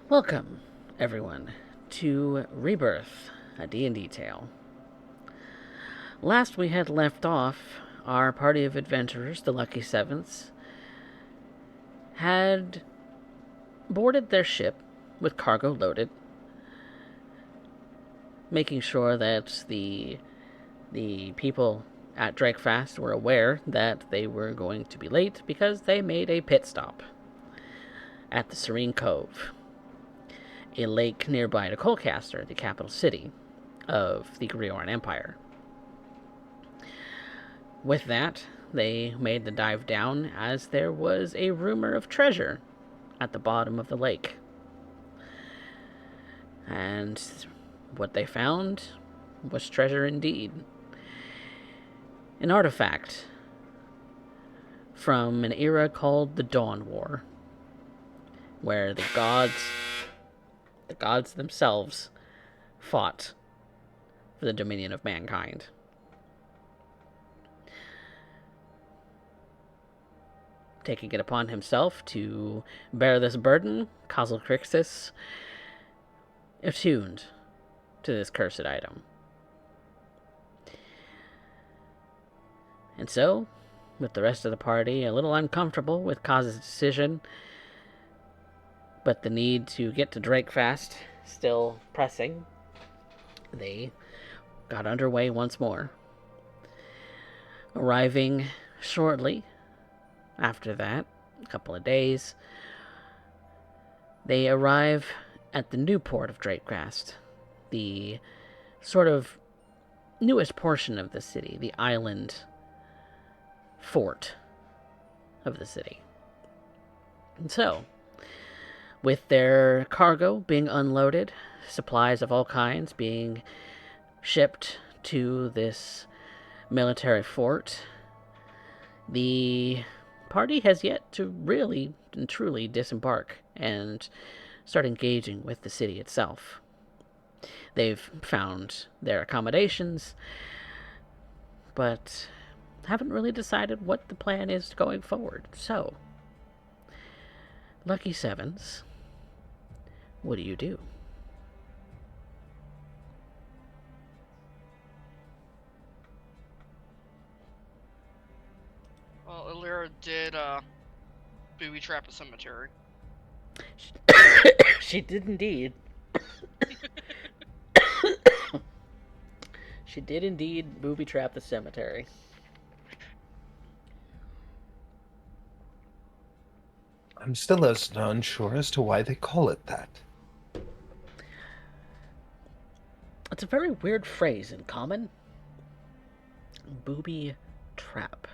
Welcome, everyone, to Rebirth, a D&D tale. Last we had left off, our party of adventurers, the Lucky Sevens, had boarded their ship with cargo loaded, making sure that the people at Drakefast were aware that they were going to be late because they made a pit stop at the Serene Cove, a lake nearby to Colcaster, the capital city of the Grioran Empire. With that, they made the dive down as there was a rumor of treasure at the bottom of the lake. And what they found was treasure indeed. An artifact from an era called the Dawn War, where the gods themselves fought for the dominion of mankind. Taking it upon himself to bear this burden, Kozil Crixus attuned to this cursed item. And so, with the rest of the party a little uncomfortable with Kaz's decision, but the need to get to Drakefast still pressing, they got underway once more. Arriving shortly after that, a couple of days, they arrive at the new port of Drakefast, the sort of newest portion of the city, the island fort of the city. And so, with their cargo being unloaded, supplies of all kinds being shipped to this military fort, the party has yet to really and truly disembark and start engaging with the city itself. They've found their accommodations, but haven't really decided what the plan is going forward. So, Lucky Sevens, what do you do? Well, Illyra did booby trap a cemetery. She did indeed. She did indeed booby trap the cemetery. I'm still as unsure as to why they call it that. It's a very weird phrase in common. Booby trap.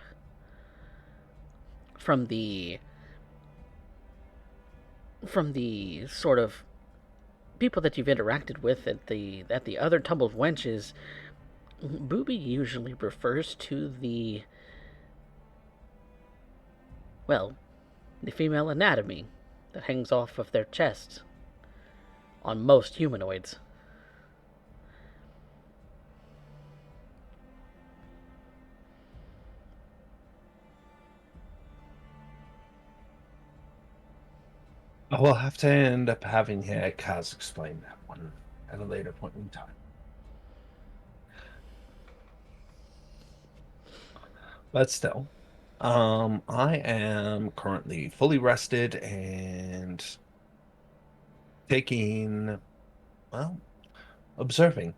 From the sort of people that you've interacted with at the other tumbled wenches, booby usually refers to the female anatomy that hangs off of their chest on most humanoids. We'll have to end up having Kaz explain that one at a later point in time. But still, I am currently fully rested and taking, observing,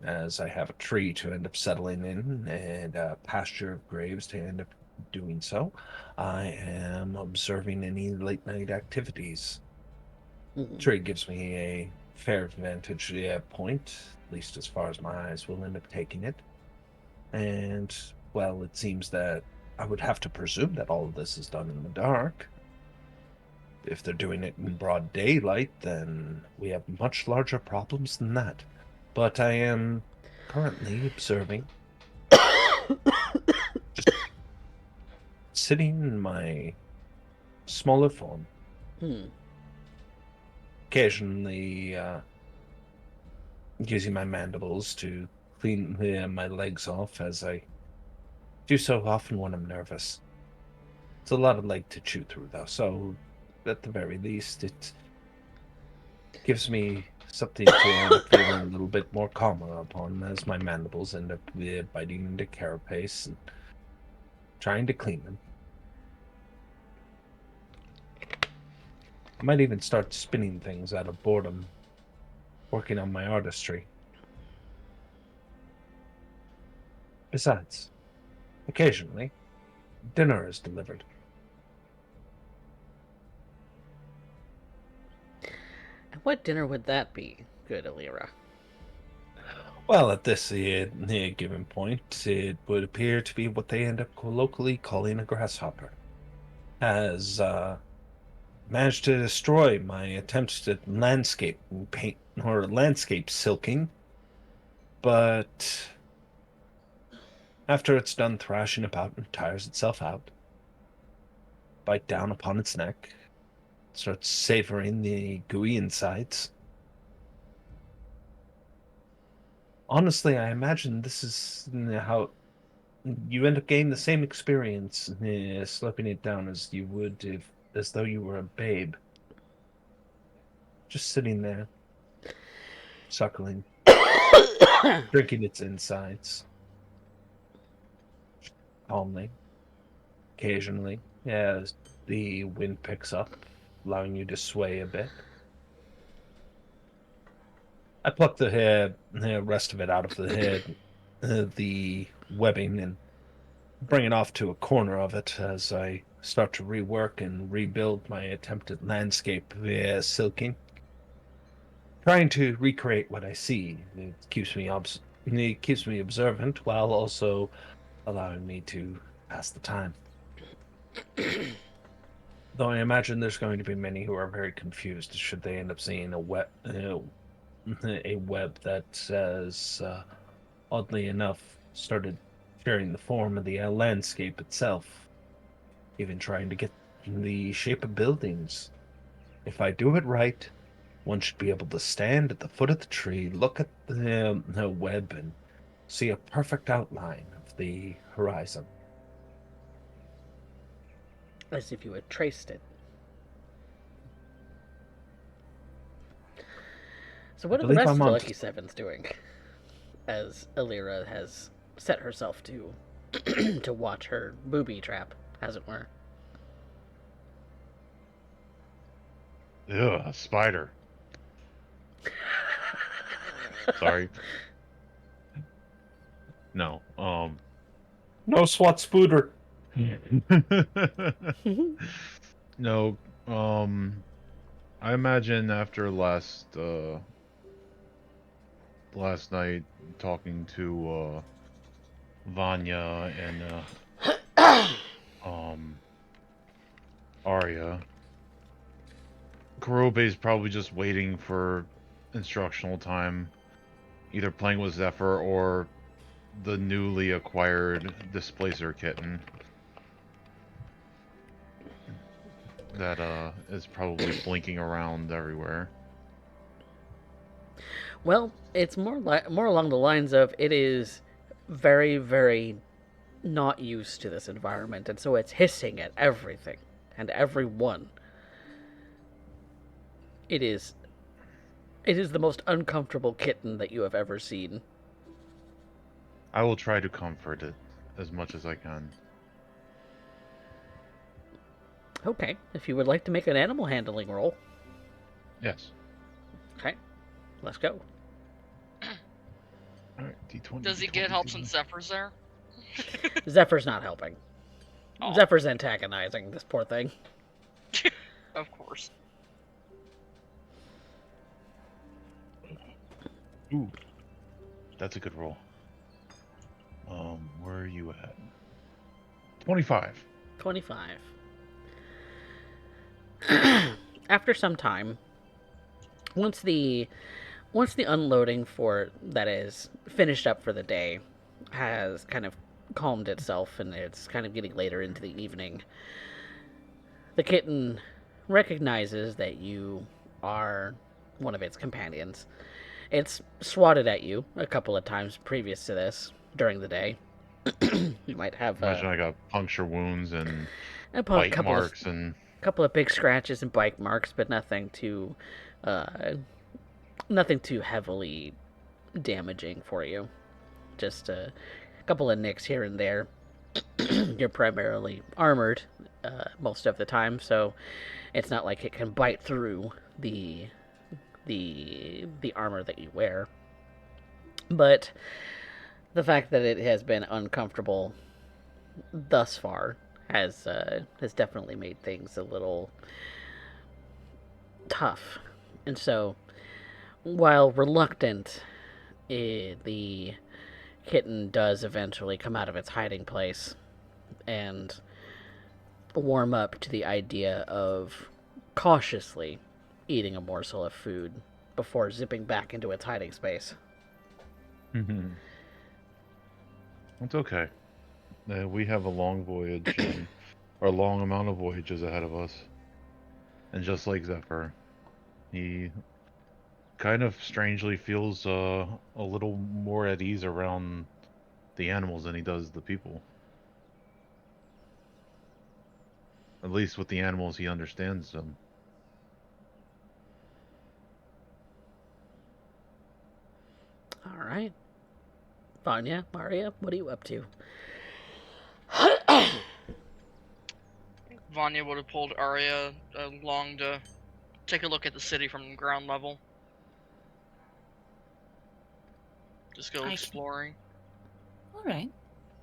as I have a tree to end up settling in and a pasture of graves to end up doing so. I am observing any late night activities. Tree gives me a fair vantage point, at least as far as my eyes will end up taking it. And, well, it seems that I would have to presume that all of this is done in the dark. If they're doing it in broad daylight, then we have much larger problems than that. But I am currently observing, just sitting in my smaller form, occasionally using my mandibles to clean my legs off, as I do so often when I'm nervous. It's a lot of leg to chew through, though, so at the very least, it gives me something to end up feeling a little bit more calmer upon as my mandibles end up biting into carapace and trying to clean them. I might even start spinning things out of boredom, working on my artistry. Besides, occasionally, dinner is delivered. And what dinner would that be, good Alira? Well, at this given point, it would appear to be what they end up colloquially calling a grasshopper. Has managed to destroy my attempts at landscape paint or landscape silking, but after it's done thrashing about and tires itself out, bite down upon its neck, starts savoring the gooey insides. Honestly, I imagine this is how you end up getting the same experience slipping it down as you would as though you were a babe. Just sitting there, suckling, drinking its insides. Calmly, occasionally, as the wind picks up, allowing you to sway a bit. I pluck the rest of it out of the head, the webbing, and bring it off to a corner of it as I start to rework and rebuild my attempt at landscape silking. Trying to recreate what I see. It keeps me observant while also allowing me to pass the time. Though I imagine there's going to be many who are very confused should they end up seeing a web that says, oddly enough, started sharing the form of the landscape itself, even trying to get the shape of buildings. If I do it right, one should be able to stand at the foot of the tree, look at the web, and see a perfect outline of the horizon. As if you had traced it. So what are the Believe rest I'm of the on Lucky Sevens doing? As Alira has set herself to to watch her booby trap, as it were. Ugh, a spider. Sorry. No. No SWAT spooter. No. I imagine after last night talking to Vanya and Arya, Kurobe's probably just waiting for instructional time, either playing with Zephyr or the newly acquired Displacer kitten that is probably blinking around everywhere. Well, it's more along the lines of it is very, very not used to this environment, and so it's hissing at everything and everyone. It is the most uncomfortable kitten that you have ever seen. I will try to comfort it as much as I can. Okay, if you would like to make an animal handling roll. Yes. Okay, let's go. Alright, D20. Does he get help since Zephyr's there? Zephyr's not helping. Oh. Zephyr's antagonizing this poor thing. Of course. Ooh. That's a good roll. Where are you at? 25. 25. After some time, once the unloading for that is finished up for the day has kind of calmed itself and it's kind of getting later into the evening, the kitten recognizes that you are one of its companions. It's swatted at you a couple of times previous to this during the day. You might have Imagine I got puncture wounds and a bite marks and couple of big scratches and bite marks, but nothing too nothing too heavily damaging for you. Just a couple of nicks here and there. You're primarily armored most of the time, so it's not like it can bite through the armor that you wear. But the fact that it has been uncomfortable thus far has definitely made things a little tough. And so, while reluctant, the kitten does eventually come out of its hiding place and warm up to the idea of cautiously eating a morsel of food before zipping back into its hiding space. It's okay. We have a long voyage, or a long amount of voyages ahead of us. And just like Zephyr, he kind of strangely feels a little more at ease around the animals than he does the people. At least with the animals, he understands them. All right. Vanya, Maria, what are you up to? Vanya would have pulled Arya along to take a look at the city from ground level. Just go exploring. All right.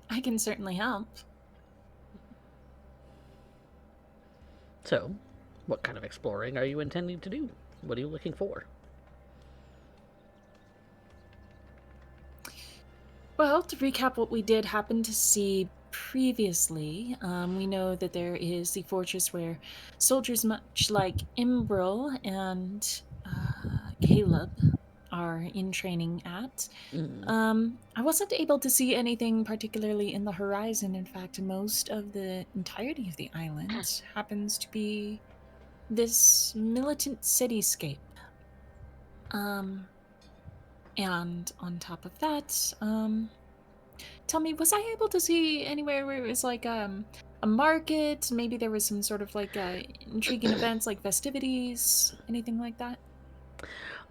I can certainly help. So, what kind of exploring are you intending to do? What are you looking for? Well, to recap what we did happen to see previously, we know that there is the fortress where soldiers much like Imbril and Caleb are in training at. I wasn't able to see anything particularly in the horizon. In fact, most of the entirety of the island happens to be this militant cityscape. And on top of that, tell me, was I able to see anywhere where it was like a market? Maybe there was some sort of like intriguing events like festivities, anything like that?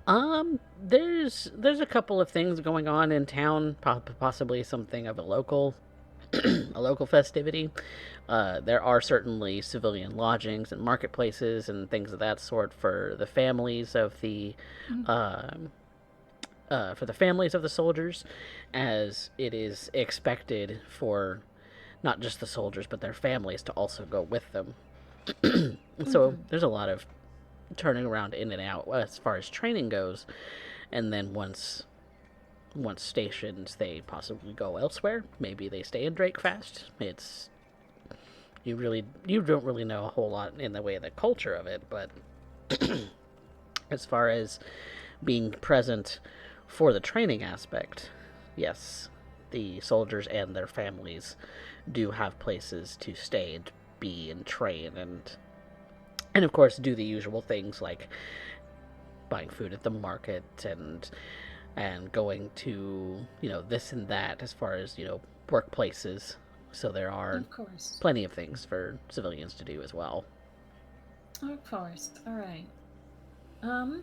There's a couple of things going on in town, possibly something of a local a local festivity. There are certainly civilian lodgings and marketplaces and things of that sort for the families of the soldiers, as it is expected for not just the soldiers but their families to also go with them. So there's a lot of turning around in and out as far as training goes, and then once stationed, they possibly go elsewhere. Maybe they stay in Drakefast. It's you don't really know a whole lot in the way of the culture of it, but as far as being present for the training aspect, yes, the soldiers and their families do have places to stay and be and train and of course do the usual things like buying food at the market and going to, this and that as far as, workplaces. So there are Of course. plenty of things for civilians to do as well. Of course. All right. Well,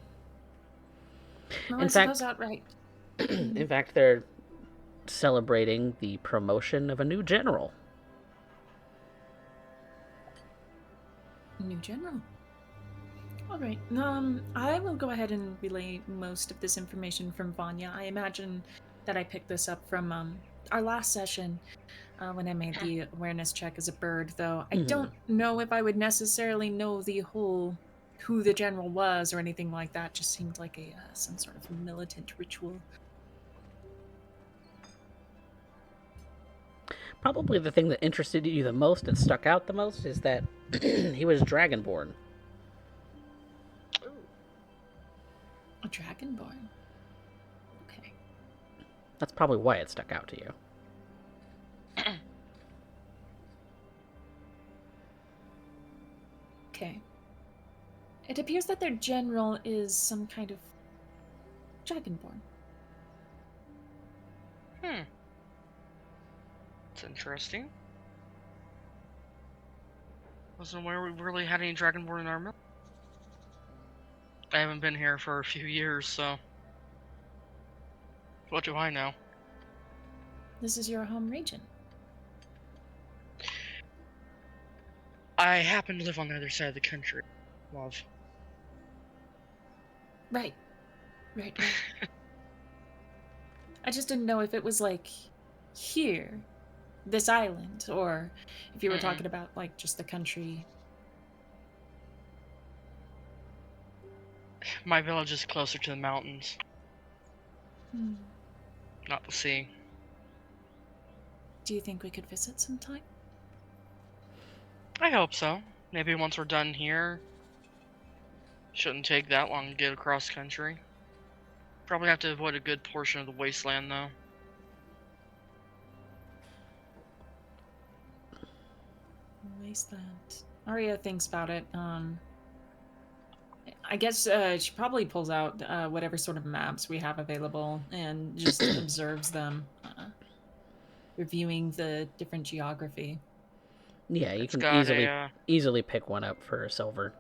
In I fact- suppose outright. In fact, they're celebrating the promotion of a new general. New general. All right. I will go ahead and relay most of this information from Vanya. I imagine that I picked this up from our last session when I made the awareness check as a bird, though I don't know if I would necessarily know the whole who the general was or anything like that. Just seemed like a some sort of militant ritual. Probably the thing that interested you the most and stuck out the most is that he was dragonborn. A dragonborn. Okay. That's probably why it stuck out to you. Okay. It appears that their general is some kind of dragonborn. It's interesting. Wasn't aware we really had any Dragonborn in our mill. I haven't been here for a few years, so What do I know? This is your home region. I happen to live on the other side of the country, love. Right. Right. I just didn't know if it was like here, this island, or if you were talking about like just the country. My village is closer to the mountains, Hmm. not the sea. Do you think we could visit sometime? I hope so. Maybe once we're done here. Shouldn't take that long to get across country. Probably have to avoid a good portion of the wasteland, though. Wasteland. Arya thinks about it. I guess she probably pulls out whatever sort of maps we have available and just observes them, reviewing the different geography. Yeah, you It's can got a, easily pick one up for silver.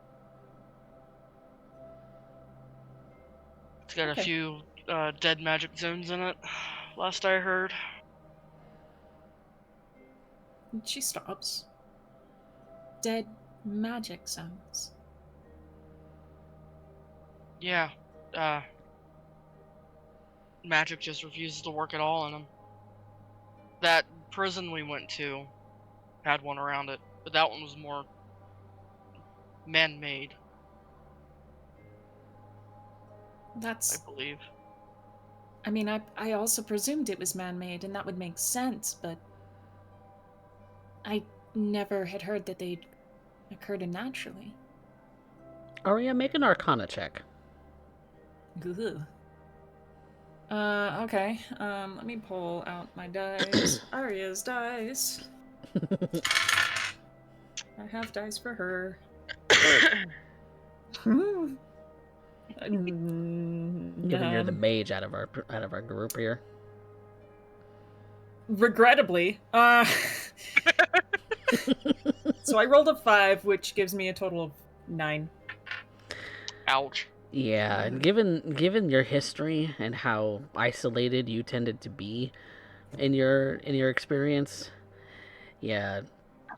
It's got Okay. a few dead magic zones in it, last I heard. And she stops. Dead magic zones. Yeah, magic just refuses to work at all in them. That prison we went to had one around it, but that one was more man-made, That's. I believe. I mean, I also presumed it was man-made, and that would make sense, but I never had heard that they'd occurred naturally. Arya, make an Arcana check. Ugh. Okay. Let me pull out my dice. Arya's dice. I have dice for her. Given you're the mage out of our group here. Regrettably. So I rolled a 5, which gives me a total of 9. Ouch. Yeah, and given your history and how isolated you tended to be in your experience, yeah,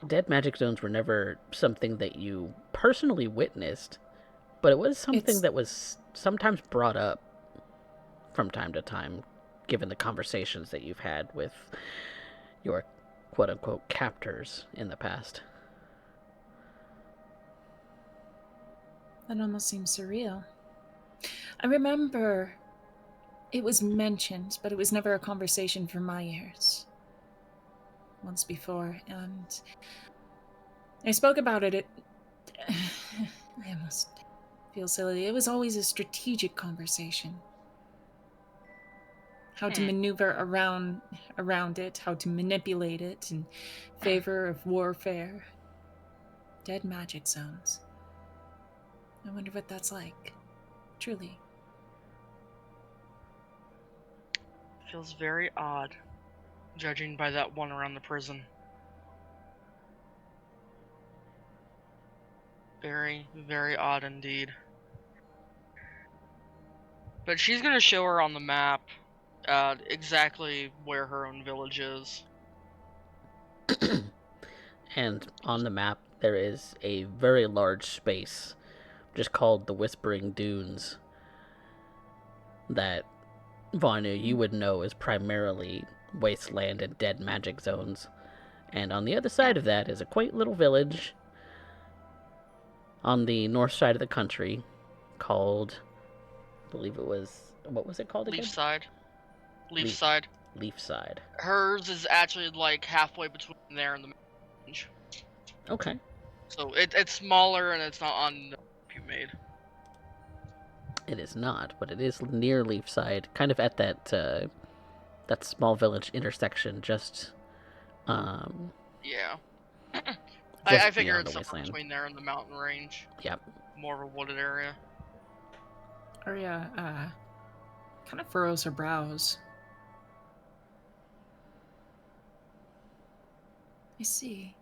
dead magic zones were never something that you personally witnessed, but it was something that was sometimes brought up from time to time, given the conversations that you've had with your quote-unquote captors in the past. That almost seems surreal. I remember it was mentioned, but it was never a conversation for my ears. Once before, and I spoke about it. I almost feel silly. It was always a strategic conversation. How to maneuver around it, how to manipulate it in favor of warfare. Dead magic zones. I wonder what that's like. Truly. Feels very odd, judging by that one around the prison. Very, very odd indeed. But she's gonna show her on the map exactly where her own village is. And on the map, there is a very large space, just called the Whispering Dunes, that, Vanu, you would know is primarily wasteland and dead magic zones. And on the other side of that is a quaint little village on the north side of the country called, I believe it was, what was it called again? Leafside. Leafside. Hers is actually like halfway between there and the range. Okay. So it's smaller and it's not on the map you made. It is not, but it is near Leafside, kind of at that that small village intersection, just Yeah. just I figure beyond it's the somewhere wasteland. between there and the mountain range. Yep. More of a wooded area. Arya, kind of furrows her brows. I see.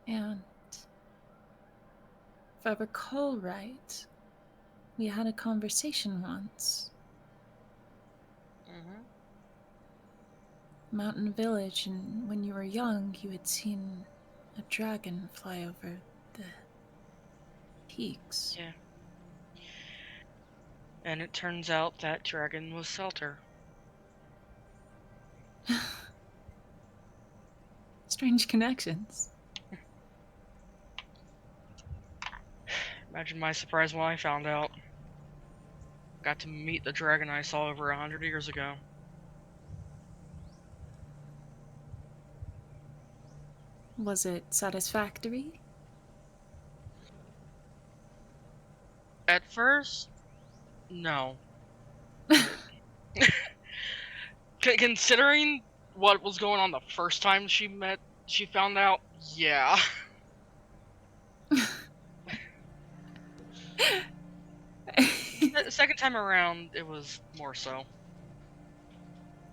And if I recall right, we had a conversation once. Mm-hmm. Mountain village, and when you were young, you had seen a dragon fly over the peaks. Yeah. And it turns out that dragon was Selter. Strange connections. Imagine my surprise when I found out. Got to meet the dragon I saw over 100 years ago. Was it satisfactory? At first, no. Considering what was going on the first time she found out, yeah. The second time around, it was more so.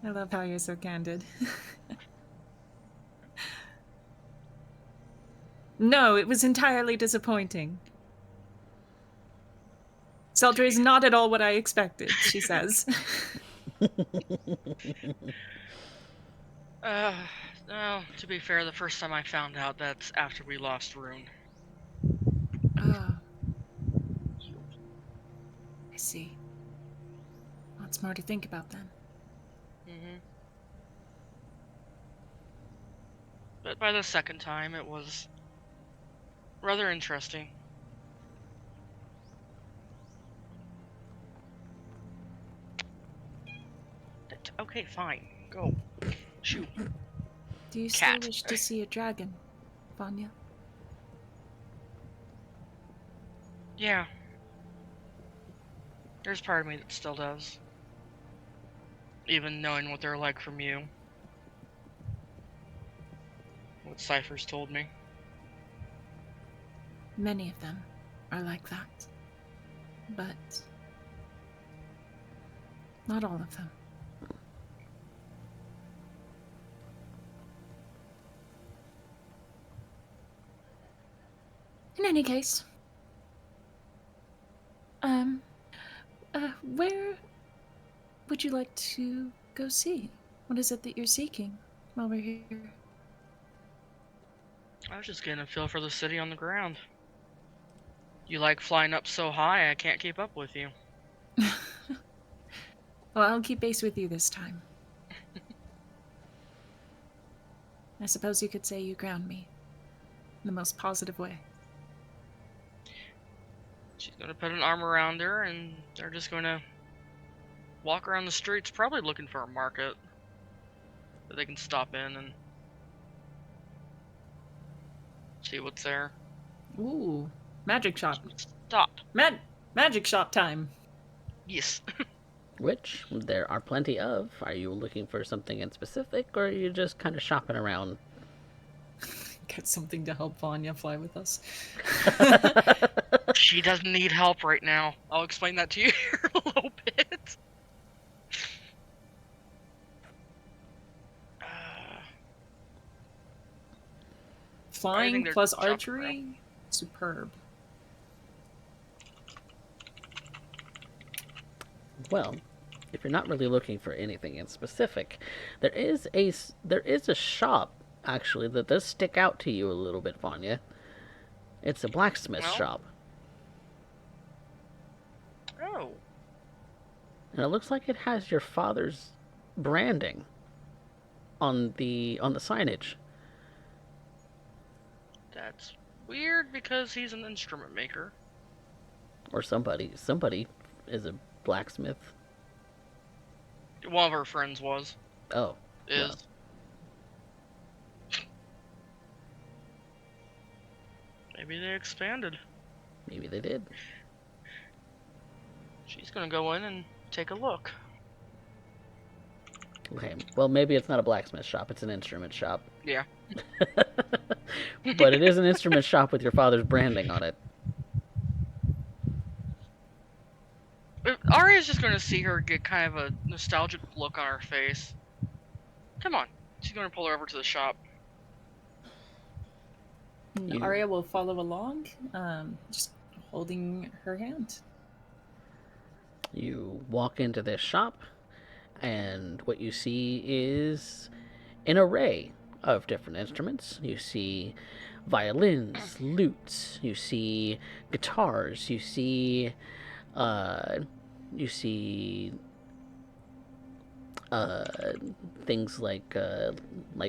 I love how you're so candid. No, it was entirely disappointing. Selter is not at all what I expected, she says. No, to be fair, the first time I found out, that's after we lost Rune. Oh. I see. Lots more to think about then. Mm-hmm. But by the second time, it was rather interesting. Okay, fine. Go. Shoot. Do you Cat. still wish to see a dragon, Vanya? Yeah. There's part of me that still does. Even knowing what they're like from you. What Cypher's told me. Many of them are like that. But not all of them. In any case, where would you like to go see? What is it that you're seeking while we're here? I was just getting a feel for the city on the ground. You like flying up so high, I can't keep up with you. Well, I'll keep base with you this time. I suppose you could say you ground me in the most positive way. She's gonna put an arm around her, and they're just gonna walk around the streets, probably looking for a market that they can stop in and see what's there. Ooh, magic shop. Stop. Magic shop time. Yes. Which there are plenty of. Are you looking for something in specific, or are you just kind of shopping around? Get something to help Vanya fly with us. She doesn't need help right now. I'll explain that to you here in a little bit. Flying they're plus shopping archery? Superb. Well, if you're not really looking for anything in specific, there is a shop actually that does stick out to you a little bit, Vanya. It's a blacksmith Well? shop, Oh. and it looks like it has your father's branding on the signage. That's weird because he's an instrument maker. Or somebody is a blacksmith. One of her friends was. Oh, Is. well, Maybe they expanded. maybe they did. She's gonna go in and take a look. Okay, well, maybe it's not a blacksmith shop, it's an instrument shop. Yeah. But it is an instrument shop with your father's branding on it. Arya's just gonna see her get kind of a nostalgic look on her face. Come on. She's gonna pull her over to the shop. You- Arya will follow along, just holding her hand. You walk into this shop, And what you see is an array of different instruments. You see violins, lutes, you see guitars, you see uh, you see things like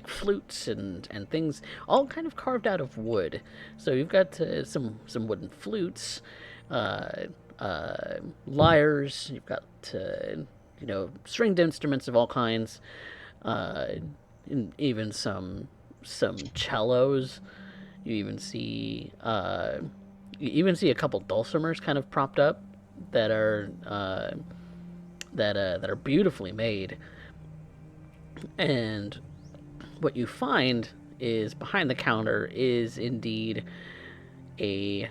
flutes and things all kind of carved out of wood. So you've got some wooden flutes, uh, lyres. You've got stringed instruments of all kinds, uh, and even some cellos. You even see a couple dulcimers kind of propped up that are that are beautifully made. And what you find is behind the counter is indeed a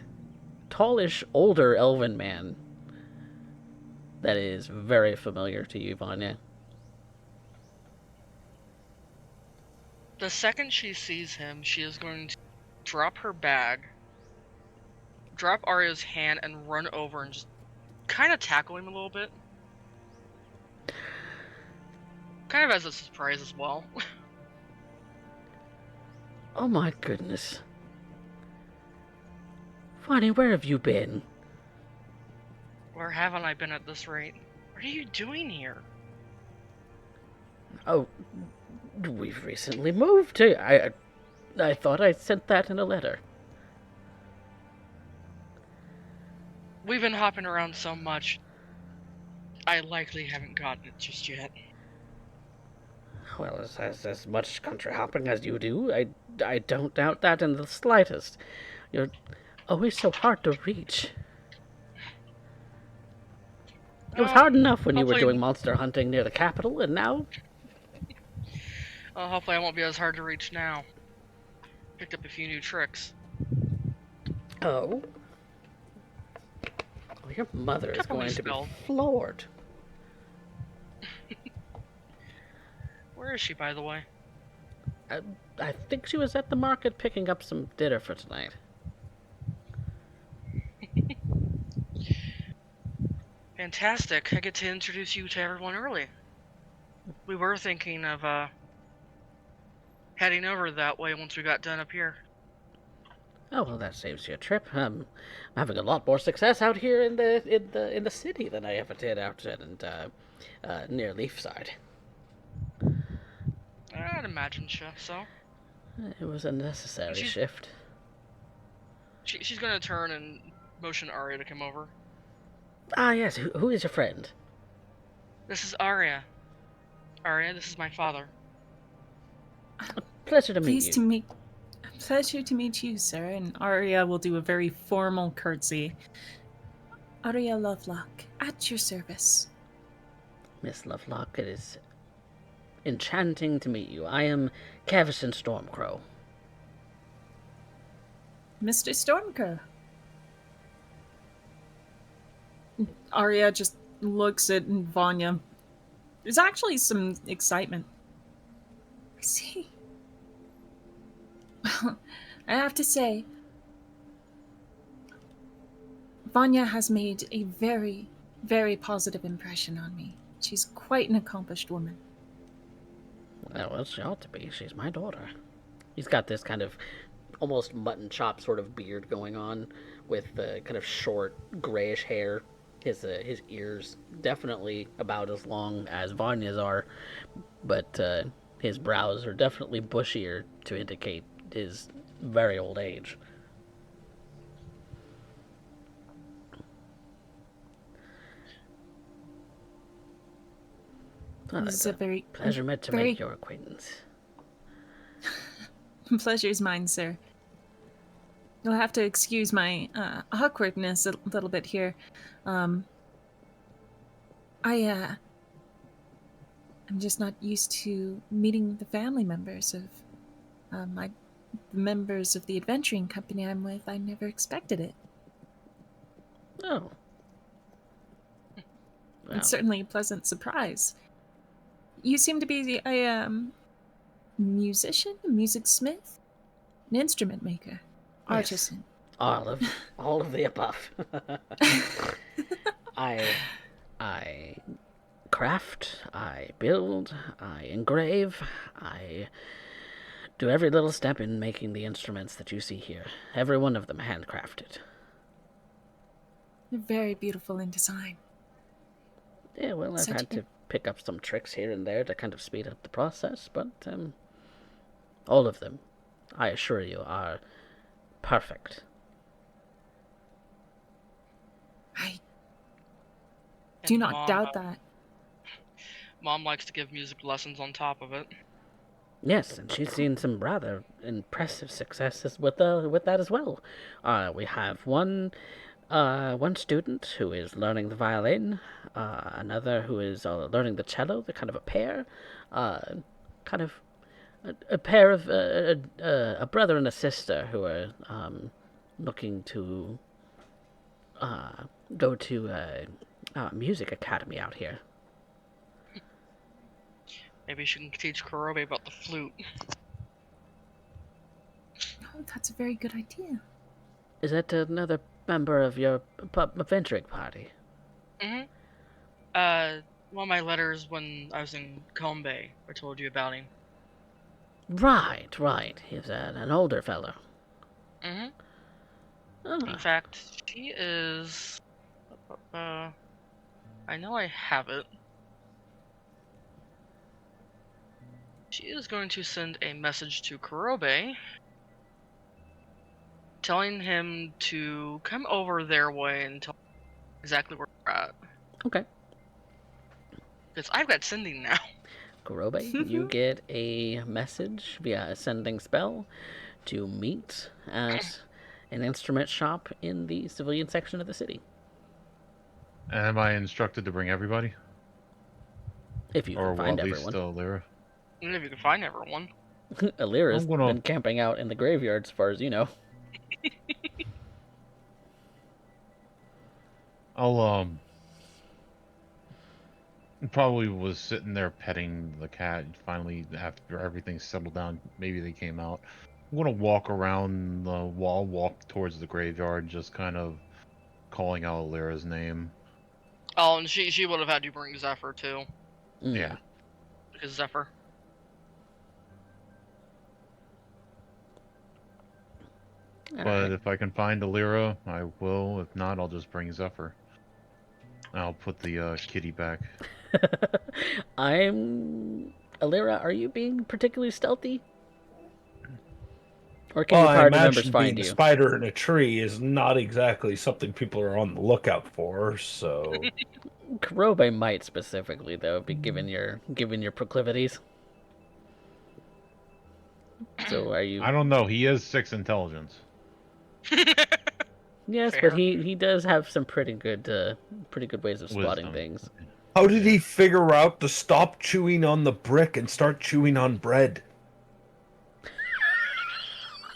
tallish older elven man that is very familiar to you, Vanya. The second she sees him, she is going to drop her bag, drop Arya's hand, and run over and just kind of tackle him a little bit. Kind of as a surprise as well. Oh my goodness. Vanya, where have you been? Where haven't I been at this rate? What are you doing here? Oh, we've recently moved. I thought I sent that in a letter. We've been hopping around so much, I likely haven't gotten it just yet. Well, as much country hopping as you do, I don't doubt that in the slightest. You're always so hard to reach. It was hard enough when you were doing monster hunting near the capital, and now... Hopefully I won't be as hard to reach now. Picked up a few new tricks. Oh? Well, your mother is going to be floored. Where is she, by the way? I think she was at the market picking up some dinner for tonight. Fantastic. I get to introduce you to everyone early. We were thinking of heading over that way once we got done up here. Oh well, that saves you a trip. I'm having a lot more success out here in the city than I ever did out near Leafside. I'd imagine so. It was a necessary shift. She's gonna turn and motion Arya to come over. Ah yes, who is your friend? This is Arya. Arya, this is my father. Pleasure to meet you. Pleasure to meet you, sir. And Arya will do a very formal curtsy. Arya Lovelock, at your service. Miss Lovelock, it is enchanting to meet you. I am Cavison Stormcrow. Mr. Stormcrow. Arya just looks at Vanya. There's actually some excitement. I see. Well, I have to say, Vanya has made a very, very positive impression on me. She's quite an accomplished woman. Well, she ought to be. She's my daughter. He's got this kind of almost mutton chop sort of beard going on with kind of short grayish hair. His ears definitely about as long as Vanya's are, but his brows are definitely bushier to indicate his very old age. Well, This is a very pleasure meant to make your acquaintance. Pleasure's mine, sir. You'll have to excuse my awkwardness a little bit here. I'm just not used to meeting the family members of the members of the adventuring company I'm with. I never expected it. Oh. Well. It's certainly a pleasant surprise. You seem to be a musician, a music-smith, an instrument maker, artisan. Yes. All of the above. I craft, I build, I engrave, I do every little step in making the instruments that you see here. Every one of them handcrafted. They're very beautiful in design. Yeah, well, I've So had do to pick up some tricks here and there to kind of speed up the process, but all of them, I assure you, are perfect. I And do not doubt that. Mom likes to give music lessons on top of it. Yes, and she's seen some rather impressive successes with that as well. We have one student who is learning the violin, another who is learning the cello. They're kind of a pair, kind of a pair of a brother and a sister who are looking to go to a music academy out here. Maybe she can teach Kurobe about the flute. Oh, that's a very good idea. Is that another member of your adventuring party? One of my letters when I was in Kombe, I told you about him. Right. He's an older fellow. In Ah, fact, she is. I know I have it. She is going to send a message to Kurobe, telling him to come over their way and tell exactly where we're at. okay. Because I've got sending now. Kurobe, you get a message via a sending spell to meet at an instrument shop in the civilian section of the city. Am I instructed to bring everybody? If you Or can well, find at least everyone. Lyra? And if you can find everyone. Alira's I'm gonna- been camping out in the graveyard as far as you know. I'll probably was sitting there petting the cat. Finally, after everything settled down, maybe they came out. I'm gonna walk around the wall, walk towards the graveyard, just kind of calling out Lyra's name. Oh, and she would have had you bring Zephyr too. Yeah. Because Zephyr. All But right. if I can find Lyra, I will. If not, I'll just bring Zephyr. I'll put the kitty back. Alira, are you being particularly stealthy? Or can Well, your I party members imagine find being a you? spider in a tree is not exactly something people are on the lookout for. So Kurobe might specifically, though, be given your proclivities. So are you? I don't know. He is 6 intelligence. Yes, Fair. but he does have some pretty good ways of spotting Wisdom. things. how did he figure out to stop chewing on the brick and start chewing on bread?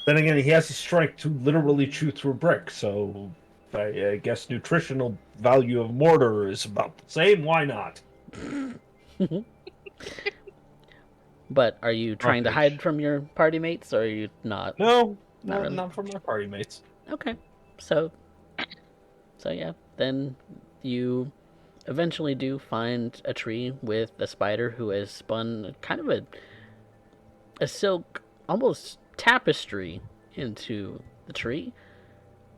Then again, he has the strength to literally chew through brick, so I guess nutritional value of mortar is about the same. Why not? But are you trying to Roughage. hide from your party mates, or are you not? No, Not really. not from my party mates. Okay, so yeah, then you eventually do find a tree with a spider who has spun kind of a silk, almost tapestry into the tree,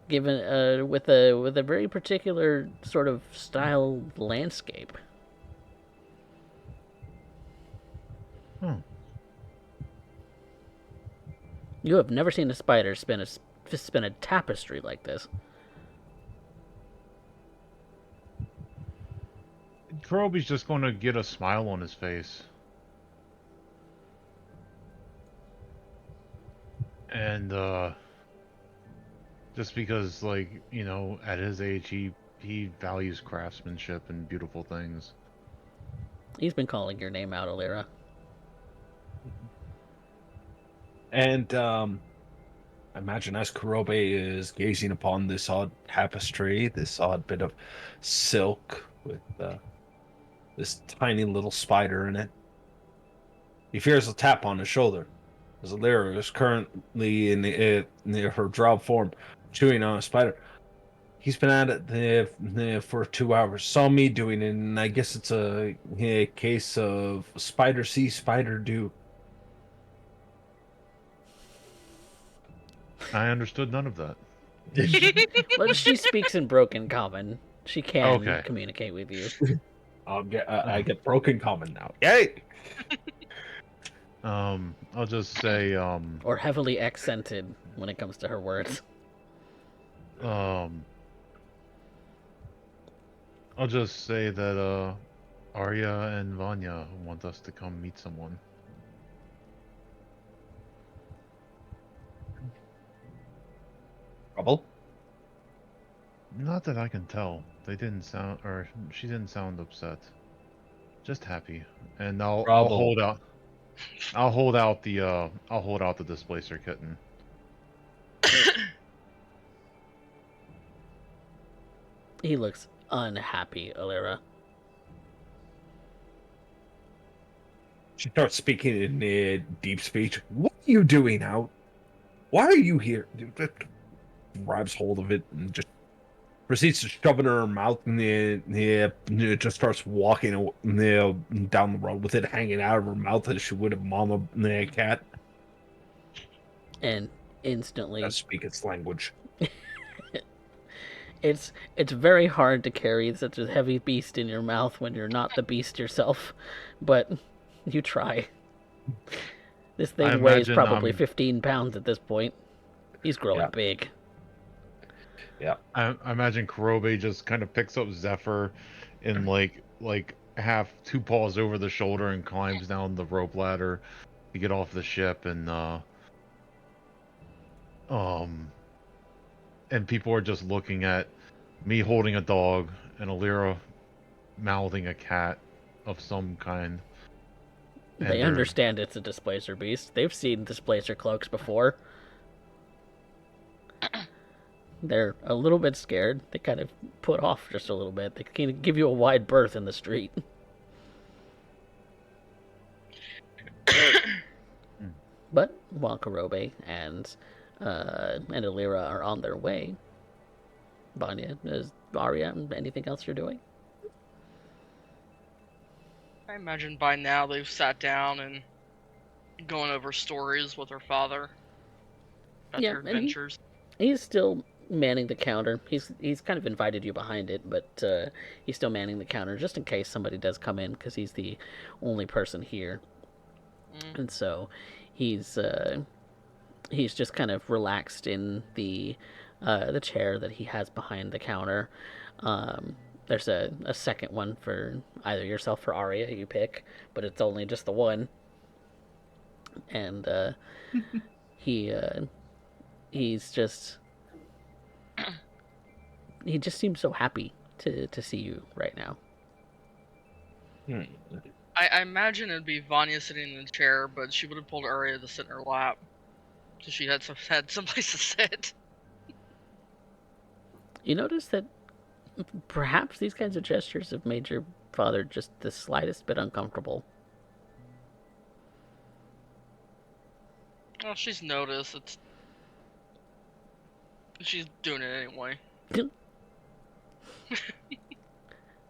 given with a very particular sort of style landscape. You have never seen a spider spin a tapestry like this. Kurobe's just going to get a smile on his face. And, just because, like, you know, at his age, he values craftsmanship and beautiful things. He's been calling your name out, Alira. And I imagine as Kurobe is gazing upon this odd tapestry, this odd bit of silk with this tiny little spider in it, he fears a tap on his shoulder. As Alira is currently in her drop form, chewing on a spider. He's been at it for 2 hours. Saw me doing it, and I guess it's a case of spider see, spider do. I understood none of that. Well, she speaks in broken common. She can Okay. communicate with you. I get broken common now. Yay! I'll just say, Or heavily accented when it comes to her words. I'll just say that, Arya and Vanya want us to come meet someone. Trouble? Not that I can tell. They didn't sound, or she didn't sound upset. Just happy. And I'll Trouble. hold out. I'll hold out the displacer kitten. He looks unhappy, Alira. She starts speaking in deep speech. What are you doing out? Why are you here? Grabs hold of it and just proceeds to shove it in her mouth, and it just starts walking down the road with it hanging out of her mouth as she would have mama cat. And instantly, Does speak its language. it's very hard to carry such a heavy beast in your mouth when you're not the beast yourself, but you try. This thing weighs imagine, probably 15 pounds at this point. He's growing Yeah. big. Yeah. I imagine Kurobe just kind of picks up Zephyr in like half two paws over the shoulder and climbs down the rope ladder to get off the ship, and people are just looking at me holding a dog and Alira mouthing a cat of some kind. And They understand it's a displacer beast. They've seen displacer cloaks before. They're a little bit scared. They kind of put off just a little bit. They can give you a wide berth in the street. But while Kurobe and Alira are on their way, Vanya, is Arya, anything else you're doing? I imagine by now they've sat down and going over stories with her father about Yeah, their and adventures. He's still manning the counter. He's kind of invited you behind it, but he's still manning the counter just in case somebody does come in, because he's the only person here, and so he's just kind of relaxed in the chair that he has behind the counter. There's a second one for either yourself or Arya, you pick, but it's only just the one, and he's just he just seems so happy to see you right now. I imagine it'd be Vanya sitting in the chair, but she would have pulled Arya to sit in her lap, so she had someplace to sit. You notice that perhaps these kinds of gestures have made your father just the slightest bit uncomfortable. Well, she's noticed. She's doing it anyway.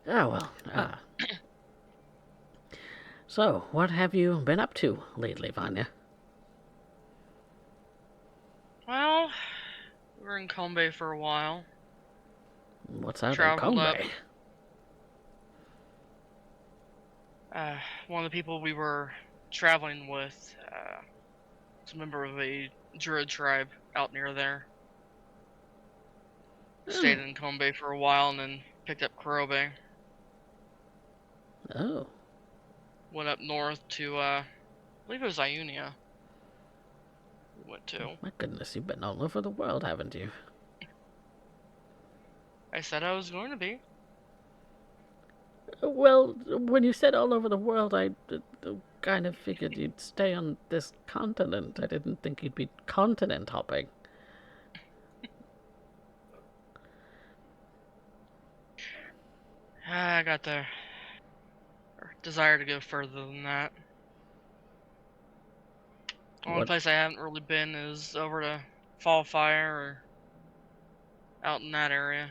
Oh, well. So, what have you been up to lately, Vanya? Well, we were in Kombe for a while. What's out in Traveled up. Kombe? One of the people we were traveling with was a member of a druid tribe out near there. Stayed in Kombe for a while and then picked up Kurobe. Oh. Went up north to, I believe it was Iunia. We went to. My goodness, you've been all over the world, haven't you? I said I was going to be. Well, when you said all over the world, I kind of figured you'd stay on this continent. I didn't think you'd be continent hopping. I got the desire to go further than that. The only place I haven't really been is over to Fall Fire or out in that area.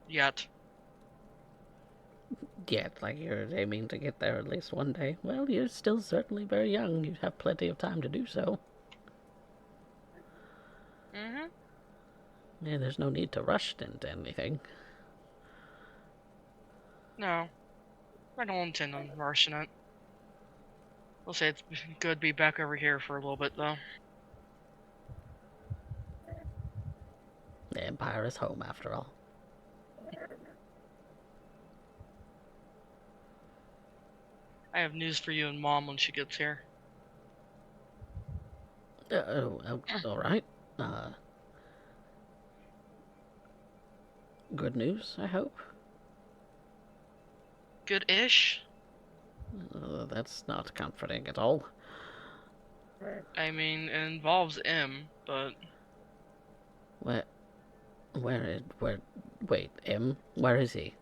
Yet. Yet, like you're aiming to get there at least one day. Well, you're still certainly very young. You have plenty of time to do so. Mm-hmm. Yeah, there's no need to rush into anything. No. I don't intend on rushing it. We'll say it's good to be back over here for a little bit, though. The Empire is home, after all. I have news for you and Mom when she gets here. All right. Good news, I hope. Good-ish? That's not comforting at all. I mean, it involves M, but... Wait, M? Where is he?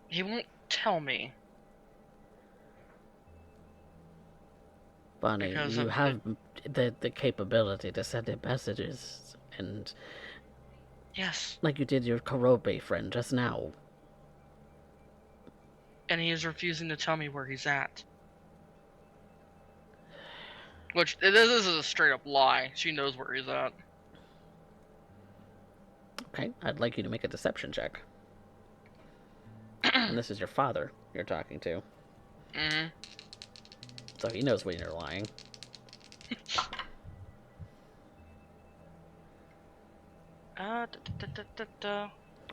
He won't tell me. Bonnie, Because you of have the capability to send him messages, and Yes. like you did your Karobe friend just now. And he is refusing to tell me where he's at. Which, this is a straight-up lie. She knows where he's at. Okay, I'd like you to make a deception check. And this is your father you're talking to. Mm-hmm. So he knows when you're lying.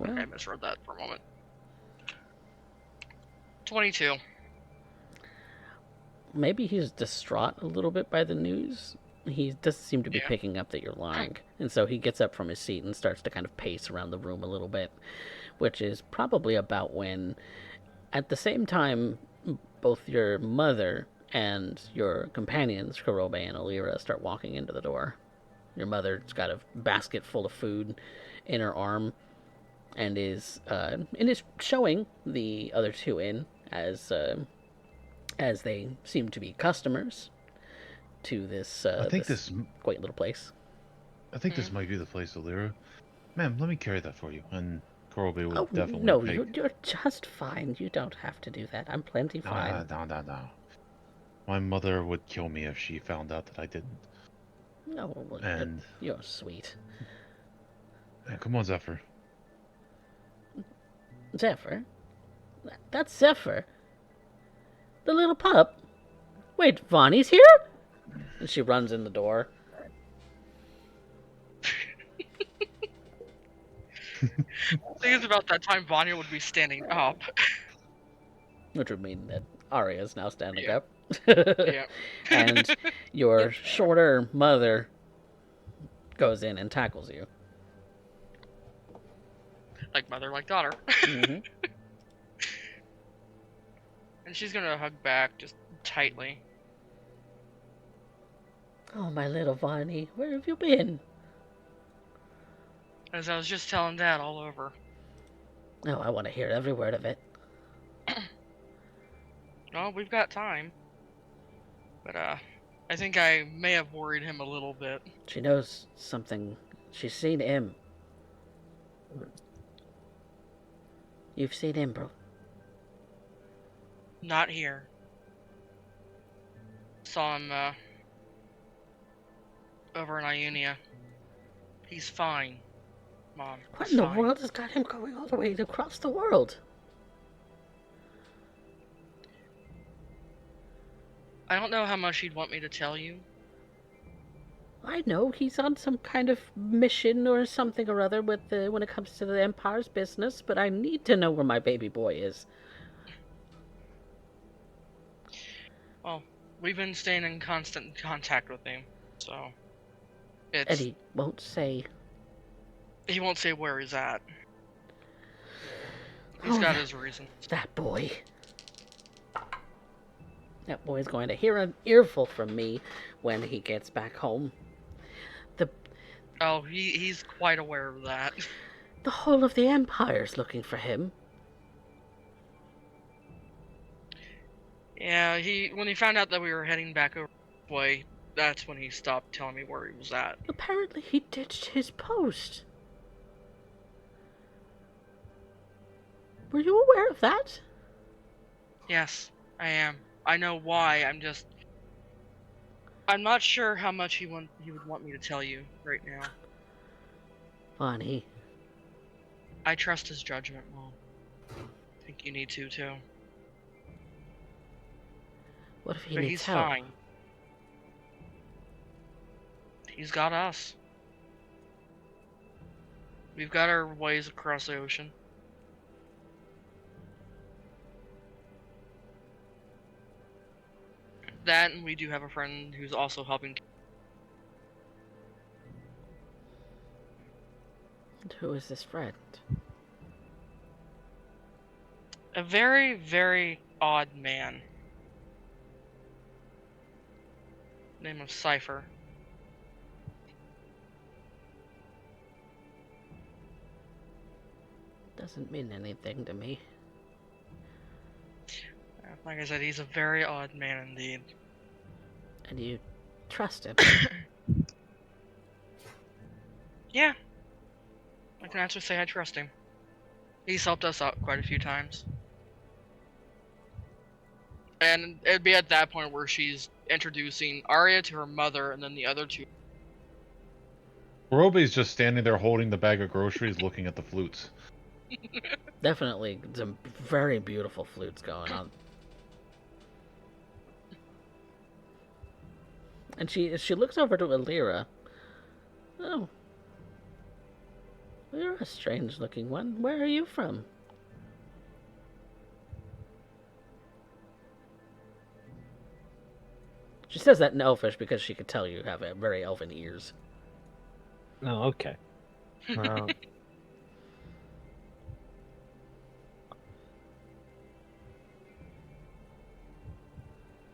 Okay, I misread that for a moment. 22. Maybe he's distraught a little bit by the news. He doesn't seem to be Yeah. picking up that you're lying. And so he gets up from his seat and starts to kind of pace around the room a little bit, which is probably about when, at the same time, both your mother and your companions, Karobe and Alira, start walking into the door. Your mother's got a basket full of food in her arm and is showing the other two in as they seem to be customers to this I think this quaint little place. I think this might be the place, Alira. Ma'am, let me carry that for you. And Korobe will Oh, definitely no, take... you're just fine. You don't have to do that. I'm plenty fine. No. My mother would kill me if she found out that I didn't. No, well, And you're sweet. come on, Zephyr. Zephyr? That's Zephyr. The little pup. Wait, Vonnie's here? And she runs in the door. I think it's about that time Vanya would be standing up. Which would mean that Arya's now standing Yeah. up. Yeah. And your shorter mother goes in and tackles you. Like mother, like daughter. Mm-hmm. And she's gonna hug back just tightly. Oh, my little Vonnie, where have you been? As I was just telling Dad all over. Oh, I want to hear every word of it. Oh, we've got time. But, I think I may have worried him a little bit. She knows something. She's seen him. You've seen him, bro. Not here. Saw him, over in Ionia. He's fine, Mom. What He's in the fine. world has got him going all the way across the world? I don't know how much he'd want me to tell you. I know he's on some kind of mission or something or other with when it comes to the Empire's business, but I need to know where my baby boy is. Well, we've been staying in constant contact with him, so... And It's... he won't say. He won't say where he's at. He's got his reasons. That boy. That boy's going to hear an earful from me when he gets back home. Oh, he's quite aware of that. The whole of the Empire's looking for him. Yeah, when he found out that we were heading back over this way, that's when he stopped telling me where he was at. Apparently he ditched his post. Were you aware of that? Yes, I am. I know why. I'm not sure how much he would want me to tell you right now. Funny. I trust his judgment, Mom. I think you need to too. What if he But needs he's help? fine. He's got us. We've got our ways across the ocean. That, and we do have a friend who's also helping. And who is this friend? A very, very odd man. Name of Cypher. Doesn't mean anything to me. Like I said, he's a very odd man indeed. And you trust him? Yeah. I can actually say I trust him. He's helped us out quite a few times. And it'd be at that point where she's introducing Arya to her mother and then the other two. Roby's just standing there holding the bag of groceries looking at the flutes. Definitely some very beautiful flutes going on. And she looks over to Alira. Oh. You're a strange looking one. Where are you from? She says that in Elfish because she could tell you have very elven ears. Oh, okay.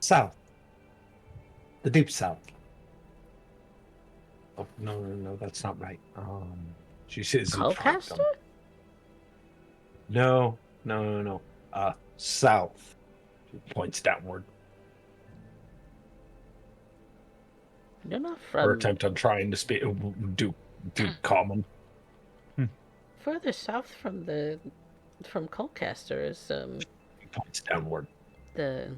South. The deep south. Oh, no, that's not right. She says Colcaster? No. South. She points downward. You're not Her from attempt on trying to speak do common. further south from Colcaster is He points downward. the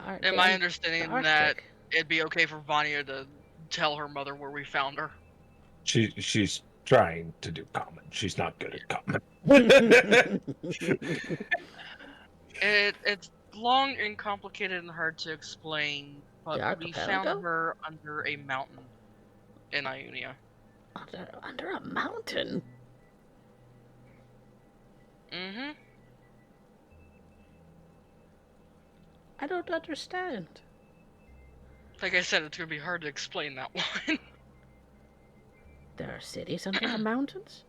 Am I understanding the that Arctic. it'd be okay for Vanya to tell her mother where we found her? She's trying to do common. She's not good at common. It's long and complicated and hard to explain, The but we found archipelago? her under a mountain in Ionia. Under a mountain? Mm-hmm. I don't understand. Like I said, it's gonna be hard to explain that one. There are cities under the mountains?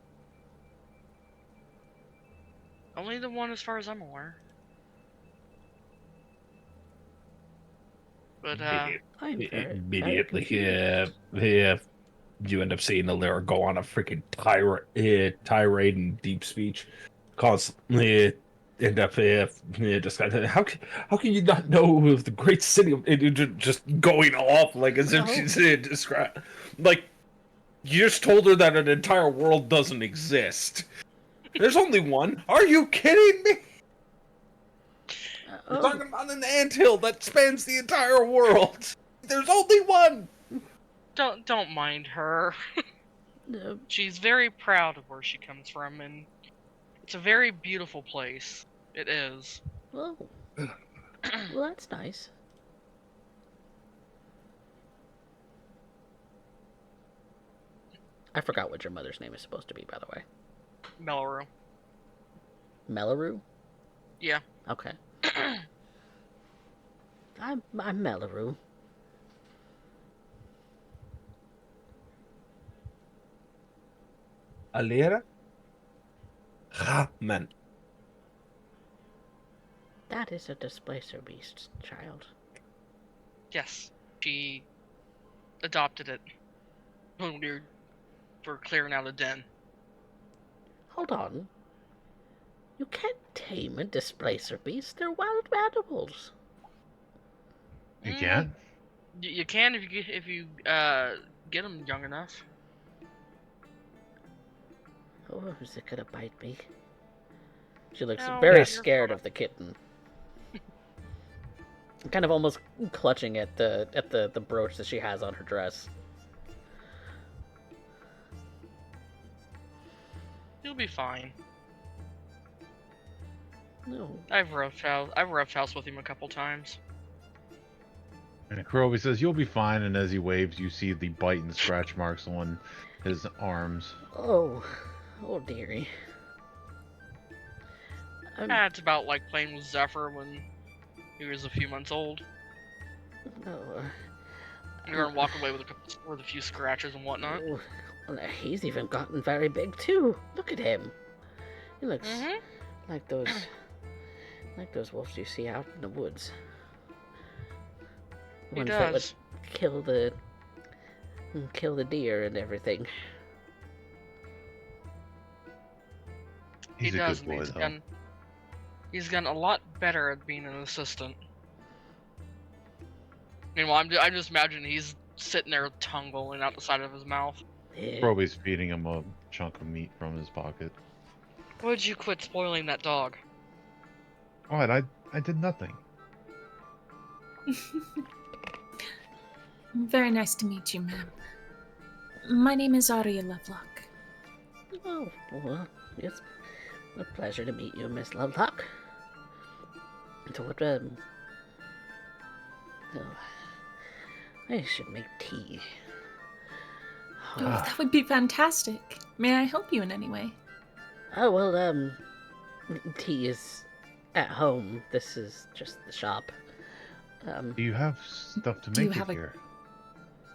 Only the one as far as I'm aware. But, Immediately, you end up seeing Alira go on a freaking tirade and deep speech. Constantly end up just how can you not know of the great city of just going off like as if she's described like you just told her that an entire world doesn't exist. There's only one. Are you kidding me? We're talking about an anthill that spans the entire world. There's only one. don't mind her. She's very proud of where she comes from, and it's a very beautiful place. It is. Well, that's nice. I forgot what your mother's name is supposed to be, by the way. Melloru. Melloru? Yeah. Okay. I'm Melloru. Alira? Man. That is a displacer beast, child. Yes. She adopted it when we were clearing out a den. Hold on. You can't tame a displacer beast. They're wild animals. You can? You can if you get them young enough. Oh, is it gonna bite me? She looks No, very you're scared fine. of the kitten. Kind of almost clutching at the brooch that she has on her dress. You'll be fine. No. I've roughed house with him a couple times. And Kurobi says, "You'll be fine." And as he waves, you see the bite and scratch marks on his arms. Oh, oh dearie. It's about like playing with Zephyr when he was a few months old. No. You're gonna walk away with a few scratches and whatnot. Oh, well, he's even gotten very big too. Look at him. He looks like those wolves you see out in the woods. He Ones that would does. kill the deer and everything. He's He a does, good boy, and though. he's gotten a lot better at being an assistant. Meanwhile, I'm just imagining he's sitting there with tongue rolling out the side of his mouth. Yeah. Kurobi's feeding him a chunk of meat from his pocket. Would you quit spoiling that dog? What? I did nothing. Very nice to meet you, ma'am. My name is Arya Lovelock. Oh, well, it's a pleasure to meet you, Miss Lovelock. So what, oh, I should make tea. Oh, that would be fantastic. May I help you in any way? Oh, well, tea is at home. This is just the shop. Do you have stuff to Do you make have it a- here?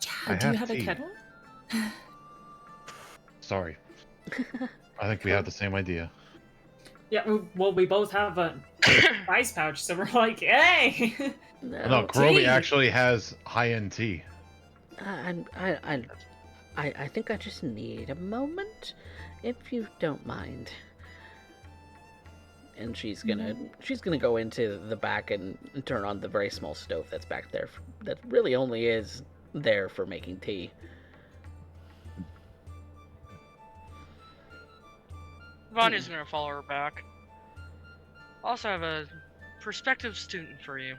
Yeah, I do you have have a tea. kettle? Sorry. I think we have the same idea. Yeah, well, we both have a ice pouch, so we're like, hey! No, No, Kurobi tea. actually has high-end tea. I think I just need a moment, if you don't mind. And she's gonna go into the back and turn on the very small stove that's back there. That really only is there for making tea. Vanya's gonna follow her back. Also have a prospective student for you.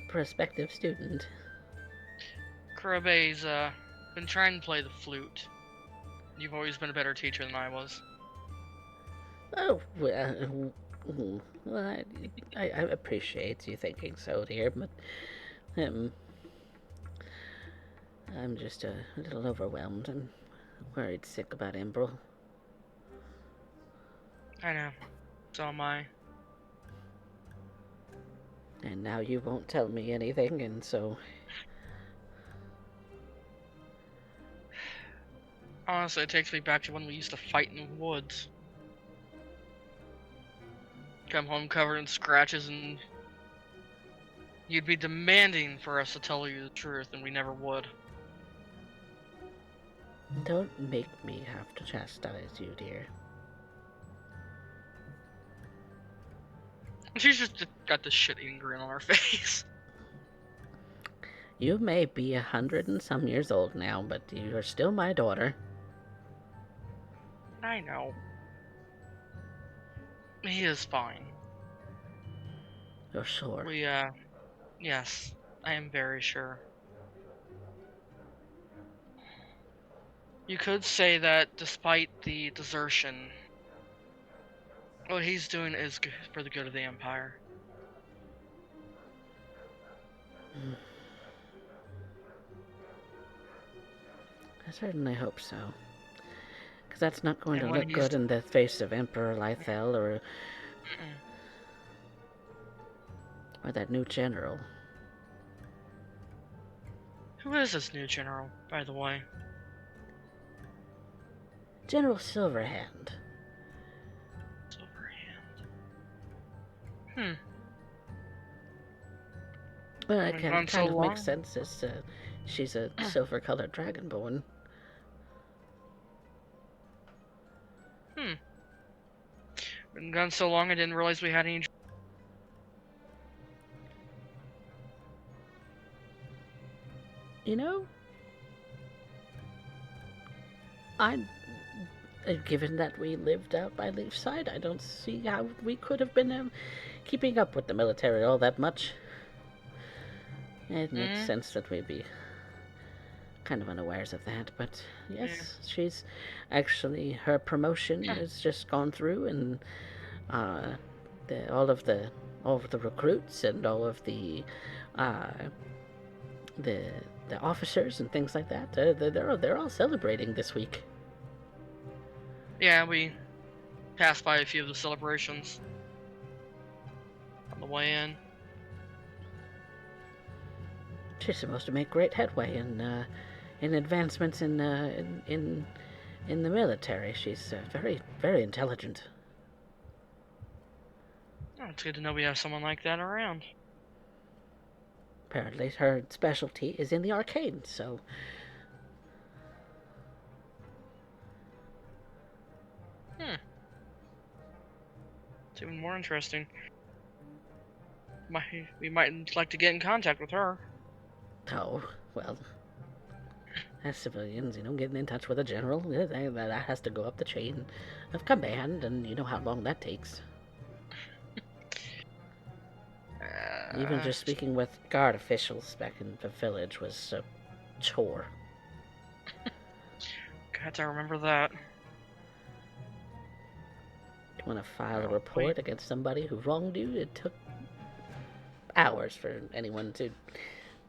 Prospective student. Kurobe's been trying to play the flute. You've always been a better teacher than I was. Oh, well, I appreciate you thinking so, dear, but I'm just a little overwhelmed. I'm worried sick about Emerald. I know. So am I. And now you won't tell me anything, and so... Honestly, it takes me back to when we used to fight in the woods. Come home covered in scratches and you'd be demanding for us to tell you the truth, and we never would. Don't make me have to chastise you, dear. She's just got this shit-eating grin on her face. You may be 100 and some years old now, but you are still my daughter. I know. He is fine. You're sure? Yes, I am very sure. You could say that despite the desertion, what he's doing is for the good of the Empire. I certainly hope so. Because that's not going And to when look he's good in the face of Emperor Lythel or that new general. Who is this new general, by the way? General Silverhand. Silverhand. Well, it Been kind gone so of long. makes sense as she's a silver-colored dragonborn. Been gone so long I didn't realize we had any. You know, I Given that we lived out by Leafside, I don't see how we could have been keeping up with the military all that much. It makes sense that we'd be kind of unawares of that, but yes, she's actually, her promotion has just gone through, and all of the recruits and all of the officers and things like that, they're all celebrating this week. Yeah, we passed by a few of the celebrations on the way in. She's supposed to make great headway in advancements in the military. She's very, very intelligent. Oh, it's good to know we have someone like that around. Apparently, her specialty is in the arcade, so... It's even more interesting. We might like to get in contact with her. Oh, well... As civilians, getting in touch with a general, that has to go up the chain of command, and you know how long that takes. Even just speaking with guard officials back in the village was a chore. Got to remember that. You want to file a report against somebody who wronged you? It took hours for anyone to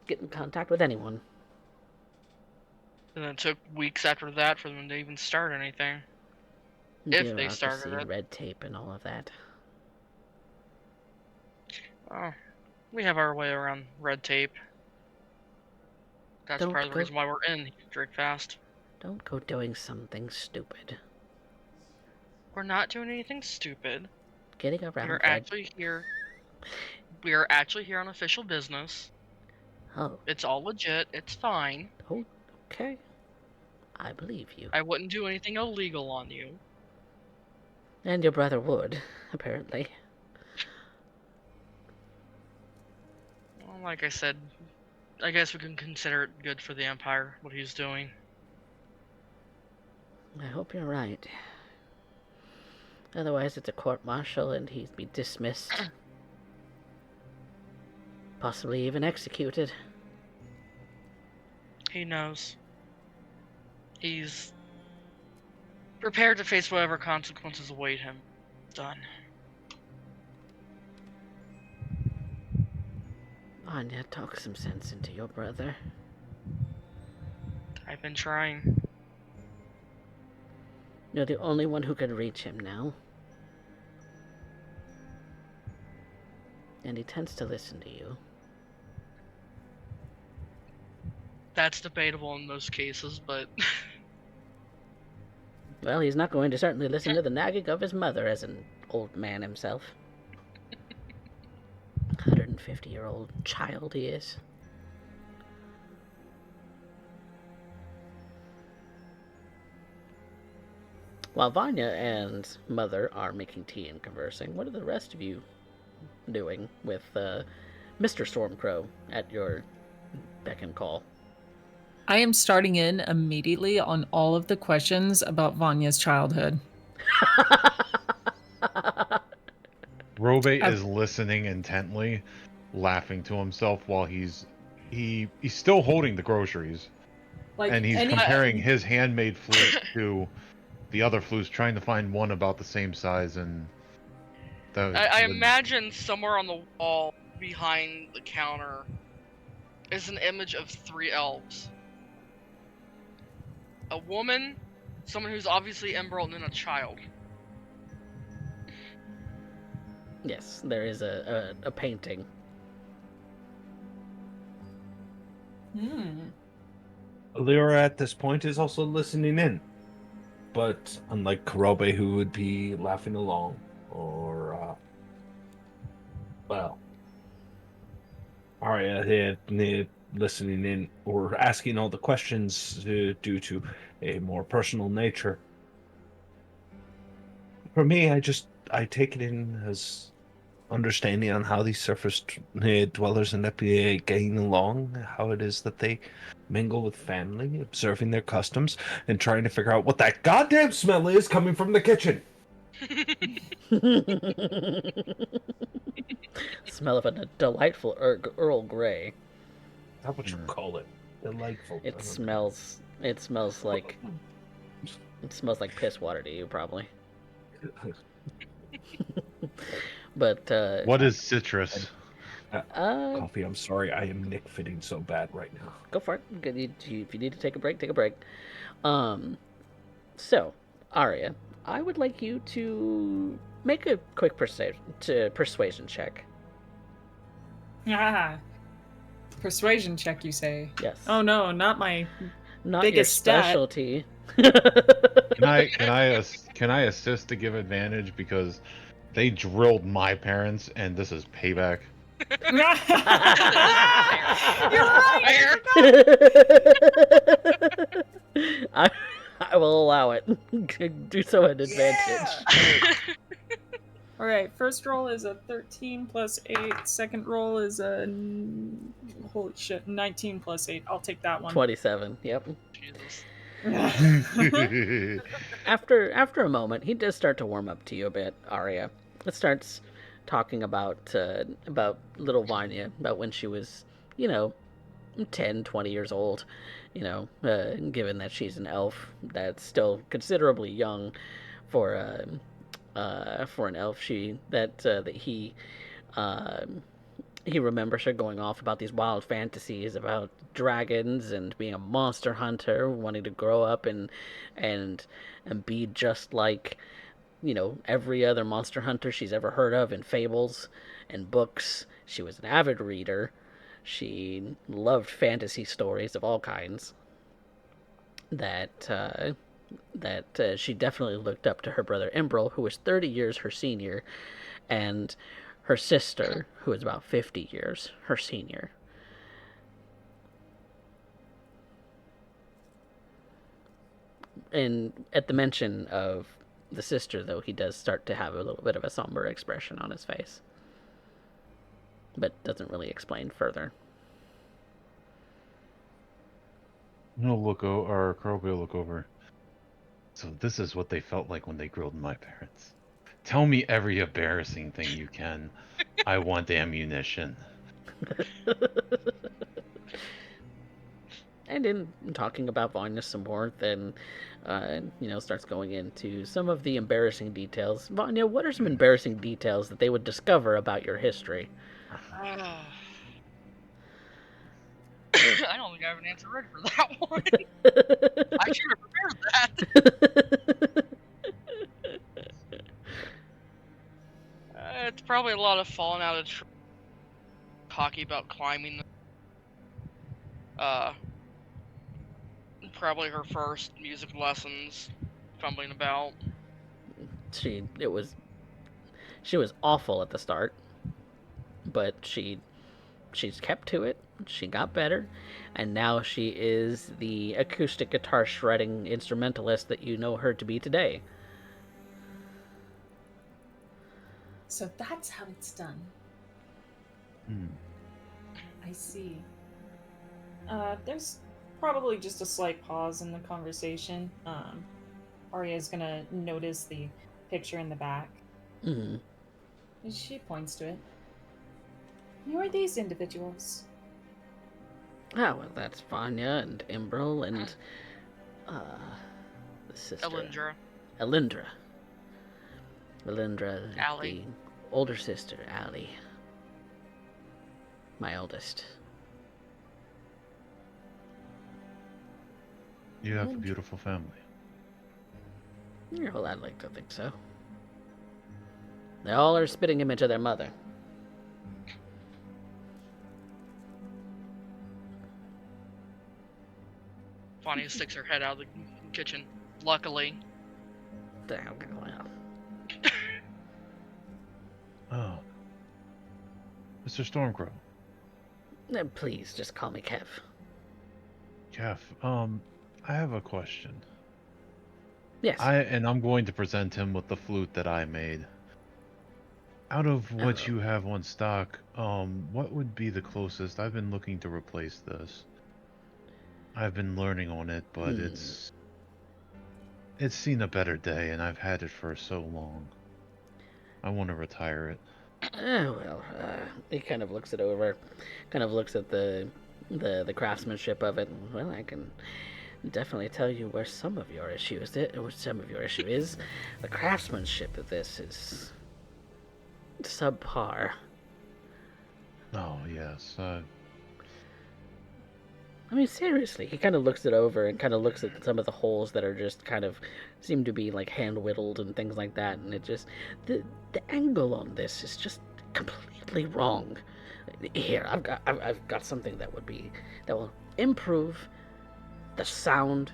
get in contact with anyone. And it took weeks after that for them to even start anything. If they started it. Red tape and all of that. Oh, we have our way around red tape. That's part of the reason why we're in Drake Fast. Don't go doing something stupid. We're not doing anything stupid. Getting around. We're actually here. We are actually here on official business. Oh. It's all legit. It's fine. Oh, okay. I believe you. I wouldn't do anything illegal on you. And your brother would, apparently. Well, like I said, I guess we can consider it good for the Empire, what he's doing. I hope you're right. Otherwise, it's a court-martial and he'd be dismissed. Possibly even executed. He knows. He's prepared to face whatever consequences await him. Done. Anya, talk some sense into your brother. I've been trying. You're the only one who can reach him now. And he tends to listen to you. That's debatable in most cases, but... Well, he's not going to certainly listen to the nagging of his mother as an old man himself. 150-year-old child he is. While Vanya and Mother are making tea and conversing, what are the rest of you doing with Mr. Stormcrow at your beck and call? I am starting in immediately on all of the questions about Vanya's childhood. Robe is listening intently, laughing to himself while he's still holding the groceries. And he's comparing his handmade flute to the other flutes, trying to find one about the same size. And I imagine somewhere on the wall behind the counter is an image of 3 elves. A woman, someone who's obviously embroiled, and a child. Yes, there is a painting. Lyra at this point is also listening in. But unlike Karobe, who would be laughing along, or, Arya listening in, or asking all the questions due to a more personal nature. For me, I take it in as understanding on how these surface dwellers end up getting along, how it is that they mingle with family, observing their customs, and trying to figure out what that goddamn smell is coming from the kitchen. Smell of a delightful Earl Grey. Is that what you call it? Delightful. It smells. It smells like. It smells like piss water to you, probably. But What is citrus? Coffee. I'm sorry, I am Nick fitting so bad right now. Go for it. If you need to take a break, take a break. So, Arya, I would like you to make a quick persuasion check. Ah, persuasion check, you say? Yes. Oh no, not my Not biggest your stat. specialty. Can I assist to give advantage because they drilled my parents and this is payback? You're right. I will allow it. Do so at advantage. All right, first roll is a 13 plus 8. Second roll is a holy shit, 19 plus 8. I'll take that one. 27. Yep. Jesus. After a moment, he does start to warm up to you a bit, Arya. It starts talking about little Vanya, about when she was, 10, 20 years old. Given that she's an elf, that's still considerably young for an elf. He remembers her going off about these wild fantasies about dragons and being a monster hunter, wanting to grow up and be just like, every other monster hunter she's ever heard of in fables and books. She was an avid reader. She loved fantasy stories of all kinds. That she definitely looked up to her brother Imbril, who was 30 years her senior, and her sister, who was about 50 years her senior. And at the mention of the sister, though, he does start to have a little bit of a somber expression on his face, but doesn't really explain further. Carl will look over. So this is what they felt like when they grilled my parents. Tell me every embarrassing thing you can. I want ammunition. And in talking about Vanya some more, then, starts going into some of the embarrassing details. Vanya, what are some embarrassing details that they would discover about your history? I don't think I have an answer ready for that one. I should have prepared that. It's probably a lot of falling out of talking about climbing. Probably her first music lessons, fumbling about. She was awful at the start, but she's kept to it. She got better, and now she is the acoustic guitar shredding instrumentalist that you know her to be today. So that's how it's done. I see. There's probably just a slight pause in the conversation. Arya's gonna notice the picture in the back. Mm-hmm. And she points to it. Who are these individuals? Oh, well, that's Vanya and Imbril and the sister. Elindra. Elindra, Allie. the older sister, Allie. My eldest. You have a beautiful family. Yeah, well, I'd like to think so. They all are a spitting image of their mother. Vanya sticks her head out of the kitchen. Luckily. Well. Oh. Mr. Stormcrow. Please, just call me Kev. Kev, I have a question. Yes. I'm going to present him with the flute that I made. Out of what Oh. you have on stock, what would be the closest? I've been looking to replace this. I've been learning on it, but Hmm. it's seen a better day, and I've had it for so long. I want to retire it. Well, he kind of looks it over, kind of looks at the craftsmanship of it. Well, I can definitely tell you where some of your issue is. Where some of your issue is, the craftsmanship of this is subpar. Oh yes, I mean, seriously, he kind of looks it over and kind of looks at some of the holes that are just kind of seem to be like hand whittled and things like that, and it just the angle on this is just completely wrong. Here, I've got something that will improve the sound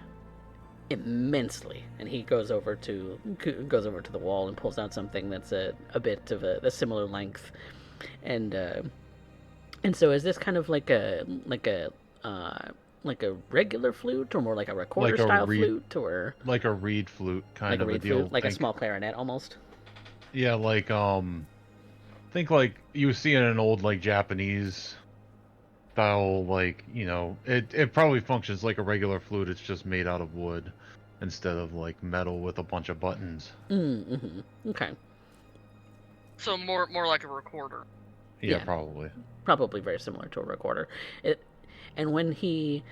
immensely. And he goes over to the wall and pulls out something that's a bit of a similar length, and so is this kind of like a regular flute, or more like a recorder like a style reed, flute, or like a reed flute like kind a of a reed deal. flute, like a Think, small clarinet almost? yeah, like think like you see in an old like Japanese style, like it probably functions like a regular flute. It's just made out of wood instead of like metal with a bunch of buttons. Mm-hmm. Okay. So more like a recorder. Yeah, Yeah. probably. Probably very similar to a recorder. It, and when he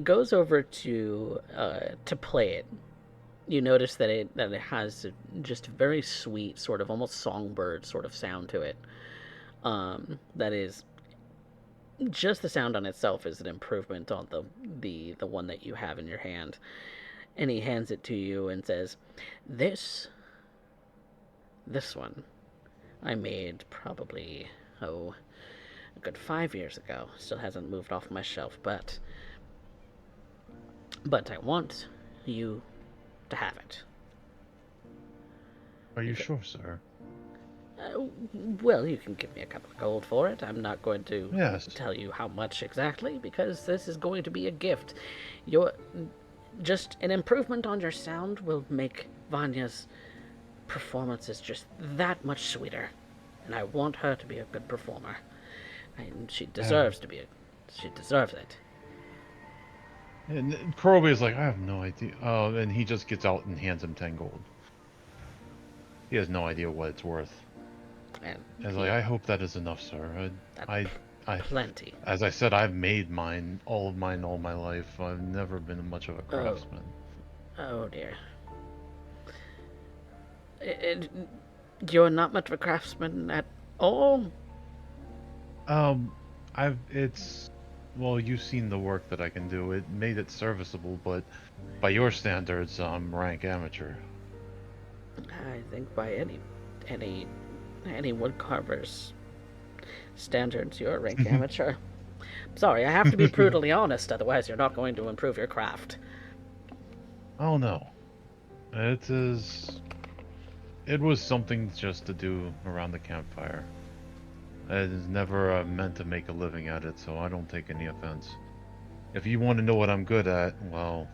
goes over to play it, you notice that it has just a very sweet sort of almost songbird sort of sound to it. That is just the sound on itself is an improvement on the one that you have in your hand. And he hands it to you and says, "This one I made probably a good 5 years ago. Still hasn't moved off my shelf, but I want you to have it." Are you sure, sir? Well, you can give me a couple of gold for it. I'm not going to Yes. tell you how much exactly, because this is going to be a gift. Your just an improvement on your sound will make Vanya's performances just that much sweeter, and I want her to be a good performer. And she deserves to be. She deserves it. And Kurobe is like, I have no idea. And he just gets out and hands him 10 gold. He has no idea what it's worth. And He's like, I hope that is enough, sir. I, plenty. as I said, I've made all of mine all my life. I've never been much of a craftsman. Oh dear. You're not much of a craftsman at all? Well, you've seen the work that I can do. It made it serviceable, but by your standards, I'm rank amateur. I think by any woodcarver's standards, you're a rank amateur. Sorry, I have to be brutally honest, otherwise you're not going to improve your craft. Oh no. It was something just to do around the campfire. It is never meant to make a living at it, so I don't take any offense. If you want to know what I'm good at, well,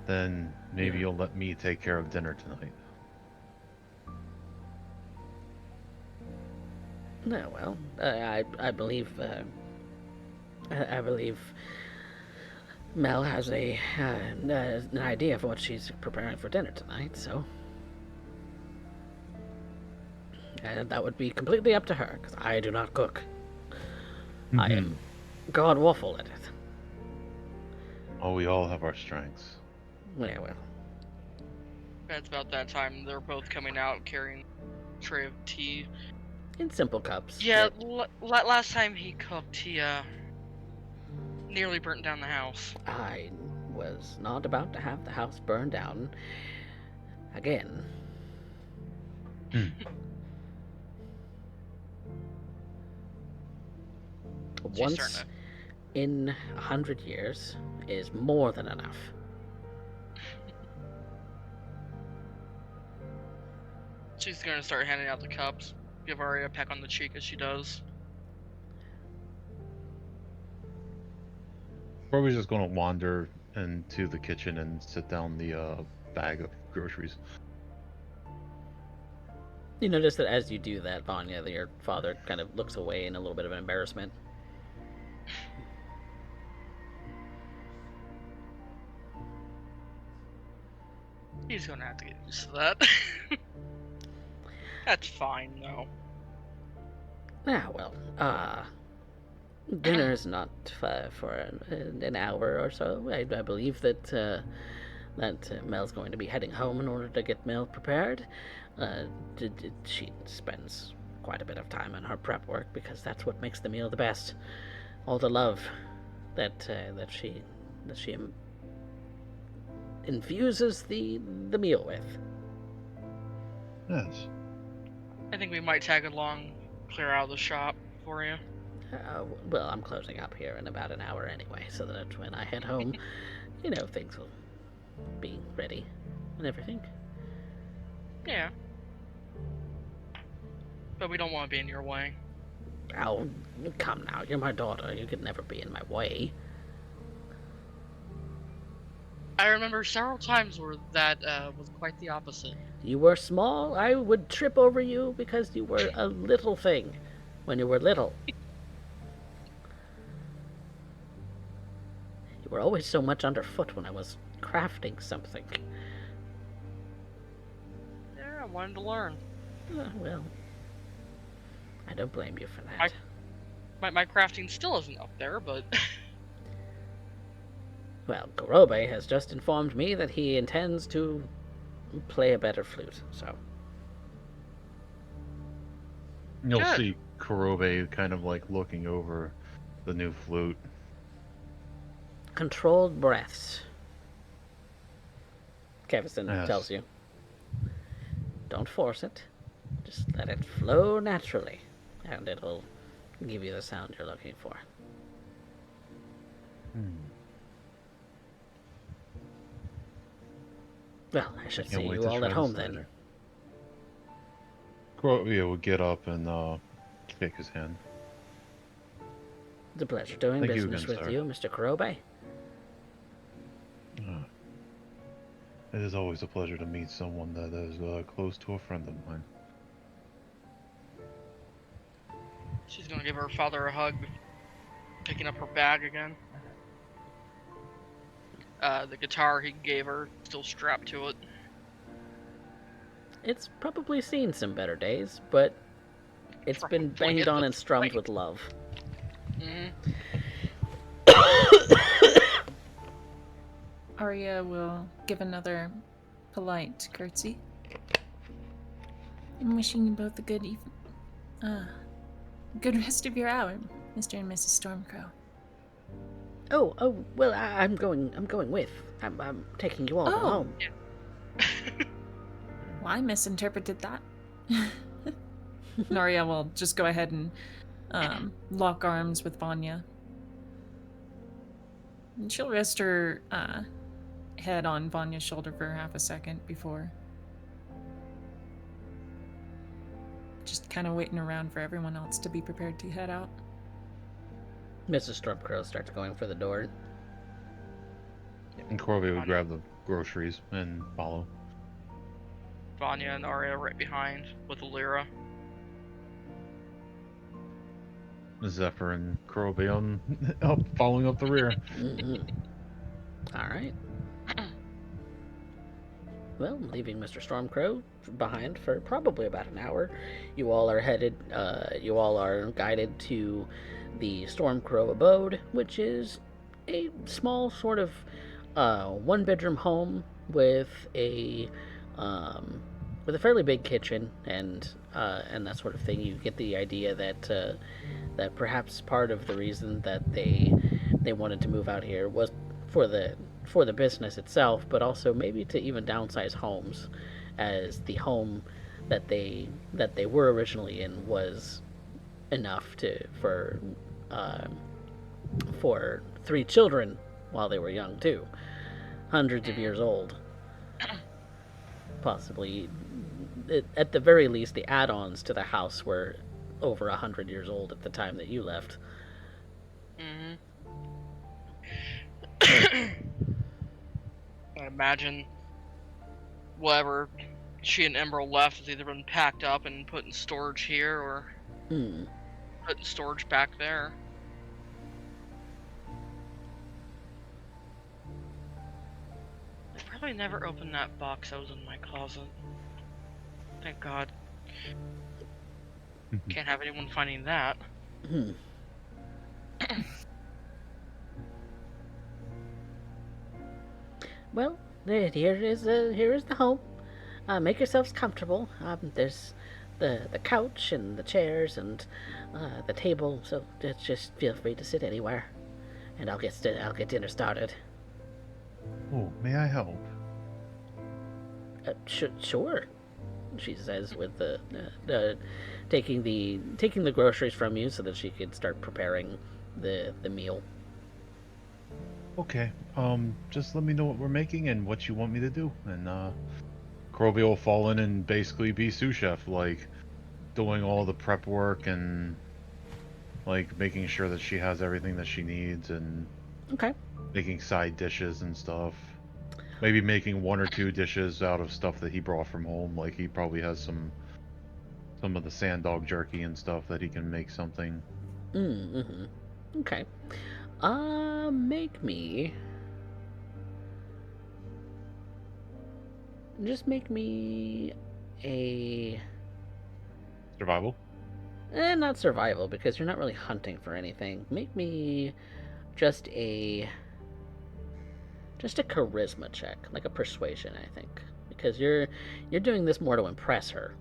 then maybe you'll let me take care of dinner tonight. No, well, I believe Mel has an idea of what she's preparing for dinner tonight, so that would be completely up to her, because I do not cook. I am god awful at it. Oh, we all have our strengths. Yeah, well. It's about that time. They're both coming out carrying a tray of tea. In simple cups. Yeah, last time he cooked, he nearly burnt down the house. I was not about to have the house burned down again. Once in 100 years is more than enough. She's gonna start handing out the cups. Give Arya a peck on the cheek as she does. Probably just gonna wander into the kitchen and sit down the bag of groceries. You notice that as you do that, Vanya, that your father kind of looks away in a little bit of embarrassment. He's gonna have to get used to that. That's fine, though. Well, dinner's not for an hour or so. I believe that Mel's going to be heading home in order to get Mel prepared. She spends quite a bit of time on her prep work because that's what makes the meal the best. All the love that she infuses the meal with. Yes. I think we might tag along, clear out the shop for you. Well, I'm closing up here in about an hour anyway, so that when I head home, things will be ready and everything. Yeah. But we don't want to be in your way. Oh, come now, you're my daughter. You could never be in my way. I remember several times where that was quite the opposite. You were small, I would trip over you because you were a little thing when you were little. You were always so much underfoot when I was crafting something. Yeah, I wanted to learn. Well, I don't blame you for that. My crafting still isn't up there, but... Well, Gorobe has just informed me that he intends to play a better flute, so... You'll Good. see Kurobe kind of like looking over the new flute. Controlled breaths. Kevison Yes. tells you. Don't force it. Just let it flow naturally, and it'll give you the sound you're looking for. Well, I should see you all at home then. Kurobe will get up and shake his hand. It's a pleasure doing Thank you business again, with sir. you, Mr. Kurobe. It is always a pleasure to meet someone that is close to a friend of mine. She's gonna give her father a hug, picking up her bag again. The guitar he gave her, still strapped to it. It's probably seen some better days, but it's been Probably banged it on and looks strummed great. with love. Mm-hmm. Arya will give another polite curtsy. I'm wishing you both a good good rest of your hour, Mr. and Mrs. Stormcrow. Oh, well, I'm going with. I'm taking you all home. Well, I misinterpreted that. Noria will just go ahead and lock arms with Vanya. And she'll rest her head on Vanya's shoulder for half a second before just kind of waiting around for everyone else to be prepared to head out. Mrs. Stormcrow starts going for the door. And Kurobe would grab the groceries and follow. Vanya and Arya right behind with Lyra. Zephyr and Kurobe on following up the rear. Mm-hmm. All right. Well, leaving Mr. Stormcrow behind for probably about an hour, you all are guided to the Stormcrow abode, which is a small sort of one-bedroom home with a fairly big kitchen and that sort of thing. You get the idea that that perhaps part of the reason that they wanted to move out here was for the business itself, but also maybe to even downsize homes, as the home that they were originally in was enough for 3 children while they were young too, hundreds of years old. Possibly, at the very least, the add-ons to the house were over 100 years old at the time that you left. Mm-hmm. I imagine whatever she and Emerald left, it's either been packed up and put in storage here or Hmm. put in storage back there. I probably never opened that box that was in my closet. Thank God. Can't have anyone finding that. Hmm. Well, here is the home. Make yourselves comfortable. There's the couch and the chairs and the table, so just feel free to sit anywhere, and I'll get dinner started. Oh, may I help? Sure, she says with taking the groceries from you so that she could start preparing the meal. Okay. Just let me know what we're making and what you want me to do, and Kroby will fall in and basically be sous chef, like doing all the prep work and like making sure that she has everything that she needs and Okay. making side dishes and stuff. Maybe making 1 or 2 dishes out of stuff that he brought from home. Like he probably has some of the sand dog jerky and stuff that he can make something. Mm-hmm. Okay. Make me a Survival? not survival because you're not really hunting for anything. Make me just a charisma check, like a persuasion, I think, because you're doing this more to impress her.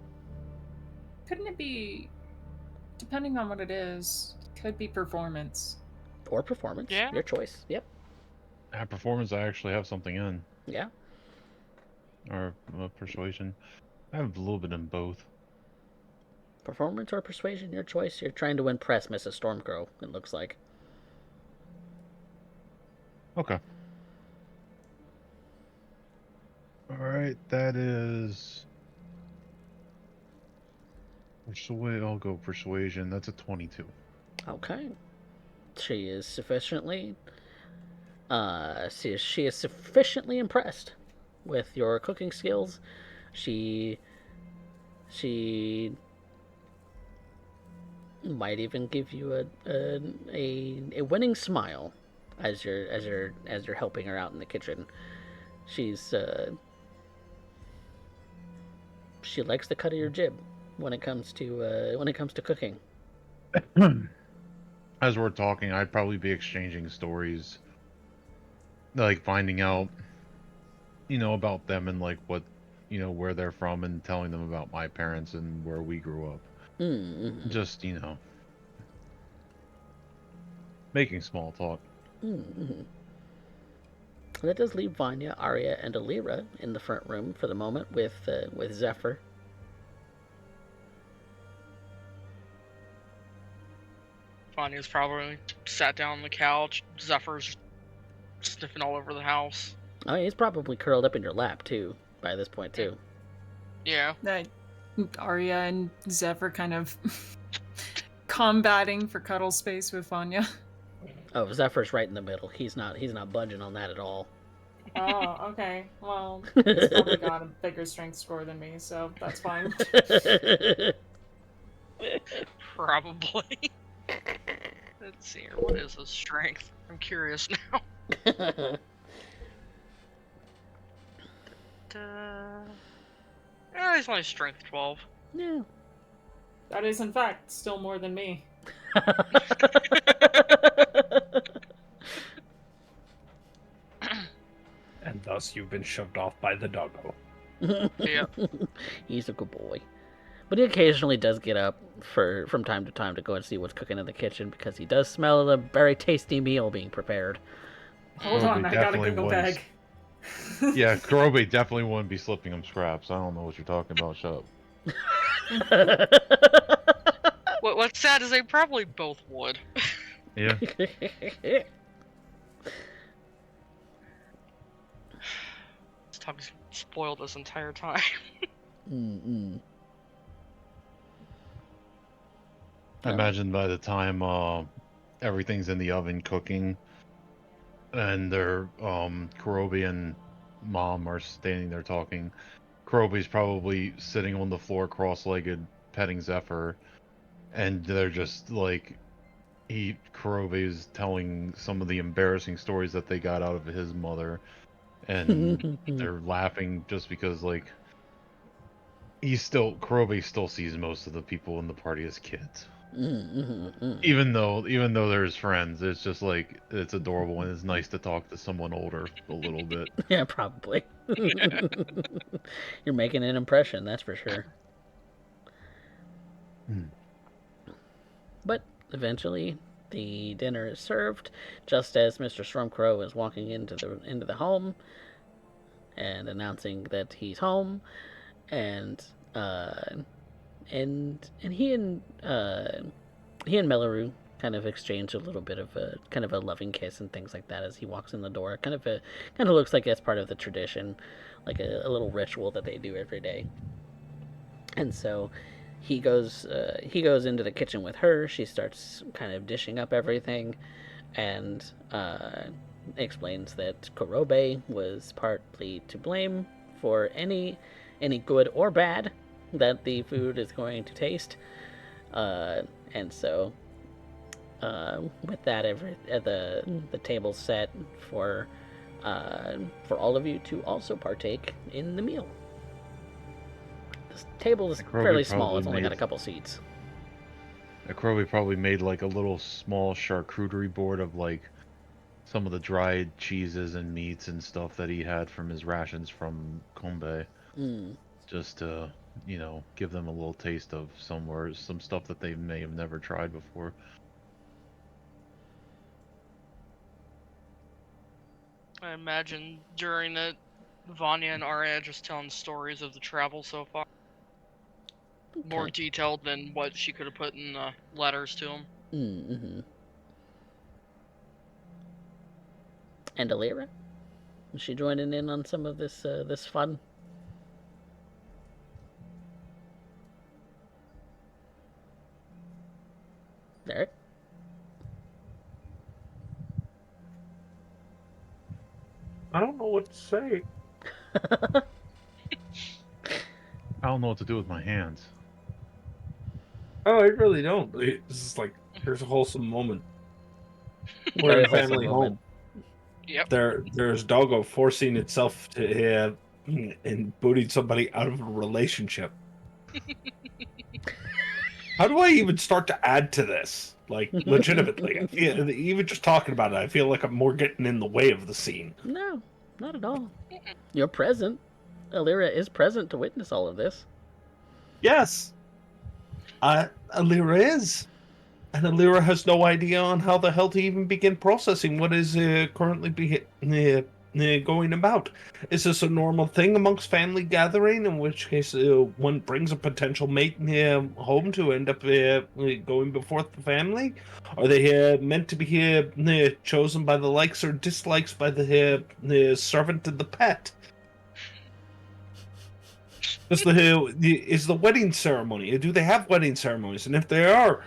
Couldn't it be, depending on what it is, could be performance. Or performance. Yeah. Your choice. Yep. At performance, I actually have something in. Yeah. Or persuasion. I have a little bit in both. Performance or persuasion, your choice. You're trying to impress Mrs. Stormcrow, it looks like. Okay. Alright, that is... I'll go persuasion. That's a 22. Okay. She is sufficiently she is sufficiently impressed with your cooking skills. She might even give you a winning smile as you're helping her out in the kitchen. She's she likes the cut of your jib when it comes to cooking. As we're talking, I'd probably be exchanging stories, like finding out, about them and like what, where they're from, and telling them about my parents and where we grew up. Mm-hmm. Just, making small talk. Mm-hmm. That does leave Vanya, Arya, and Alira in the front room for the moment with Zephyr. Vanya's probably sat down on the couch. Zephyr's sniffing all over the house. Oh, he's probably curled up in your lap too by this point too. Yeah. Arya and Zephyr kind of combating for cuddle space with Vanya. Oh, Zephyr's right in the middle. He's not budging on that at all. Oh, okay. Well, he's probably got a bigger strength score than me, so that's fine. Probably. Let's see here. What is his strength? I'm curious now. He's only strength 12. Yeah. That is, in fact, still more than me. And thus you've been shoved off by the doggo. Yeah. He's a good boy. But he occasionally does get up from time to time to go and see what's cooking in the kitchen because he does smell a very tasty meal being prepared. Hold on, I gotta go bag. Yeah, Krobe definitely wouldn't be slipping him scraps. I don't know what you're talking about. Shut up. What's sad is they probably both would. Yeah. This tongue's spoiled this entire time. Mm-mm. I imagine by the time everything's in the oven cooking, and they're Kurobi and Mom are standing there talking, Kroby's probably sitting on the floor cross-legged petting Zephyr, and they're just like Kurobe's telling some of the embarrassing stories that they got out of his mother, and they're laughing just because like Kurobe still sees most of the people in the party as kids. Even though they're his friends, it's just like it's adorable and it's nice to talk to someone older a little bit. Yeah, probably. You're making an impression, that's for sure. But eventually, the dinner is served, just as Mr. Stormcrow is walking into the home and announcing that he's home, and he and Melleru kind of exchange a little bit of a loving kiss and things like that as he walks in the door. Kind of looks like that's part of the tradition, like a little ritual that they do every day. And so he goes into the kitchen with her. She starts kind of dishing up everything, and explains that Kurobe was partly to blame for any good or bad that the food is going to taste. And so with that, the table's set for all of you to also partake in the meal. This table is fairly small. It's only got a couple seats. Kurobe probably made like a little small charcuterie board of like some of the dried cheeses and meats and stuff that he had from his rations from Kombe. Just to, give them a little taste of some stuff that they may have never tried before. I imagine during it, Vanya and Arya just telling stories of the travel so far. Okay. More detailed than what she could have put in the letters to him. Mm-hmm. And Alira? Is she joining in on some of this fun? Derek? I don't know what to say. I don't know what to do with my hands. Oh, I really don't. This is like, here's a wholesome moment. We're in a family home. Yep. There's Doggo forcing itself to and booting somebody out of a relationship. How do I even start to add to this? Like, legitimately. Even just talking about it, I feel like I'm more getting in the way of the scene. No, not at all. You're present. Alira is present to witness all of this. Yes. Alira is. And Alira has no idea on how the hell to even begin processing what is currently going about. Is this a normal thing amongst family gathering, in which case one brings a potential mate home to end up going before the family? Are they meant to be chosen by the likes or dislikes by the servant and the pet? Is the wedding ceremony? Do they have wedding ceremonies? And if they are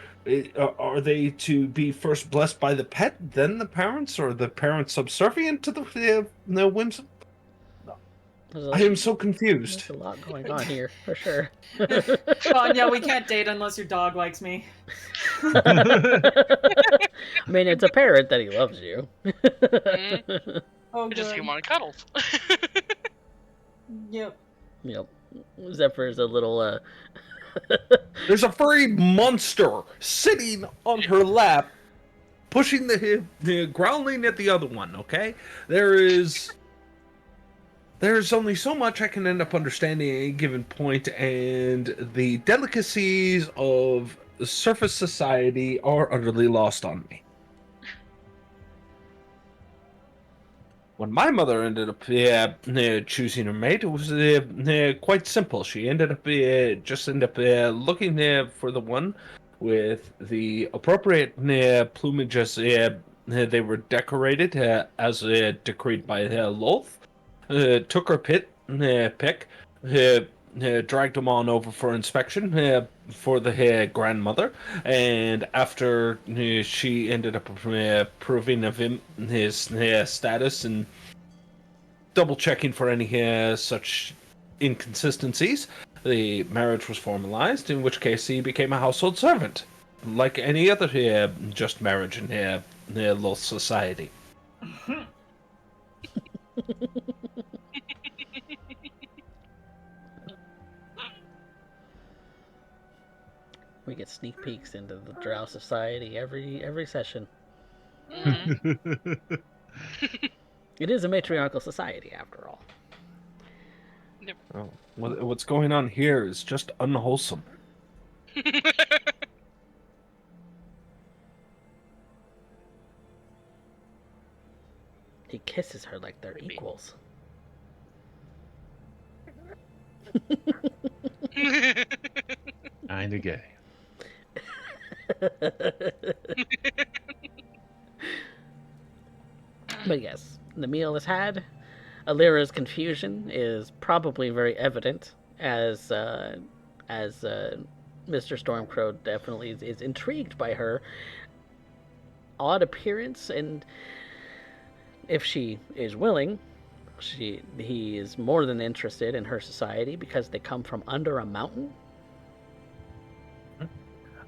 they to be first blessed by the pet, then the parents, or the parents subservient to the whims? I am so confused. There's a lot going on here, for sure. Yeah, we can't date unless your dog likes me. I mean, it's apparent that he loves you. Oh, I just want to cuddle. Yep. Yep. Zephyr's a little, There's a furry monster sitting on her lap, pushing the growling at the other one, okay? There's only so much I can end up understanding at any given point, and the delicacies of surface society are utterly lost on me. When my mother ended up choosing her mate, it was quite simple. She ended up looking for the one with the appropriate plumage as they were decorated as decreed by Lolth. Took her pick, dragged him on over for inspection for the grandmother, and after she ended up proving of him his status and double checking for any such inconsistencies, the marriage was formalized, in which case he became a household servant, like any other just marriage in little society. We get sneak peeks into the Drow Society every session. Mhm. It is a matriarchal society, after all. Oh, what's going on here is just unwholesome. He kisses her like they're Maybe. equals. Kinda gay. But yes, the meal is had. Alira's confusion is probably very evident, as Mr. Stormcrow definitely is intrigued by her odd appearance, and if she is willing, he is more than interested in her society because they come from under a mountain.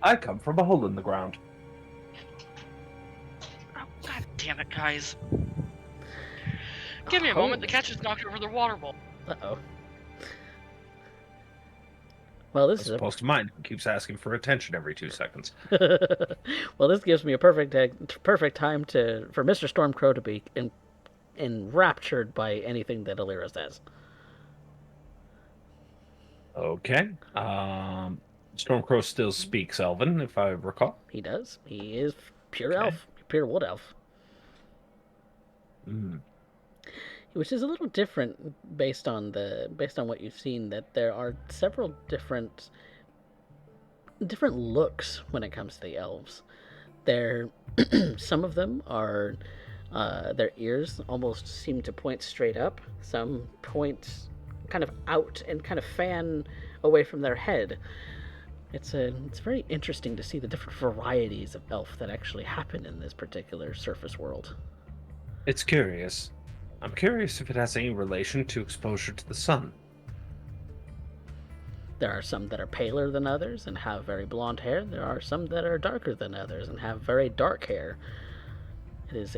I come from a hole in the ground. Oh, God damn it, guys. Give me a moment. The cat just knocked over their water bowl. Uh-oh. Well, this As is a opposed to mine, who keeps asking for attention every 2 seconds. well, this gives me a perfect time for Mr. Stormcrow to be enraptured by anything that Alira says. Okay. Stormcrow still speaks Elven, if I recall. He does. He is pure Okay. elf, pure wood elf, Mm. which is a little different based on what you've seen. That there are several different looks when it comes to the elves. Some of them are their ears almost seem to point straight up. Some point kind of out and kind of fan away from their head. It's very interesting to see the different varieties of elf that actually happen in this particular surface world. It's curious. I'm curious if it has any relation to exposure to the sun. There are some that are paler than others and have very blonde hair. There are some that are darker than others and have very dark hair. It's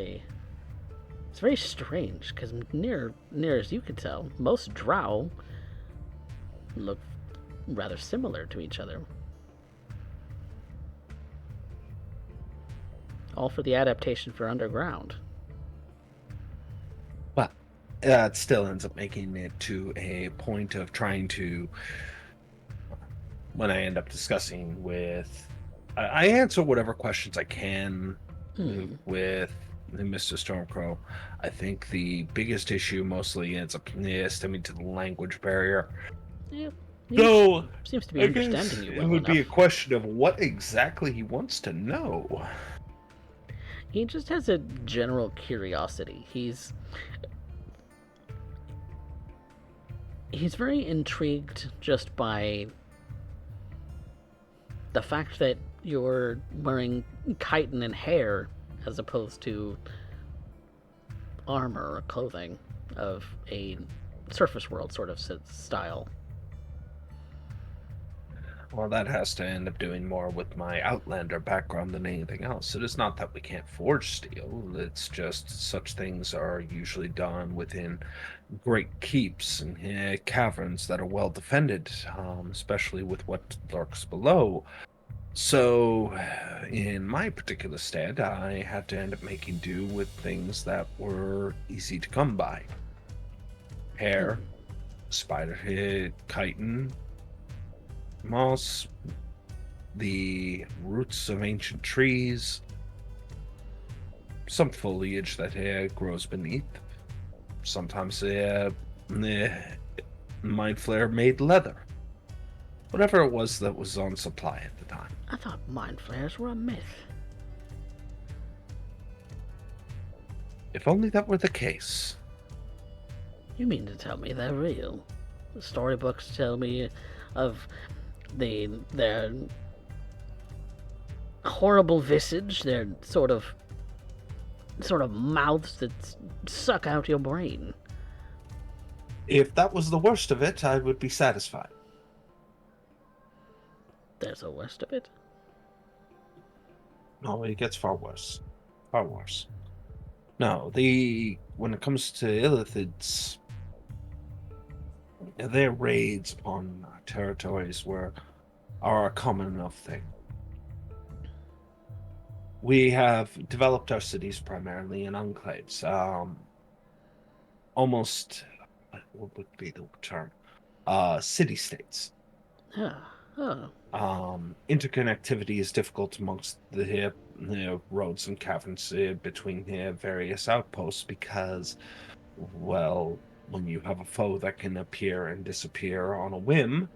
very strange because near as you can tell, most drow look rather similar to each other. All for the adaptation for underground. But it still ends up making it to a point of trying to, when I end up discussing with, I answer whatever questions I can with Mr. Stormcrow. I think the biggest issue mostly ends up stemming to the language barrier. Yeah, So seems to be I guess understanding you well it would be a enough. question of what exactly he wants to know. He just has a general curiosity. He's very intrigued just by the fact that you're wearing chitin and hair as opposed to armor or clothing of a surface world sort of style. Well, that has to end up doing more with my Outlander background than anything else. It is not that we can't forge steel. It's just such things are usually done within great keeps and caverns that are well defended, especially with what lurks below. So, in my particular stand, I had to end up making do with things that were easy to come by. Hair, spider head, chitin, moss, the roots of ancient trees, some foliage that grows beneath. Sometimes Mind Flare made leather. Whatever it was that was on supply at the time. I thought mind flares were a myth. If only that were the case. You mean to tell me they're real? The storybooks tell me of their horrible visage, their sort of mouths that suck out your brain. If that was the worst of it, I would be satisfied. There's a worst of it. No, it gets far worse. Far worse. No, when it comes to illithids, their raids upon our territories are a common enough thing. We have developed our cities primarily in enclaves. Almost, what would be the term? City-states. Oh. Interconnectivity is difficult amongst the roads and caverns between various outposts because, well, when you have a foe that can appear and disappear on a whim,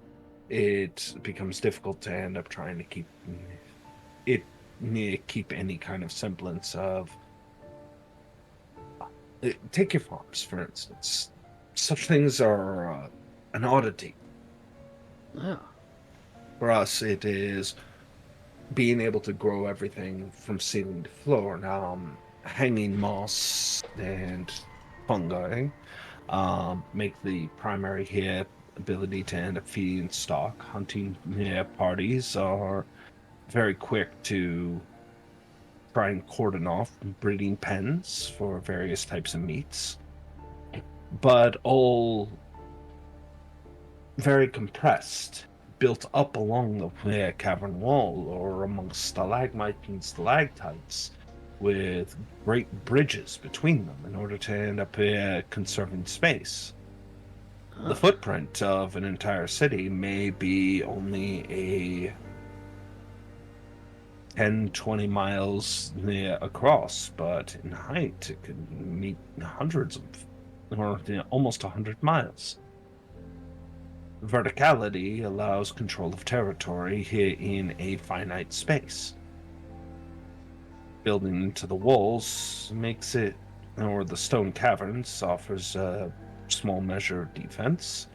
it becomes difficult to end up trying to keep any kind of semblance of. Take your farms, for instance. Such things are an oddity. Oh. For us, it is being able to grow everything from ceiling to floor. Now, hanging moss and fungi make the primary ability to end up feeding stock. Hunting parties are very quick to try and cordon off breeding pens for various types of meats, but all very compressed, built up along the cavern wall or amongst stalagmites and stalactites with great bridges between them in order to end up conserving space. The footprint of an entire city may be only a 10-20 miles across, but in height it could meet hundreds of, or almost 100 miles. Verticality allows control of territory in a finite space. Building into the walls makes it, or the stone caverns offers a small measure of defense,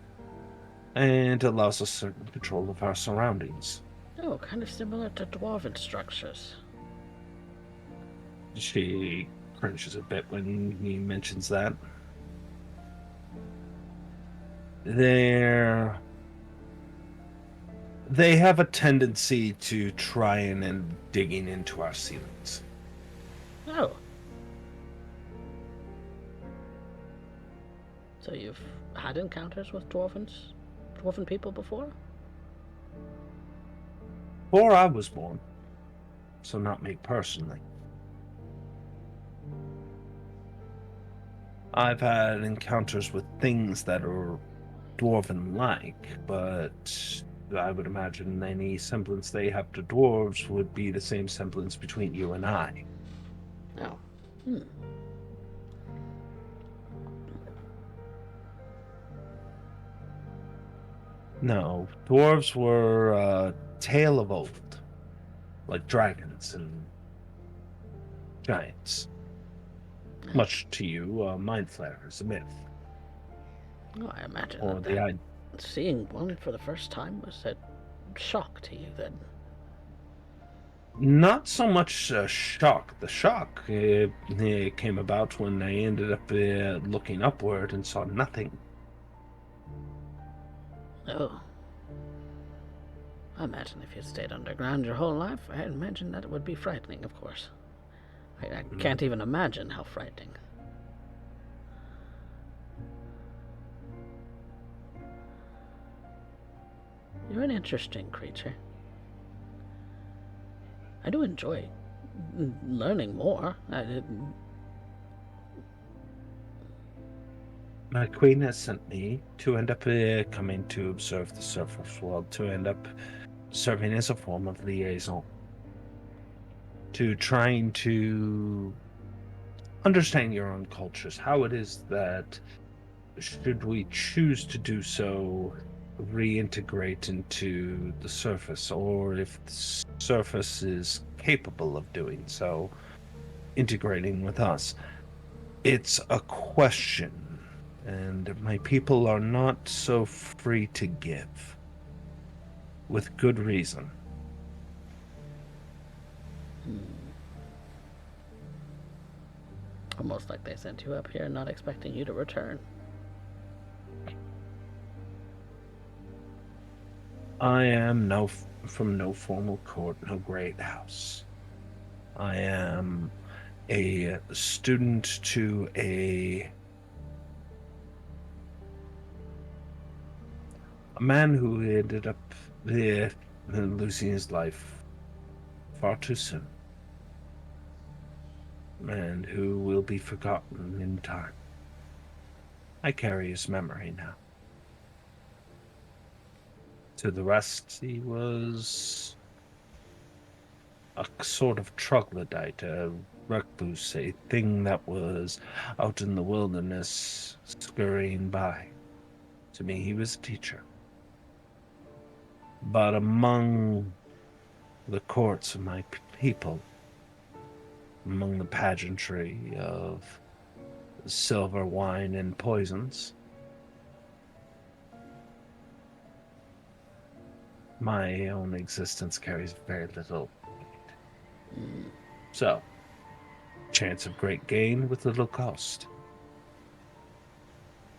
and allows us certain control of our surroundings. Oh, kind of similar to dwarven structures. She cringes a bit when he mentions that. They have a tendency to try and digging into our ceilings. Oh. So you've had encounters with dwarven people before? Before I was born. So not me personally. I've had encounters with things that are dwarven-like, but I would imagine any semblance they have to dwarves would be the same semblance between you and I. Oh. No, dwarves were a tale of old, like dragons and giants. Much to you, Mind Flayer is a myth. Oh, I imagine Or that seeing one for the first time was a shock to you then. Not so much shock. The shock came about when I ended up looking upward and saw nothing. Oh. I imagine if you'd stayed underground your whole life, I imagine that it would be frightening, of course. I can't even imagine how frightening. You're an interesting creature. I do enjoy learning more. My queen has sent me to end up coming to observe the surface world, to end up serving as a form of liaison, to trying to understand your own cultures, how it is that, should we choose to do so, reintegrate into the surface, or if the surface is capable of doing so, integrating with us. It's a question, and my people are not so free to give, with good reason. Almost like they sent you up here not expecting you to return. I am from no formal court, no great house. I am a student to a man who ended up losing his life far too soon, and who will be forgotten in time. I carry his memory now. To the rest, he was a sort of troglodyte, a recluse, a thing that was out in the wilderness scurrying by. To me, he was a teacher. But among the courts of my people, among the pageantry of silver, wine, and poisons, my own existence carries very little weight. So, chance of great gain with little cost.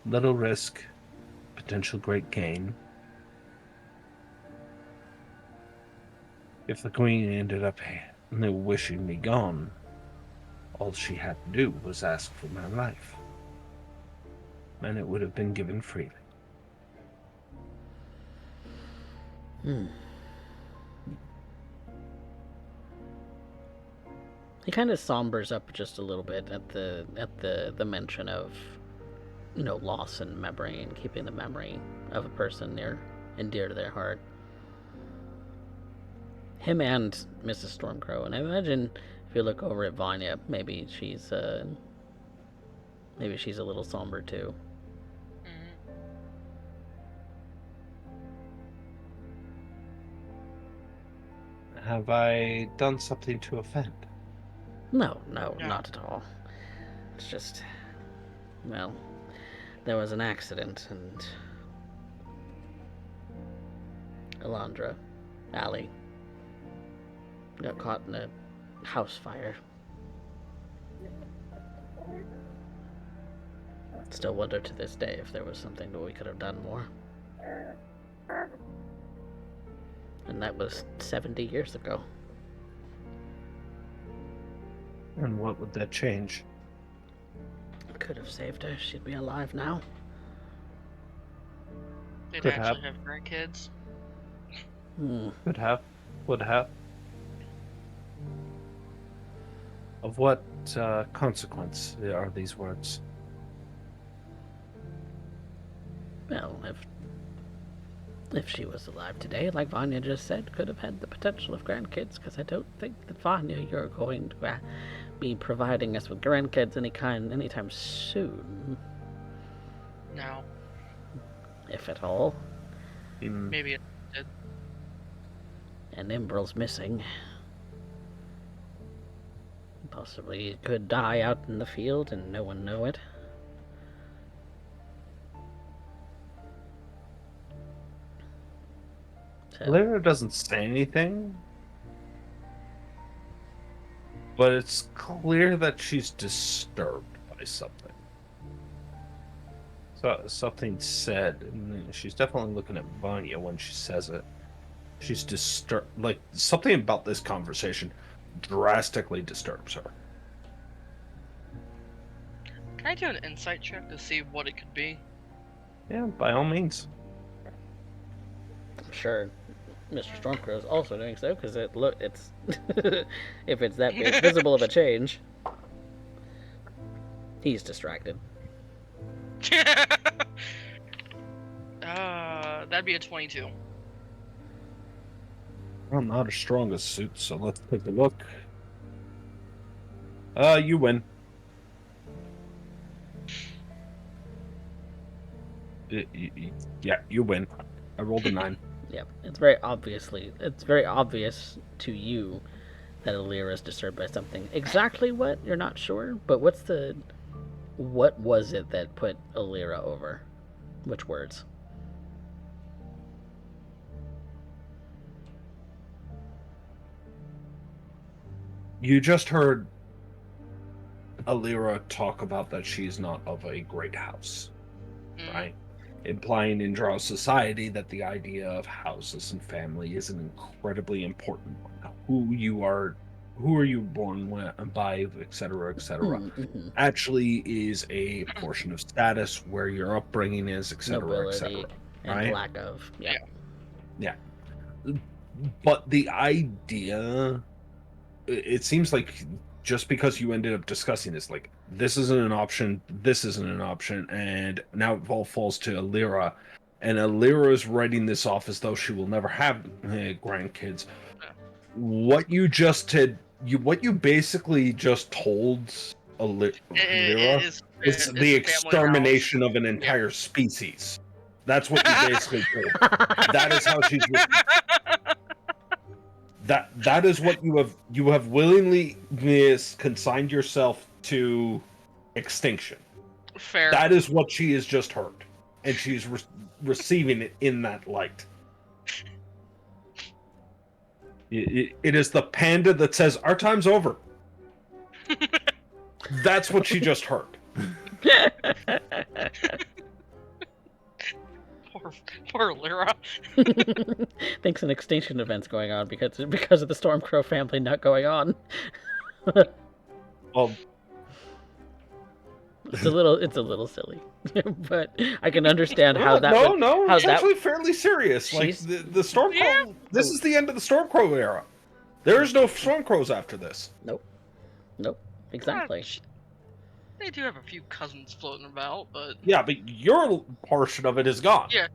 Little risk, potential great gain. If the queen ended up wishing me gone, all she had to do was ask for my life, and it would have been given freely. He kind of sombers up just a little bit at the mention of, loss and memory and keeping the memory of a person near and dear to their heart. Him and Mrs. Stormcrow, and I imagine if you look over at Vanya, maybe she's a little somber too. Have I done something to offend? No, not at all. It's just, well, there was an accident, and Allie, got caught in a house fire. Still wonder to this day if there was something that we could have done more. And that was 70 years ago. And what would that change? Could have saved her. She'd be alive now. They'd Could actually have grandkids. Would have. Of what consequence are these words? Well, if she was alive today, like Vanya just said, could have had the potential of grandkids, because I don't think that, Vanya, you're going to be providing us with grandkids anytime soon. No. If at all. Maybe it did. And Imbril's missing. Possibly it could die out in the field and no one know it. So, Lyra doesn't say anything, but it's clear that she's disturbed by something. So something said, and she's definitely looking at Vanya when she says it. She's disturbed, like something about this conversation drastically disturbs her. Can I do an insight check to see what it could be? Yeah, by all means. I'm sure Mr. Stormcrow is also doing so, because it's if it's that visible of a change, he's distracted. That'd be a 22. Well, not as strong as suit, so let's take a look. You win. Yeah, you win. I rolled a 9. Yep, it's very obvious to you that Alira is disturbed by something. Exactly what, you're not sure, but what was it that put Alira over? Which words? You just heard Alira talk about that she's not of a great house, right? implying in Drow society that the idea of houses and family is an incredibly important one. Who are you born by, etc., etc., Mm-hmm. actually is a portion of status, where your upbringing is, etc., Nobility etc. and Right? lack of. Yeah. Yeah. But the idea, it seems like just because you ended up discussing this, like, this isn't an option, this isn't an option, and now it all falls to Alira, and Alira is writing this off as though she will never have grandkids. What you just had, what you basically just told Alira It's is it's the a family house. extermination of an Yeah. entire species. That's what you basically told her. That is how she's. That is what you have willingly consigned yourself to extinction. Fair. That is what she has just heard, and she's receiving it in that light. It is the panda that says our time's over. That's what she just heard. Poor Lyra. Thinks an extinction event's going on because of the Stormcrow family not going on. Well, It's a little silly, but I can understand how that no, would. no, how it's that actually fairly serious. Like She's- the Stormcrow. Yeah. This is the end of the Stormcrow era. There is no Stormcrows after this. Nope, exactly. They do have a few cousins floating about, but Yeah, but your portion of it is gone. Yeah.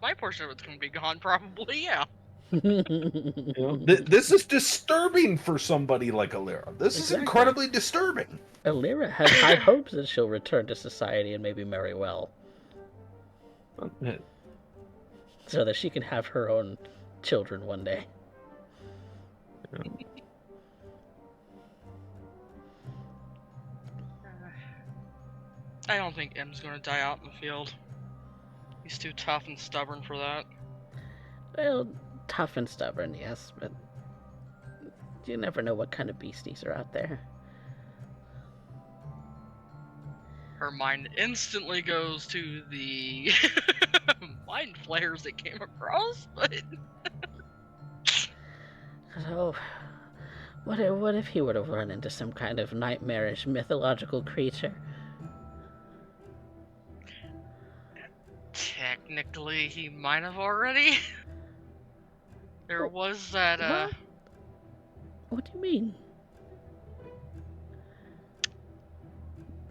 my portion of it's going to be gone probably. Yeah. You know, this is disturbing for somebody like Alira. This is Exactly. incredibly disturbing. Alira has high hopes that she'll return to society and maybe marry well, so that she can have her own children one day. I don't think M's going to die out in the field. He's too tough and stubborn for that. Well, tough and stubborn, yes, but you never know what kind of beasties are out there. Her mind instantly goes to the mind flayers that came across, but So, what if he would have run into some kind of nightmarish mythological creature? technically he might have already. There was that, What? What do you mean?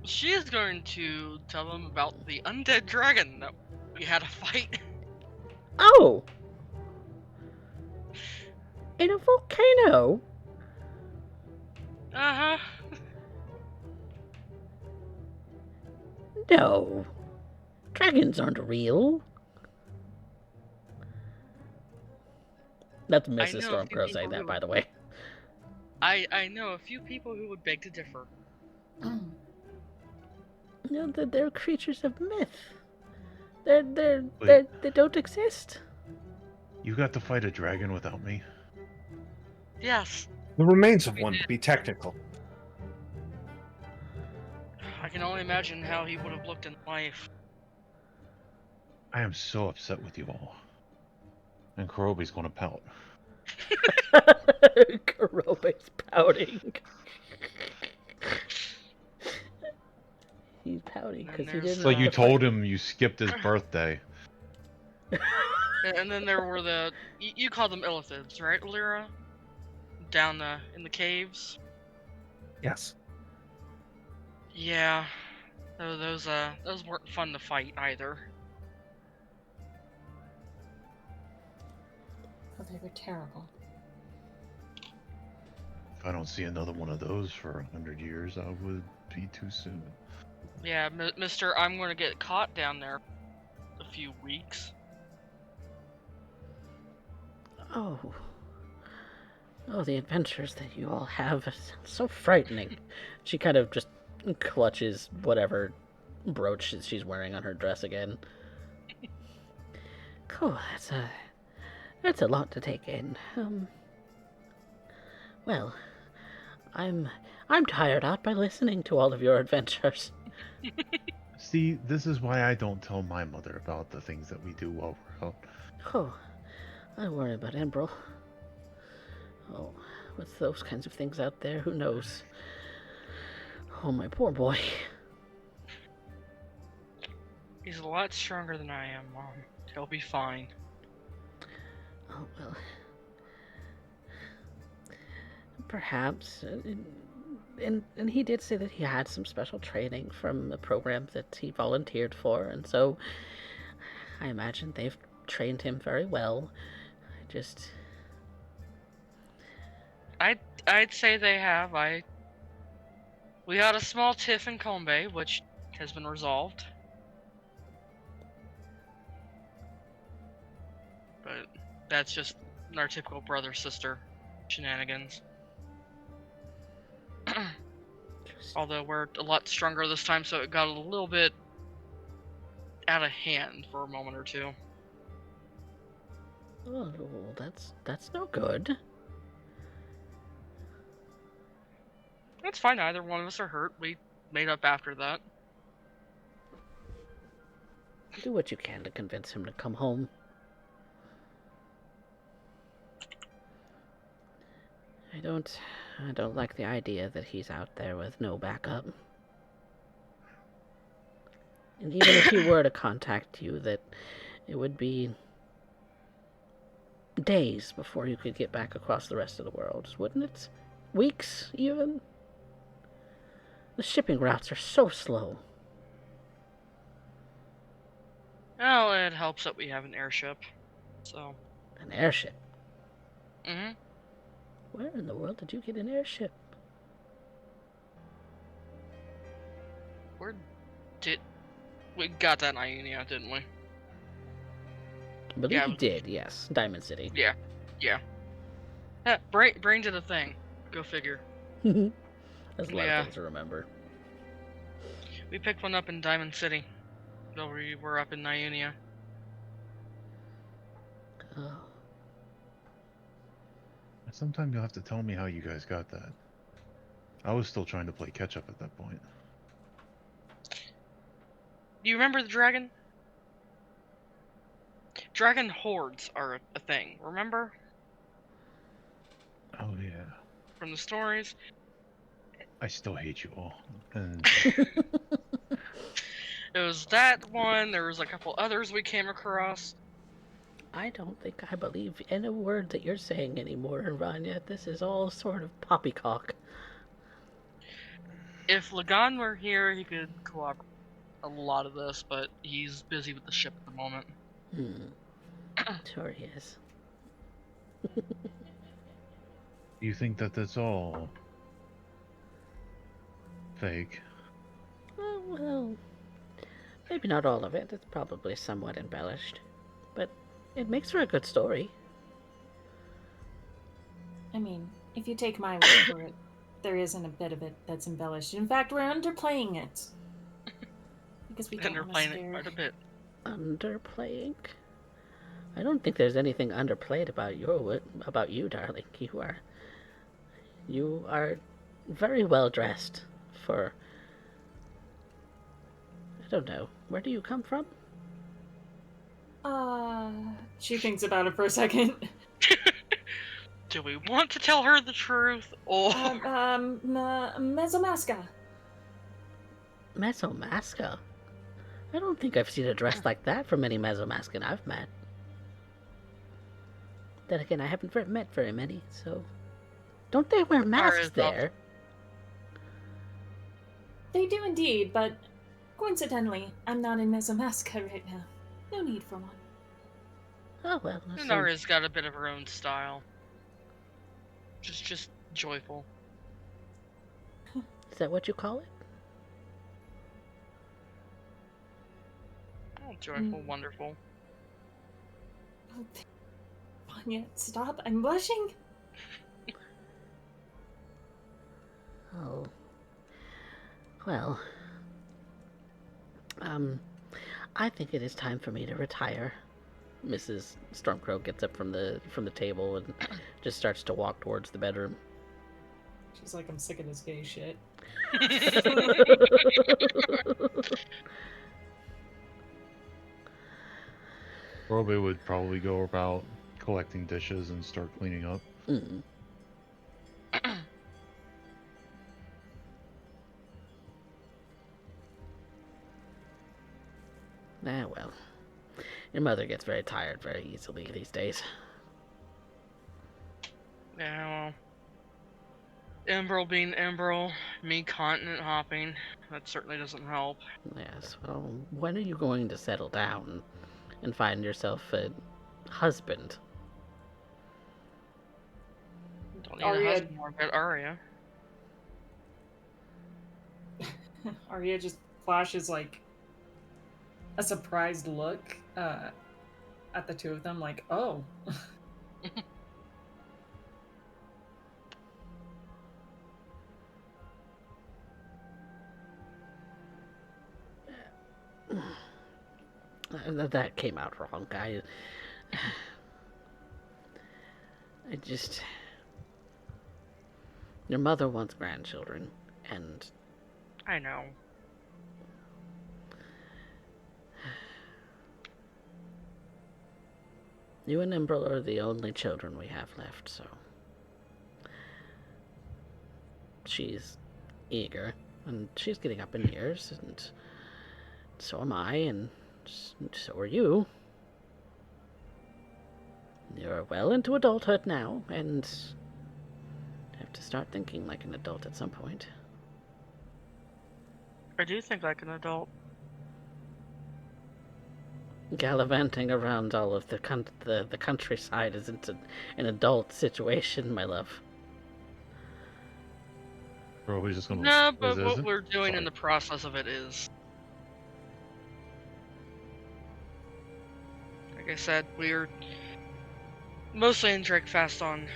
She is going to tell them about the undead dragon that we had to fight. Oh! In a volcano? Uh-huh. No. Dragons aren't real. That's know Mrs. a few Stormcrow saying people that, who- by the way. I know a few people who would beg to differ. No, they're creatures of myth. They don't exist. You got to fight a dragon without me? Yes. The remains of one, to be technical. I can only imagine how he would have looked in life. I am so upset with you all. And Kurobi's gonna pout. Kurobe's pouting. He's pouting because he And didn't. So you have to told him you skipped his birthday. And then there were the you call them illithids, right, Lyra? Down in the caves. Yes. Yeah. Those weren't fun to fight either. Oh, they were terrible. If I don't see another one of those for 100 years, I would be too soon. Yeah, Mister, I'm going to get caught down there a few weeks. Oh. Oh, the adventures that you all have sound so frightening. She kind of just clutches whatever brooch she's wearing on her dress again. Cool, that's a lot to take in. Well, I'm tired out by listening to all of your adventures. See, this is why I don't tell my mother about the things that we do while we're out. Oh, I worry about Embryl. Oh, with those kinds of things out there, who knows? Oh, my poor boy. He's a lot stronger than I am, Mom. He'll be fine. Oh, well. Perhaps. And he did say that he had some special training from the program that he volunteered for, and so I imagine they've trained him very well. I'd say they have. We had a small tiff in Combe, which has been resolved. But that's just our typical brother-sister shenanigans. Although we're a lot stronger this time, so it got a little bit out of hand for a moment or two. Oh, that's no good. That's fine, neither one of us are hurt. We made up after that. Do what you can to convince him to come home. I don't like the idea that he's out there with no backup. And even if he were to contact you, that it would be days before you could get back across the rest of the world, wouldn't it? Weeks, even? The shipping routes are so slow. Well, it helps that we have an airship, so... An airship? Mm-hmm. Where in the world did you get an airship? We got that in Ionia, didn't we? I believe you did, yes. Diamond City. Yeah. Brain did a thing. Go figure. There's a lot of things to remember. We picked one up in Diamond City. Though we were up in Ionia. Oh. Sometime you'll have to tell me how you guys got that. I was still trying to play catch up at that point. Do you remember the dragon? Dragon hordes are a thing, remember? Oh yeah. From the stories? I still hate you all. And It was that one, there was a couple others we came across. I don't think I believe any word that you're saying anymore, Rania. This is all sort of poppycock. If Lagan were here, he could cooperate a lot of this, but he's busy with the ship at the moment. Sure he is. you think that that's all fake? Well, maybe not all of it. It's probably somewhat embellished. But it makes for a good story. I mean, if you take my word for it, there isn't a bit of it that's embellished. In fact, we're underplaying it. Because we don't want to Underplaying scare... it quite a bit. Underplaying? I don't think there's anything underplayed about you, darling. You are very well dressed for... I don't know. Where do you come from? She thinks about it for a second. Do we want to tell her the truth, or... Mesomasca. Mesomasca? I don't think I've seen a dress like that from any Mesomascan I've met. Then again, I haven't met very many, so... Don't they wear masks there? They do indeed, but coincidentally, I'm not in Mesomasca right now. No need for one. Oh, well. Nara's got a bit of her own style. Just joyful. Is that what you call it? Oh, joyful, wonderful. Oh, Vanya, stop. I'm blushing. Oh. Well. I think it is time for me to retire. Mrs. Stormcrow gets up from the table and just starts to walk towards the bedroom. She's like, I'm sick of this gay shit. Robe would probably go about collecting dishes and start cleaning up. Mm. Ah, well. Your mother gets very tired very easily these days. Yeah, well, Emerald being Emerald, me continent hopping, that certainly doesn't help. Yes, well, when are you going to settle down and find yourself a husband? Don't need a Arya, husband more, but Arya. Arya just flashes like a surprised look at the two of them, like, oh. That came out wrong, guy. I just... Your mother wants grandchildren, and I know. you and Emerald are the only children we have left, so... She's eager, and she's getting up in years, and so am I, and so are you. You're well into adulthood now, and have to start thinking like an adult at some point. I do think like an adult. Gallivanting around all of the countryside isn't an adult situation, my love. Robe's just gonna. No, but Is what it? we're doing in Sorry. the process of it is. Like I said, we're mostly in Drakefast on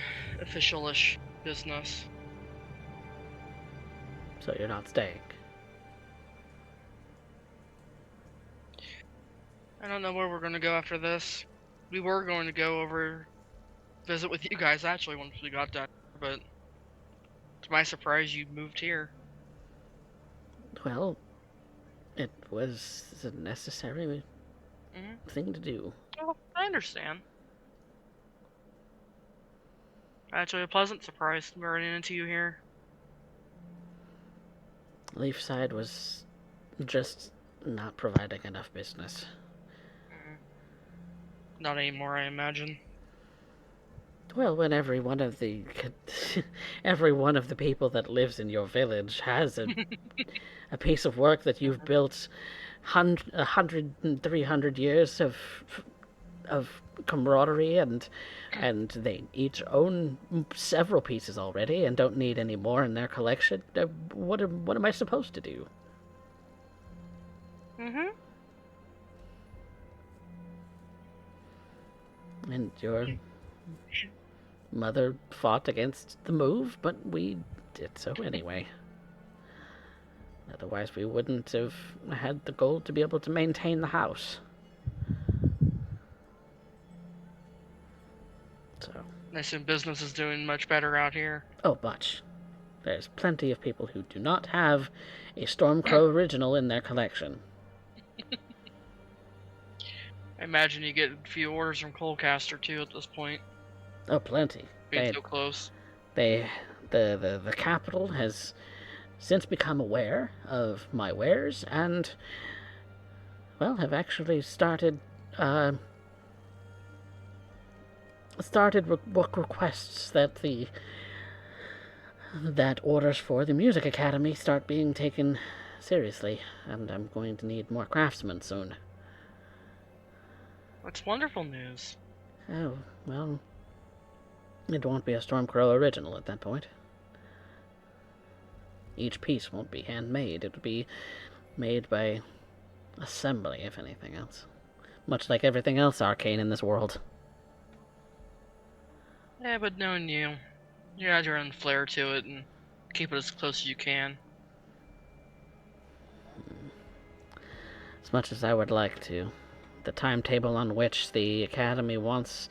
official-ish business. So you're not staying. I don't know where we're going to go after this. We were going to go over, visit with you guys actually once we got done, but to my surprise, you moved here. Well, it was a necessary thing to do. Well, I understand. Actually, a pleasant surprise running into you here. Leafside was just not providing enough business. Not anymore, I imagine. Well, when every one of the people that lives in your village has a piece of work that you've built 100 and 300 years of camaraderie, and they each own several pieces already and don't need any more in their collection, what am I supposed to do? And your mother fought against the move, but we did so anyway. Otherwise, we wouldn't have had the goal to be able to maintain the house. So. I assume business is doing much better out here. Oh, much. There's plenty of people who do not have a Stormcrow original in their collection. I imagine you get a few orders from Colecaster too at this point. Oh, plenty. Being so close. The capital has since become aware of my wares and, well, have actually started book requests that that orders for the music academy start being taken seriously, and I'm going to need more craftsmen soon. That's wonderful news. Oh, well, it won't be a Stormcrow original at that point. Each piece won't be handmade. It'll be made by assembly, if anything else. Much like everything else arcane in this world. Yeah, but knowing you, you add your own flair to it and keep it as close as you can. As much as I would like to. The timetable on which the Academy wants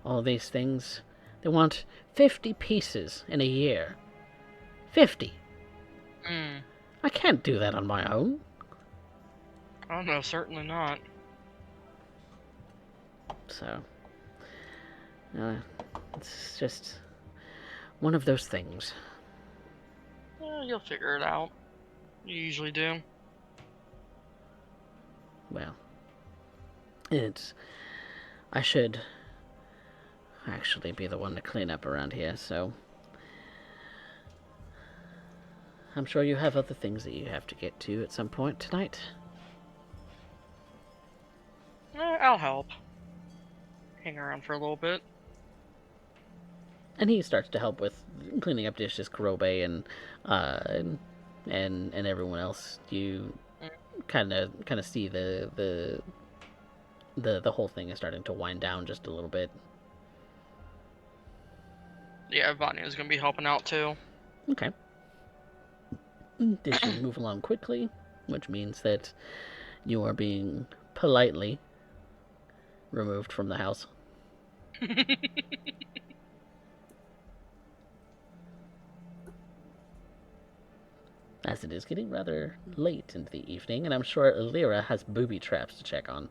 all these things, they want 50 pieces in a year. 50! I can't do that on my own. Oh no, certainly not. So, uh, it's just one of those things. You'll figure it out. You usually do. Well, I should actually be the one to clean up around here, so I'm sure you have other things that you have to get to at some point tonight. I'll help. Hang around for a little bit. And he starts to help with cleaning up dishes, Kurobe and everyone else. You kind of see the whole thing is starting to wind down just a little bit. Yeah, Vanya's gonna be helping out too. Okay. Dishes move along quickly, which means that you are being politely removed from the house. As it is getting rather late into the evening, and I'm sure Lyra has booby traps to check on.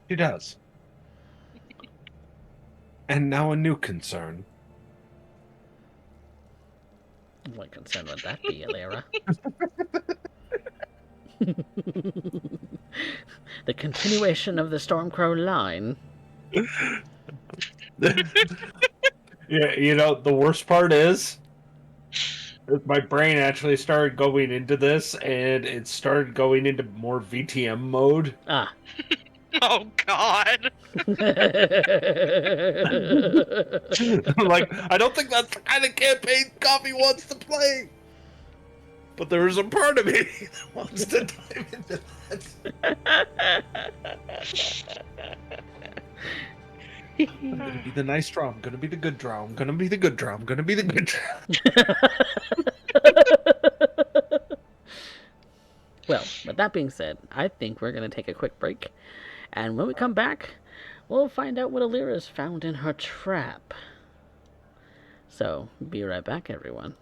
She does. And now a new concern. What concern would that be, Lyra? The continuation of the Stormcrow line. Yeah, you know, the worst part is my brain actually started going into this, and it started going into more VTM mode. Ah. Oh God. Like, I don't think that's the kind of campaign Coffee wants to play. But there is a part of me that wants to dive into that. I'm gonna be the nice draw. I'm gonna be the good draw. I'm gonna be the good draw. I'm gonna be the good draw. Well, with that being said, I think we're going to take a quick break. And when we come back, we'll find out what Alira's found in her trap. So, be right back, everyone.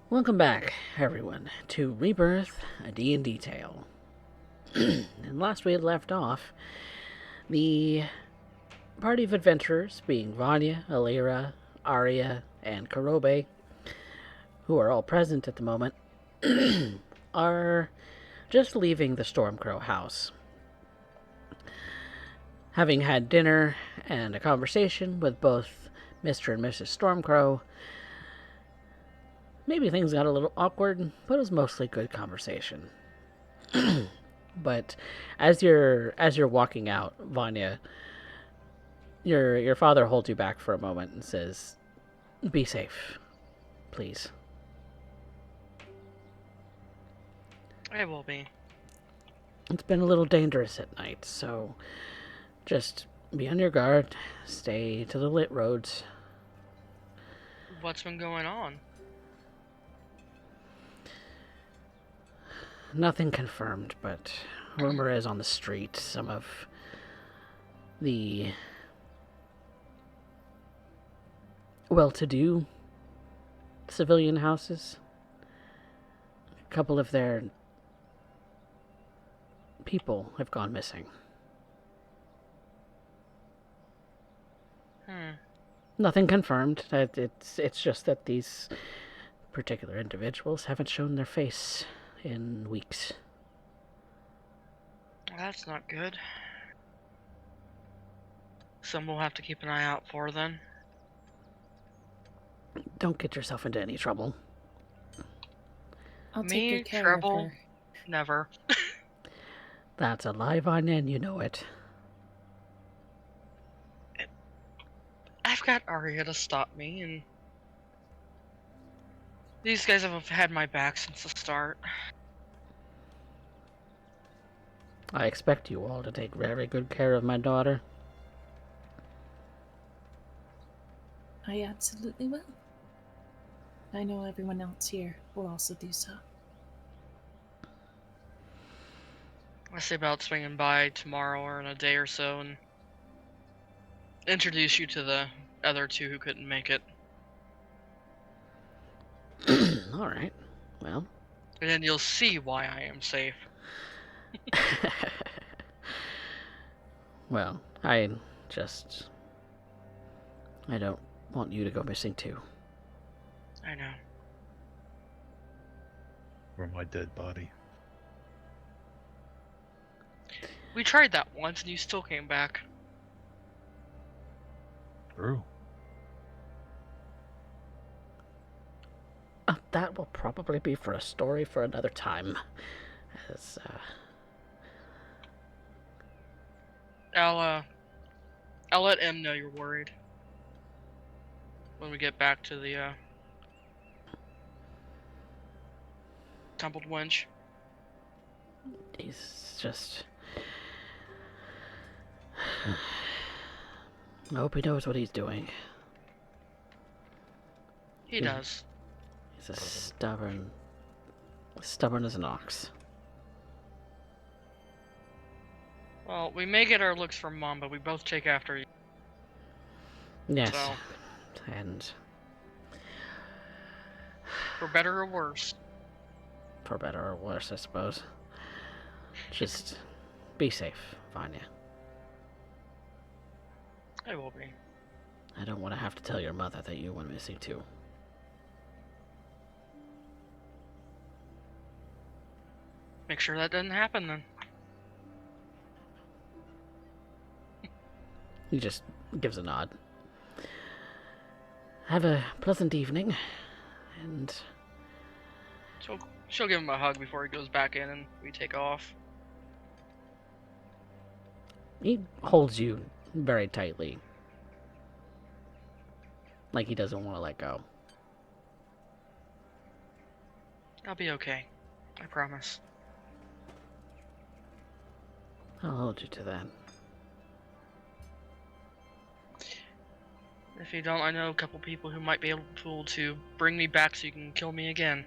Welcome back, everyone, to Rebirth, a D&D tale. And last we had left off, the party of adventurers, being Vanya, Alira, Arya, and Karobe, who are all present at the moment, are just leaving the Stormcrow house. Having had dinner and a conversation with both Mr. and Mrs. Stormcrow, maybe things got a little awkward, but it was mostly good conversation. But as you're walking out, Vanya, your father holds you back for a moment and says, "Be safe, please." I will be. It's been a little dangerous at night, so just be on your guard. Stay to the lit roads. What's been going on? Nothing confirmed, but rumor is on the street some of the well-to-do civilian houses, a couple of their people have gone missing. Nothing confirmed. It's just that these particular individuals haven't shown their face in weeks. That's not good. Some we'll have to keep an eye out for then. Don't get yourself into any trouble. I'll Me, take good care trouble? of her. Never. That's a lie, Vanya, and you know it. I've got Arya to stop me, and these guys have had my back since the start. I expect you all to take very good care of my daughter. I absolutely will. I know everyone else here will also do so. I say about swinging by tomorrow or in a day or so and introduce you to the other two who couldn't make it. All right. Well. And then you'll see why I am safe. Well, I don't want you to go missing too. I know. Or my dead body. We tried that once and you still came back. True. That will probably be for a story for another time. As, I'll let M know you're worried when we get back to the tumbled wench. he's just... I hope he knows what he's doing. He does. He's a stubborn as an ox. Well, we may get our looks from Mom, but we both take after you. Yes. So, And for better or worse. for better or worse, I suppose. Just be safe, Vanya. I will be. I don't want to have to tell your mother that you went missing too. Make sure that doesn't happen then. He just gives a nod. Have a pleasant evening, and She'll give him a hug before he goes back in and we take off. he holds you very tightly. Like he doesn't want to let go. I'll be okay. I promise. I'll hold you to that. If you don't, I know a couple people who might be able to bring me back so you can kill me again.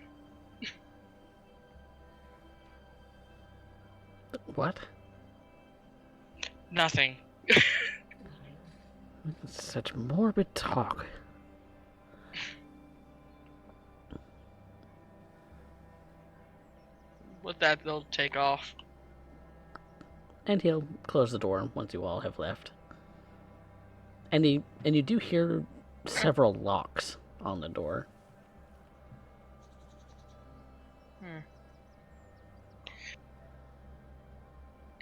What? Nothing. Such morbid talk. With that, they'll take off. And he'll close the door once you all have left. And you do hear several locks on the door.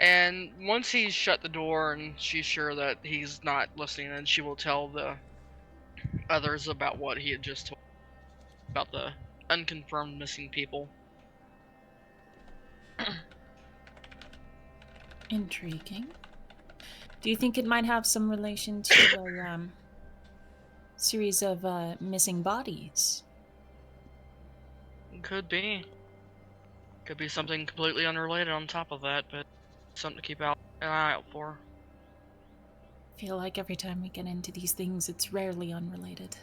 And once he's shut the door and she's sure that he's not listening, then she will tell the others about what he had just told about the unconfirmed missing people. Intriguing. Do you think it might have some relation to a series of missing bodies? Could be. Could be something completely unrelated on top of that, but something to keep an eye out for. I feel like every time we get into these things, it's rarely unrelated.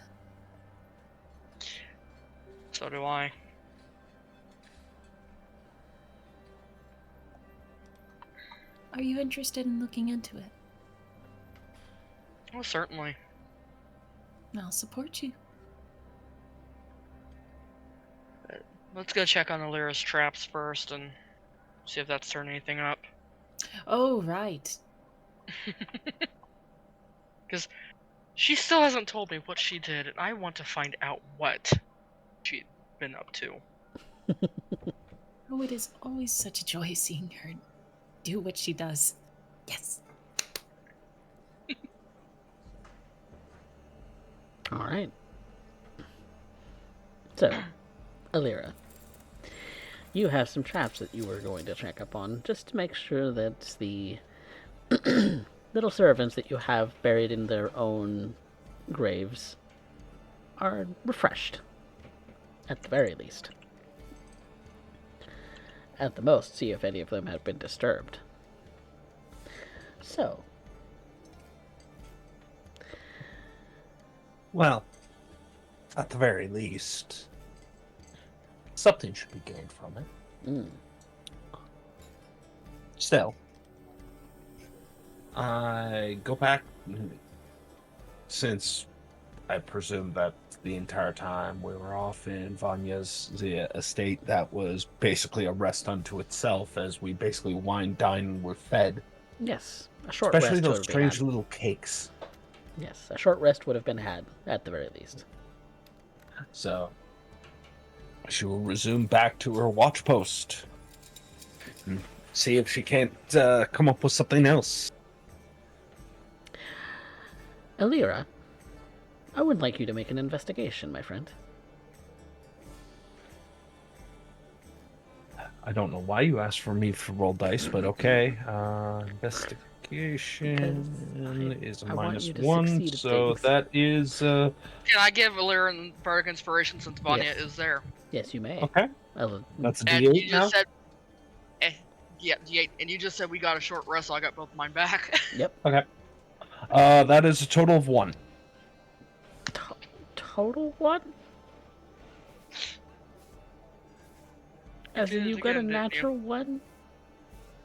So do I. Are you interested in looking into it? Well, certainly. I'll support you. Let's go check on Alira's traps first and see if that's turned anything up. Oh, right. Because she still hasn't told me what she did, and I want to find out what she's been up to. Oh, it is always such a joy seeing her do what she does. Yes. All right. So, Alira, you have some traps that you were going to check up on, just to make sure that the little servants that you have buried in their own graves are refreshed, at the very least. At the most, see if any of them have been disturbed. So, Well, at the very least, something should be gained from it. Still, I go back, since I presume that the entire time we were off in Vanya's estate, that was basically a rest unto itself, as we basically wine, dine, and were fed. yes, a short Especially rest those would have been strange had. little cakes. Yes, a short rest would have been had, at the very least. So, she will resume back to her watch post and see if she can't come up with something else. Alira, I would like you to make an investigation, my friend. I don't know why you asked for me to roll dice, but okay. Investigation is a I want minus you to one, succeed at so things. that is Can I give Alira and Bardic Inspiration since Vanya Yes. is there? Yes, you may. okay. I'll- That's a And D8 you now. just said, yeah, D8, and you just said we got a short rest, so I got both mine back. Yep. Okay. That is a total of 1. Total what? As did in it you got a again, didn't you? natural one?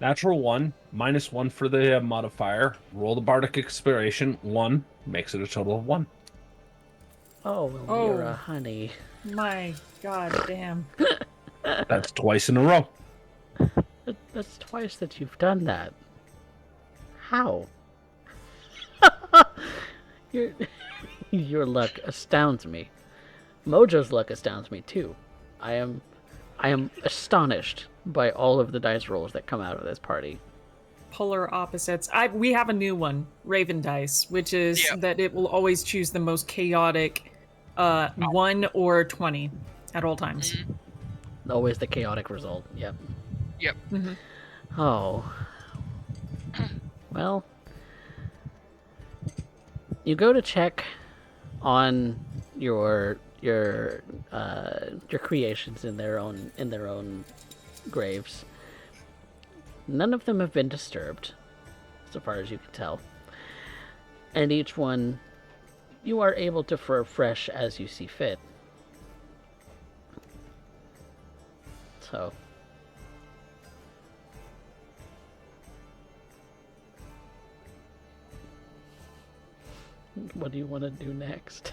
Natural 1, minus 1 for the modifier. Roll the Bardic Inspiration. 1 makes it a total of 1. Oh, Alira, honey. My god damn. That's twice in a row. That's twice that you've done that. How? Your your luck astounds me. Mojo's luck astounds me too. I am astonished by all of the dice rolls that come out of this party. Polar opposites. We have a new one, Raven Dice, which is Yeah. that it will always choose the most chaotic 1 or 20 at all times. Always the chaotic result. Yep. Yep. Mhm. Oh. Well, you go to check on your creations in their own graves. None of them have been disturbed, so far as you can tell. And each one you are able to refresh as you see fit. So, what do you want to do next?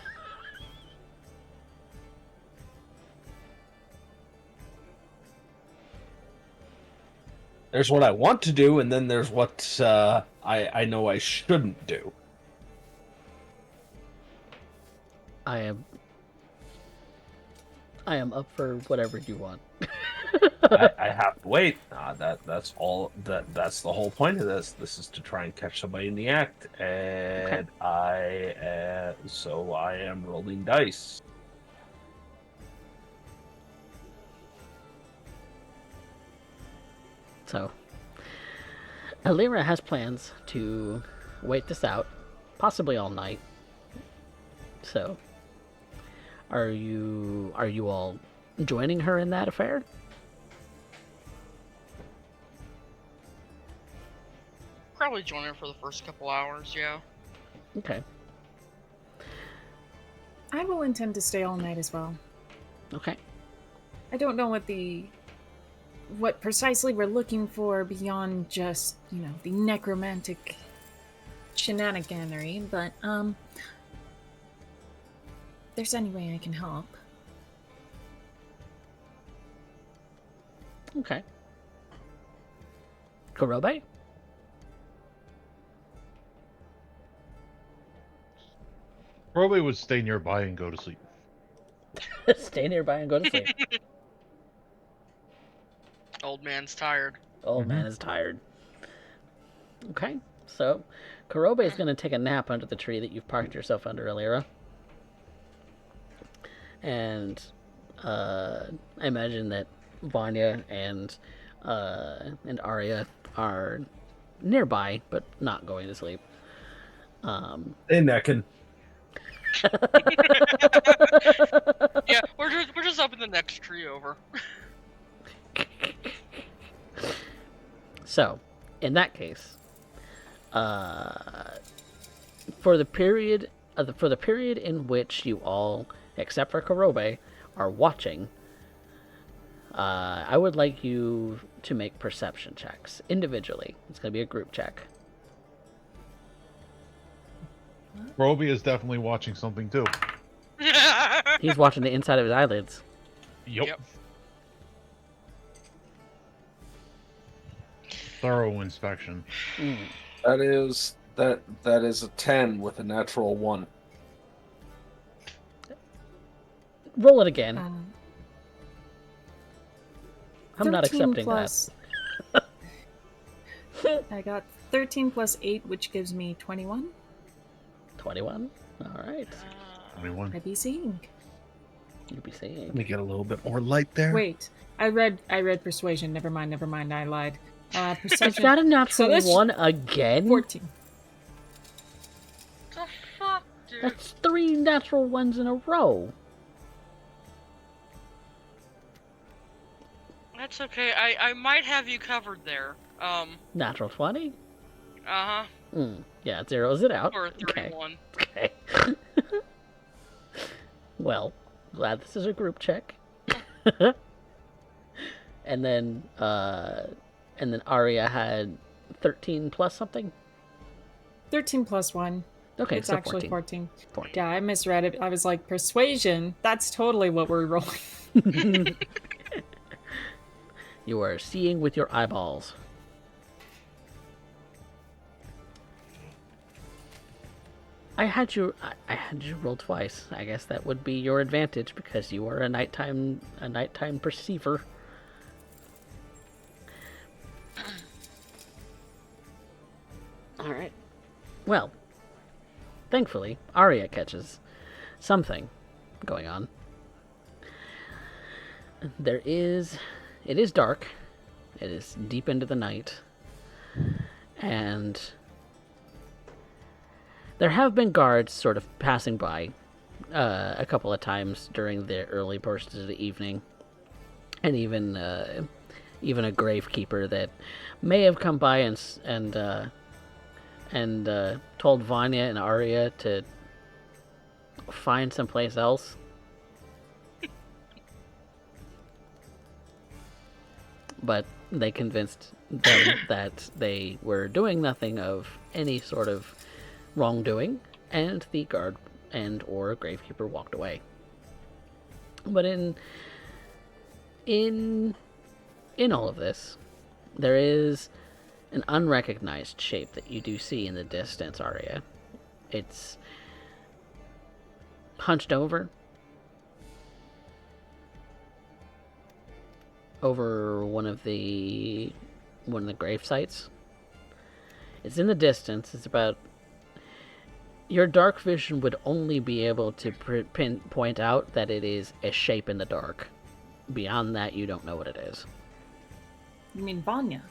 There's what I want to do, and then there's what I know I shouldn't do. I am up for whatever you want. I have to wait. That's all. That's the whole point of this. This is to try and catch somebody in the act, and so I am rolling dice. So, Alira has plans to wait this out, possibly all night. So, are you all joining her in that affair? Probably join her for the first couple hours, yeah. Okay. I will intend to stay all night as well. Okay. I don't know what precisely we're looking for beyond just, the necromantic shenaniganery, but, if there's any way I can help. Okay. Kurobe? Probably would stay nearby and go to sleep. Stay nearby and go to sleep. Old man's tired. Old man is tired. Okay, so Kurobe is going to take a nap under the tree that you've parked yourself under, Alira. And I imagine that Vanya and Arya are nearby, but not going to sleep. Hey, necking. Yeah, we're just up in the next tree over. So, in that case, for the period in which you all, except for Kurobe, are watching, I would like you to make perception checks individually. It's going to be a group check. Roby is definitely watching something too. He's watching the inside of his eyelids. Yep. Thorough inspection. That is a 10 with a natural 1. Roll it again. I'm not 13 accepting plus... I got 13 plus 8, which gives me 21. that. 21? Alright. 21. I be seeing. You'll be seeing. Let me get a little bit more light there. Wait, I read persuasion. Never mind, I lied. Perception. It's got a natural that's 1 again? 14. The fuck, dude? That's 3 natural 1s in a row. That's okay. I might have you covered there. Natural 20? Uh-huh. Yeah, it zeroes it out. Or 31. Okay. Well, glad this is a group check. And then Arya had 13 plus something? 13 plus 1. Okay, It's so actually 14. 14. Yeah, I misread it. I was like, persuasion? That's totally what we're rolling. You are seeing with your eyeballs. I had you roll twice. I guess that would be your advantage because you are a nighttime perceiver. All right. Well, thankfully, Arya catches something going on. It is dark. It is deep into the night. And there have been guards sort of passing by a couple of times during the early portions of the evening. And even a gravekeeper that may have come by and told Vanya and Arya to find someplace else. But they convinced them that they were doing nothing of any sort of wrongdoing, and the guard and or gravekeeper walked away. But in all of this, There is an unrecognized shape that you do see in the distance, Arya. It's hunched over one of the grave sites. It's in the distance. It's about... Your dark vision would only be able to point out that it is a shape in the dark. Beyond that, you don't know what it is. You mean Vanya?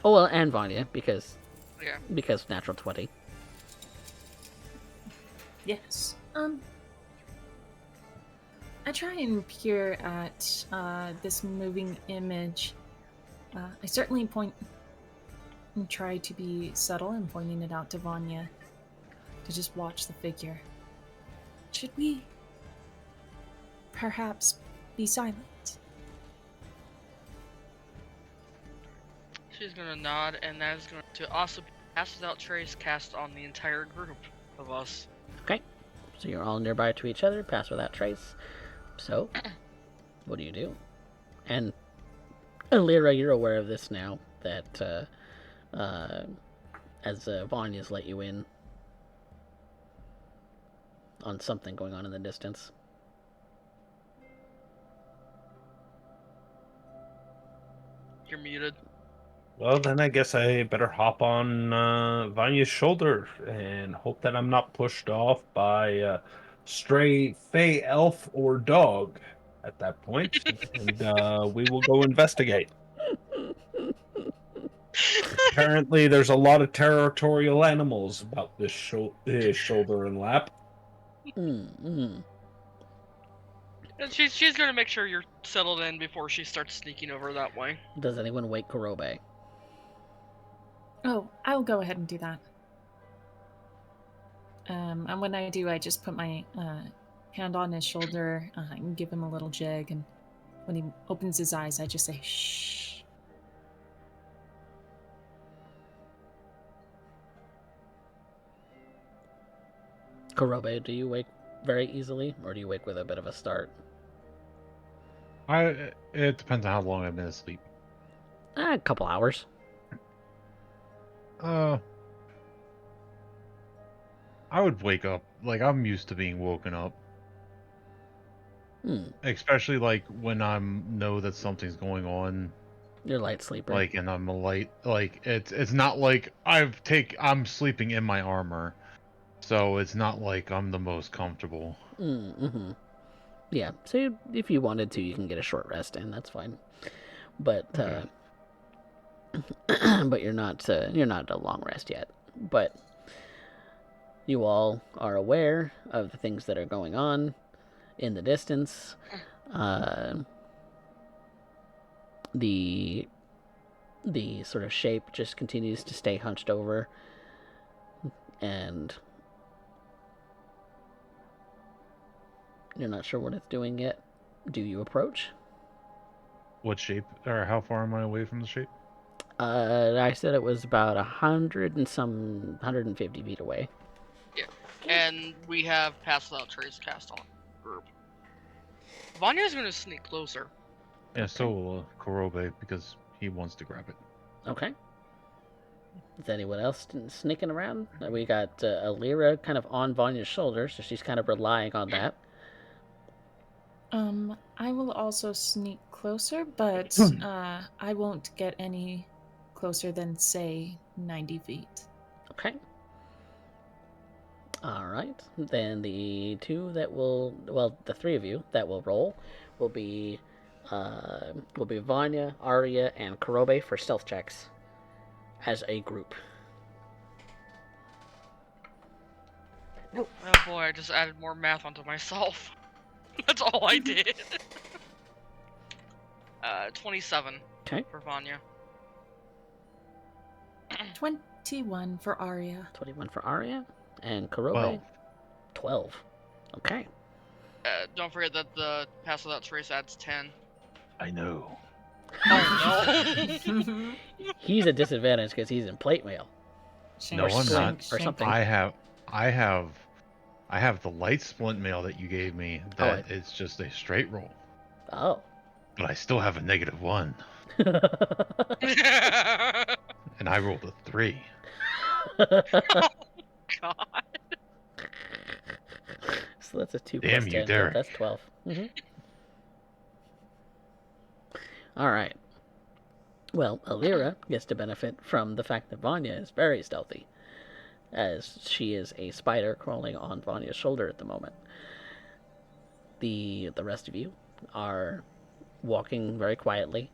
Oh, well, and Vanya, because Yeah. natural 20. Yes. I try and peer at this moving image. I certainly point and try to be subtle in pointing it out to Vanya to just watch the figure. Should we perhaps be silent? She's gonna nod, and that is going to also pass without trace cast on the entire group of us. Okay. So you're all nearby to each other, pass without trace. So, what do you do? And, Lyra, you're aware of this now, that, as Vanya's let you in on something going on in the distance. You're muted. Well, then I guess I better hop on Vanya's shoulder and hope that I'm not pushed off by a stray fey elf or dog at that point, and we will go investigate. Apparently, there's a lot of territorial animals about this shoulder and lap. Mm-hmm. And she's gonna make sure you're settled in before she starts sneaking over that way. Does anyone wake Kurobe? Oh, I'll go ahead and do that. And when I do, I just put my hand on his shoulder and give him a little jig, and when he opens his eyes, I just say, shh. Kurobe, do you wake very easily, or do you wake with a bit of a start? It depends on how long I've been asleep. A couple hours. I would wake up. Like, I'm used to being woken up. Especially, like, when I know that something's going on. You're a light sleeper. Like, and I'm a light... Like, it's not like I'm sleeping in my armor. So it's not like I'm the most comfortable. Mm-hmm. Yeah, so if you wanted to, you can get a short rest in. That's fine. But, Okay. but you're not a long rest yet. But you all are aware of the things that are going on in the distance. The sort of shape just continues to stay hunched over, and you're not sure what it's doing yet. Do you approach? What shape, or how far am I away from the shape? I said it was about 150 feet away. Yeah. And we have pass without trace cast on the group. Vanya's gonna sneak closer. Yeah, so will Kurobe, because he wants to grab it. Okay. Is anyone else sneaking around? We got Alira kind of on Vanya's shoulder, so she's kind of relying on that. I will also sneak closer, but I won't get any closer than, say, 90 feet. Okay. All right. Then the two that will, well, the three of you that will roll will be Vanya, Arya, and Kurobe for stealth checks as a group. Oh boy, I just added more math onto myself. That's all I did. 27 Okay. for Vanya. 21 for Arya. 21 for Arya, and Kurobe. 12. 12. Okay. Don't forget that the pass without trace adds 10. I know. Oh no! He's at disadvantage because he's in plate mail. No, I'm not. Or something. I have the light splint mail that you gave me. That it's just a straight roll. Oh. but I still have a -1, and I rolled a 3. God. So that's a 2 Damn plus you, 10. Yeah, Derek. that's 12. All right. Well, Alira gets to benefit from the fact that Vanya is very stealthy, as she is a spider crawling on Vanya's shoulder at the moment. The rest of you are walking very quietly,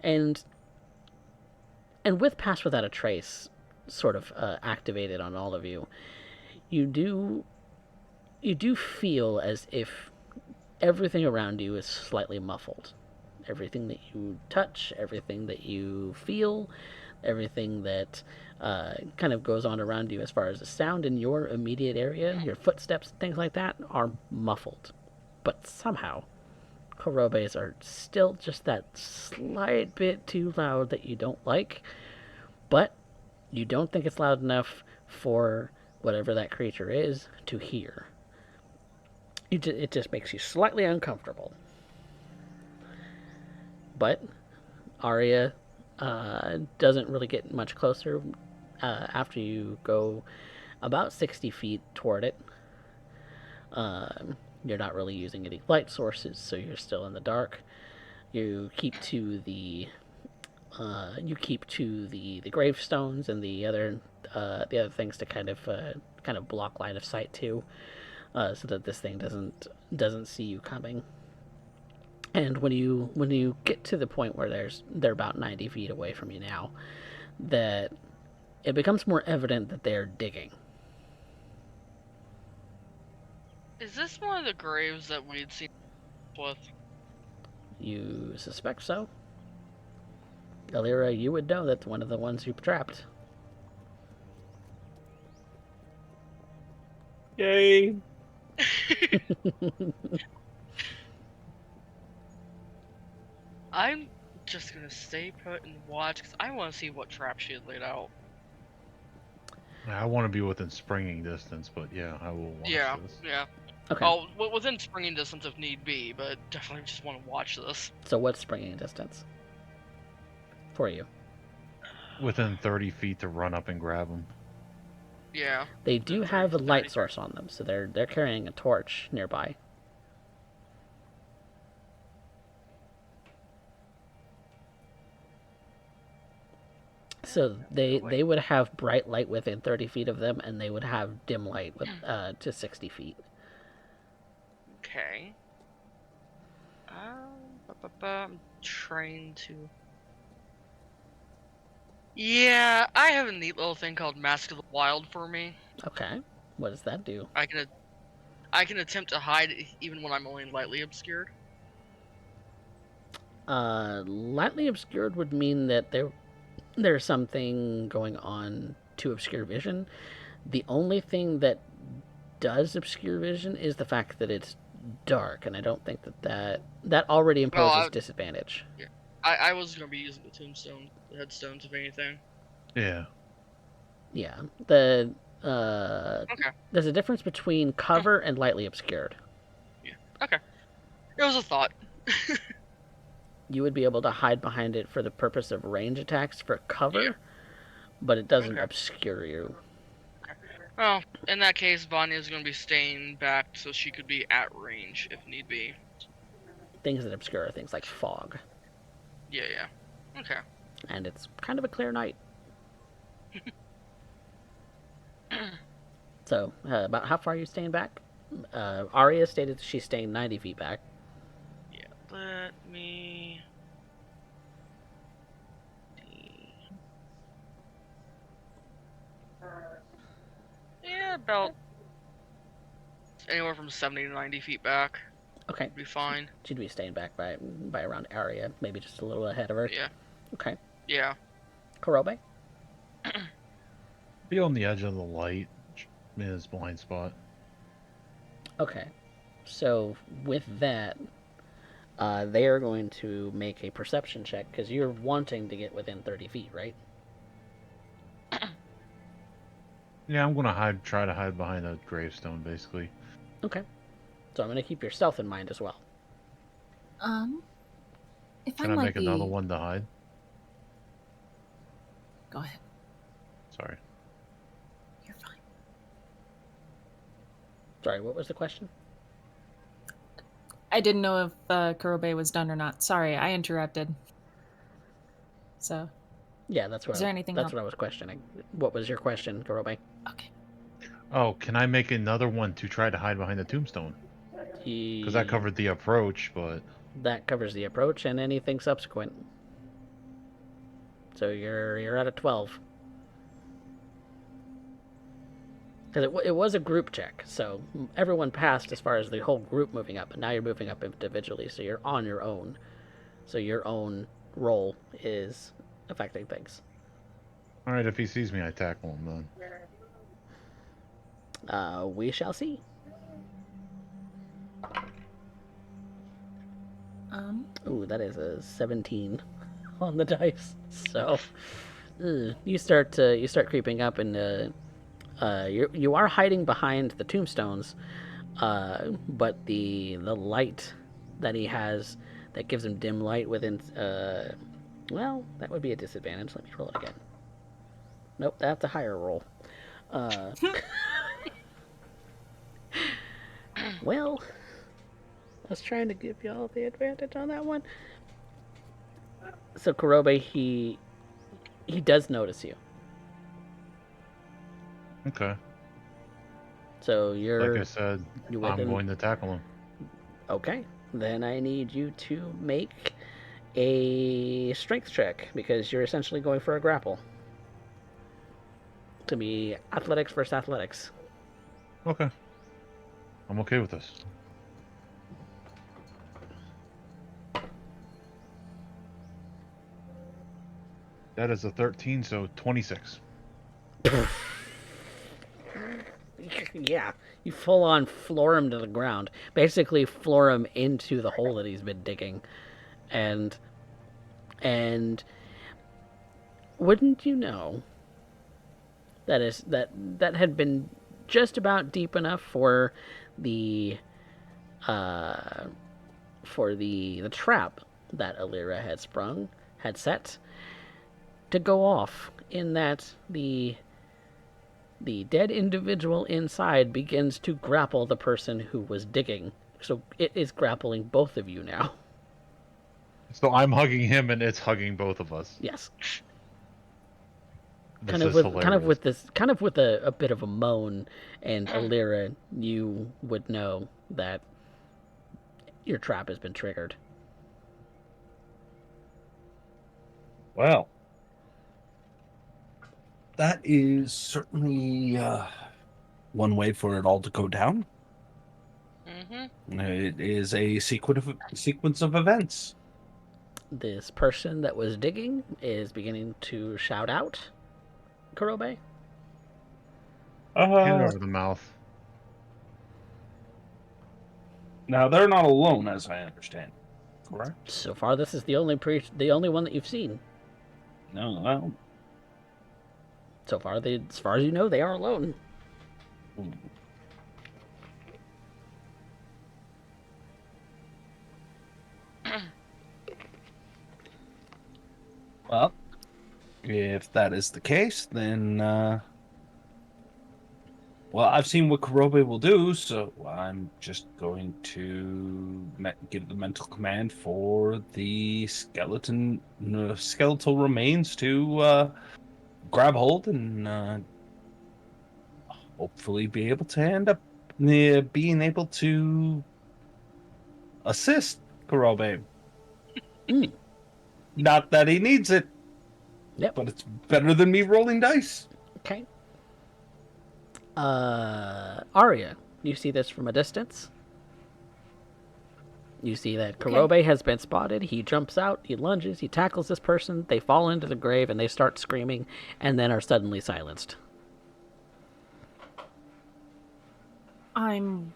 and with Pass Without a Trace sort of activated on all of you, you do feel as if everything around you is slightly muffled. Everything that you touch, everything that you feel, everything that kind of goes on around you as far as the sound in your immediate area, your footsteps, things like that, are muffled. But somehow, Korobes are still just that slight bit too loud that you don't like, but you don't think it's loud enough for whatever that creature is to hear. It just makes you slightly uncomfortable. But Arya doesn't really get much closer after you go about 60 feet toward it. You're not really using any light sources, so you're still in the dark. You keep to the gravestones and the other things to kind of block line of sight too, so that this thing doesn't see you coming. And when you get to the point where they're about 90 feet away from you now, that it becomes more evident that they're digging. Is this one of the graves that we'd seen with? You suspect so? Alira, you would know that's one of the ones you trapped. Yay! I'm just gonna stay put and watch because I want to see what trap she had laid out. I want to be within springing distance, but yeah, I will watch Yeah, this. yeah. Okay. Oh, within springing distance if need be, but definitely just want to watch this. So what's springing distance for you? Within 30 feet to run up and grab them. Yeah. They do Within have a 30 light 30. source on them, so they're carrying a torch nearby. So they would have bright light within 30 feet of them, and they would have dim light with to 60 feet. Okay. I'm trying to. Yeah, I have a neat little thing called Mask of the Wild for me. Okay. What does that do? I can attempt to hide even when I'm only lightly obscured. Lightly obscured would mean that there's something going on to obscure vision. The only thing that does obscure vision is the fact that it's dark, and I don't think that already imposes disadvantage. Yeah, I was gonna be using the headstones, if anything. Yeah. Yeah. Okay. There's a difference between cover and lightly obscured. Yeah. Okay. It was a thought. You would be able to hide behind it for the purpose of range attacks for cover, Yeah. but it doesn't Okay. obscure you. Well, in that case, Vanya's gonna be staying back so she could be at range if need be. Things that obscure are things like fog, Yeah. Okay. and it's kind of a clear night. So, about how far are you staying back? Arya stated she's staying 90 feet back. Yeah. Let me. Yeah, about anywhere from 70 to 90 feet back. Okay. Be fine. She'd be staying back by around Arya, maybe just a little ahead of her. Yeah. Okay. Yeah. Kurobe? Be on the edge of the light in his blind spot. Okay. So, with that, they are going to make a perception check, because you're wanting to get within 30 feet, right? Yeah, I'm gonna try to hide behind a gravestone, basically. Okay. So I'm going to keep your stealth in mind as well. If Can I I might make be... another one to hide? Go ahead. Sorry. You're fine. Sorry, what was the question? I didn't know if Kurobe was done or not. Sorry, I interrupted. So, Yeah, that's is there anything that's else? what I was questioning. What was your question, Kurobe? Okay. Oh, can I make another one to try to hide behind the tombstone? Because that covered the approach, but... That covers the approach and anything subsequent. So you're at a 12. Because it was a group check, so everyone passed as far as the whole group moving up, but now you're moving up individually, so you're on your own. So your own role is affecting things. Alright, if he sees me, I tackle him then. We shall see. Ooh, that is a 17 on the dice. So you start creeping up, and you are hiding behind the tombstones, but the light that he has that gives him dim light within well, that would be a disadvantage. Let me roll it again. Nope, that's a higher roll. Well, I was trying to give y'all the advantage on that one. So Kurobe, he does notice you. Okay. So you're... Like I said, you I'm within... going to tackle him. Okay. Then I need you to make a strength check, because you're essentially going for a grapple. To be athletics versus athletics. Okay. I'm okay with this. That is a 13, so 26. Yeah, you full on floor him to the ground. Basically floor him into the hole that he's been digging. And wouldn't you know that had been just about deep enough for the the trap that Alira had set to go off, in that the dead individual inside begins to grapple the person who was digging. So it is grappling both of you now. So I'm hugging him and it's hugging both of us. Yes. This is hilarious. Kind of with a bit of a moan, and Alira, you would know that your trap has been triggered. Well, that is certainly one way for it all to go down. Mm-hmm. It is a sequence of events. This person that was digging is beginning to shout out, Kurobe. Hand over the mouth. Now, they're not alone, as I understand. Correct? So far, this is the only one that you've seen. No, well... So far, as far as you know, they are alone. Well, if that is the case, then, well, I've seen what Kurobe will do, so I'm just going to give the mental command for the skeletal remains to grab hold and hopefully be able to end up being able to assist Kurobe. Not that he needs it. Yep. But it's better than me rolling dice. Okay. Arya, you see this from a distance. You see that Kurobe has been spotted. He jumps out, he lunges, he tackles this person, they fall into the grave, and they start screaming, and then are suddenly silenced. I'm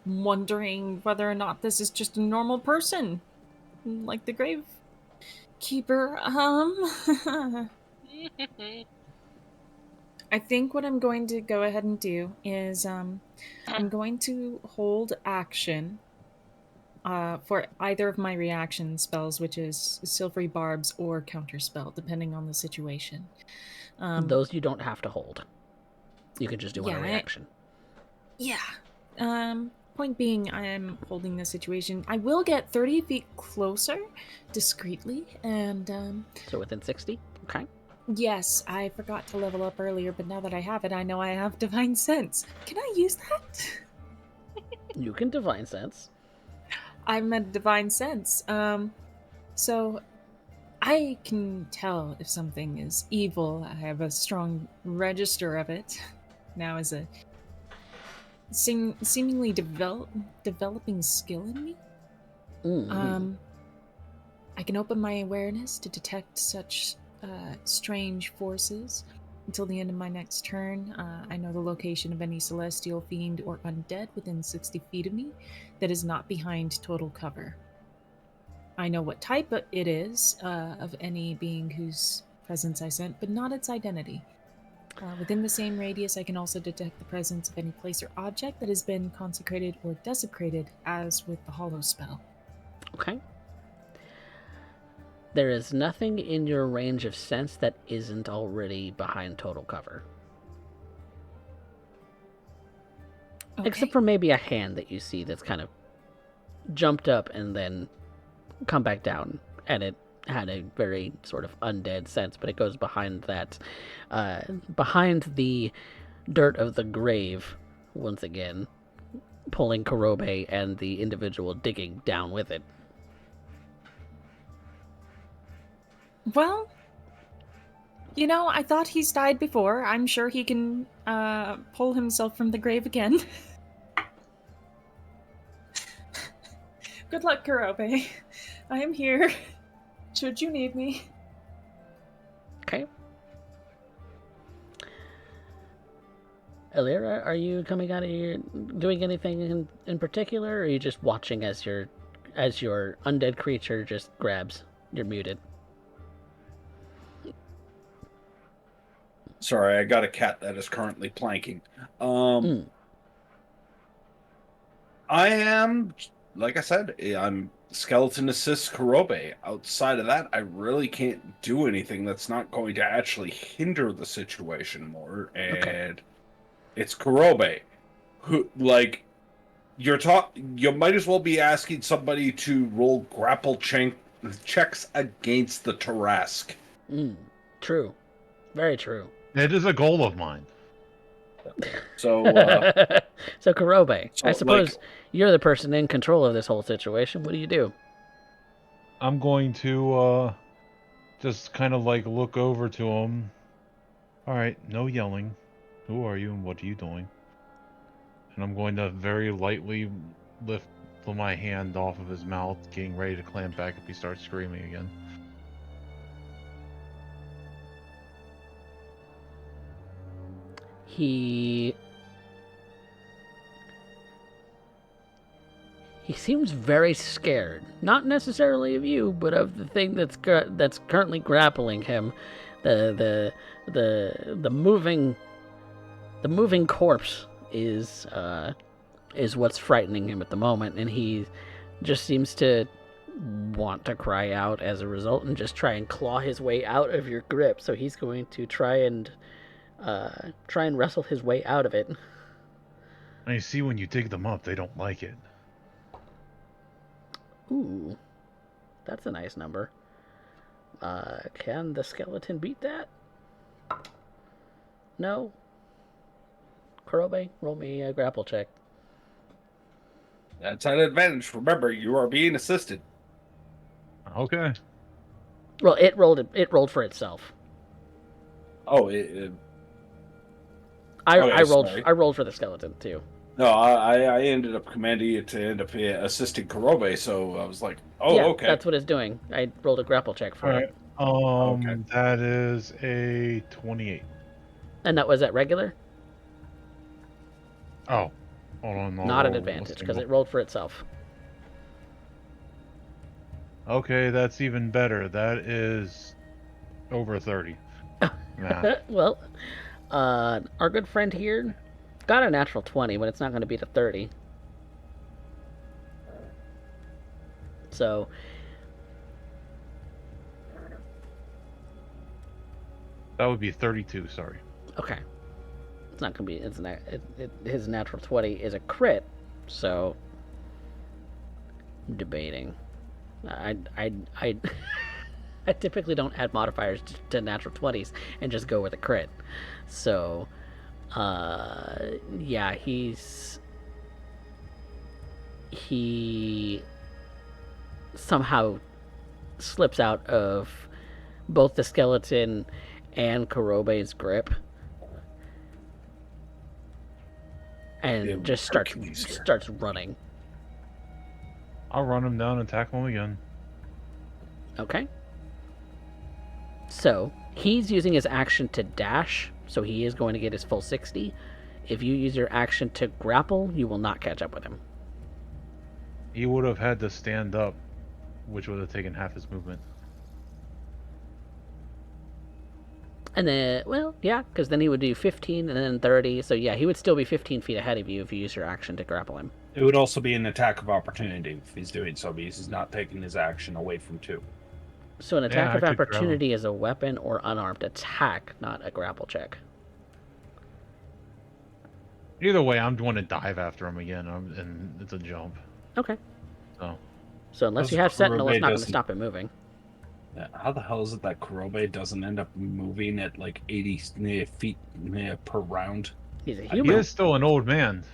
wondering whether or not this is just a normal person, like the grave keeper. I think what I'm going to go ahead and do is I'm going to hold action for either of my reaction spells, which is Silvery Barbs or Counterspell, depending on the situation. Those you don't have to hold. You can just do on a Yeah, reaction. Point being, I am holding the situation. I will get 30 feet closer, discreetly, and So within 60? Okay. yes, I forgot to level up earlier, but now that I have it, I know I have Divine Sense. Can I use that? You can Divine Sense. I'm at Divine Sense. So I can tell if something is evil. I have a strong register of it. Now as a seemingly developing skill in me. Mm-hmm. I can open my awareness to detect such strange forces. Until the end of my next turn, I know the location of any celestial, fiend, or undead within 60 feet of me that is not behind total cover. I know what type it is of any being whose presence I scent, but not its identity. Within the same radius, I can also detect the presence of any place or object that has been consecrated or desecrated, as with the Hollow spell. Okay. There is nothing in your range of sense that isn't already behind total cover. Okay. Except for maybe a hand that you see that's kind of jumped up and then come back down. And it had a very sort of undead sense, but it goes behind that. Behind the dirt of the grave, once again, pulling Karobe and the individual digging down with it. Well, I thought he's died before. I'm sure he can pull himself from the grave again. Good luck, Karobe. I am here. Should you need me. Okay. Elira, are you coming out of here doing anything in particular, or are you just watching as your undead creature just grabs? You're muted. Sorry, I got a cat that is currently planking. I am, like I said, I'm skeleton assist Karobe. Outside of that, I really can't do anything that's not going to actually hinder the situation more. And Okay. it's Karobe, who you might as well be asking somebody to roll grapple checks against the Tarrasque. True. Very true. It is a goal of mine. So, So Karobe, so, I suppose you're the person in control of this whole situation. What do you do? I'm going to just kind of like look over to him. All right, no yelling. Who are you and what are you doing? And I'm going to very lightly lift my hand off of his mouth, getting ready to clamp back if he starts screaming again. He seems very scared, not necessarily of you, but of the thing that's currently grappling him, the moving corpse is what's frightening him at the moment, and he just seems to want to cry out as a result and just try and claw his way out of your grip. So he's going to try and wrestle his way out of it. And you see, when you dig them up, they don't like it. Ooh, that's a nice number. Can the skeleton beat that? No? Karobe, roll me a grapple check. that's an advantage. Remember, you are being assisted. Okay. Well, it rolled for itself. Oh, I sorry. rolled for the skeleton too. No, I ended up commanding it to end up assisting Karobe, so I was like, oh, yeah, okay. That's what it's doing. I rolled a grapple check for it. Okay. That is a 28. And that was at regular? Oh, hold on. Not an advantage, because it rolled for itself. Okay, that's even better. That is over 30. Nah. Well, our good friend here got a natural 20, but it's not going to beat a 30. So That would be 32. Sorry. okay, it's not gonna be. His natural 20 is a crit, so I'm debating. I I typically don't add modifiers to natural 20s and just go with a crit. So, yeah, he somehow slips out of both the skeleton and Kurobe's grip and Yeah, just Hercules here. starts running. I'll run him down and tackle him again. Okay. So, he's using his action to dash, so he is going to get his full 60. If you use your action to grapple, you will not catch up with him. He would have had to stand up, which would have taken half his movement. And then, well, yeah, because then he would do 15 and then 30. So, yeah, he would still be 15 feet ahead of you if you use your action to grapple him. It would also be an attack of opportunity if he's doing so, because he's not taking his action away from 2. So, an Yeah, attack I of could grab him. opportunity is a weapon or unarmed attack, not a grapple check. Either way, I'm going to dive after him again, and it's a jump. Okay. So So, unless Those you have Sentinel, it's Kurobe not going to doesn't- stop it moving. Yeah, how the hell is it that Kurobe doesn't end up moving at like 80 feet per round? He's a he human. is still an old man.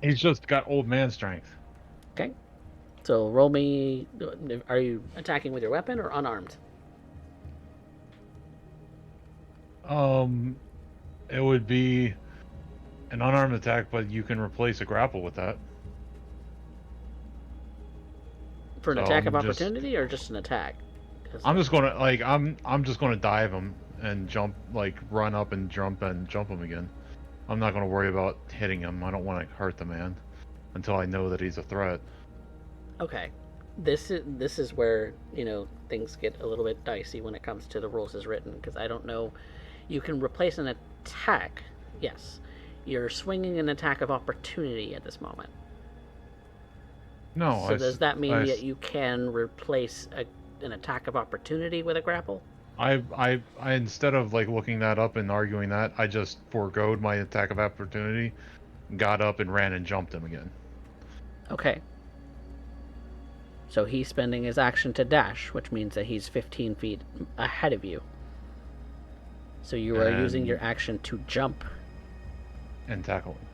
He's just got old man strength. Okay. So, roll me. Are you attacking with your weapon or unarmed? It would be an unarmed attack, but you can replace a grapple with that. For an So attack of I'm just- opportunity or just an attack? 'Cause- I'm just gonna I'm just gonna dive him and jump, run up and jump him again. I'm not gonna worry about hitting him. I don't want to hurt the man until I know that he's a threat. Okay. This is where, things get a little bit dicey when it comes to the rules as written, because I don't know. You can replace an attack. Yes. You're swinging an attack of opportunity at this moment. No. So does that mean I, that you can replace an attack of opportunity with a grapple? I instead of looking that up and arguing that, I just foregoed my attack of opportunity, got up and ran and jumped him again. Okay. So he's spending his action to dash, which means that he's 15 feet ahead of you. So you are using your action to jump. And tackle him.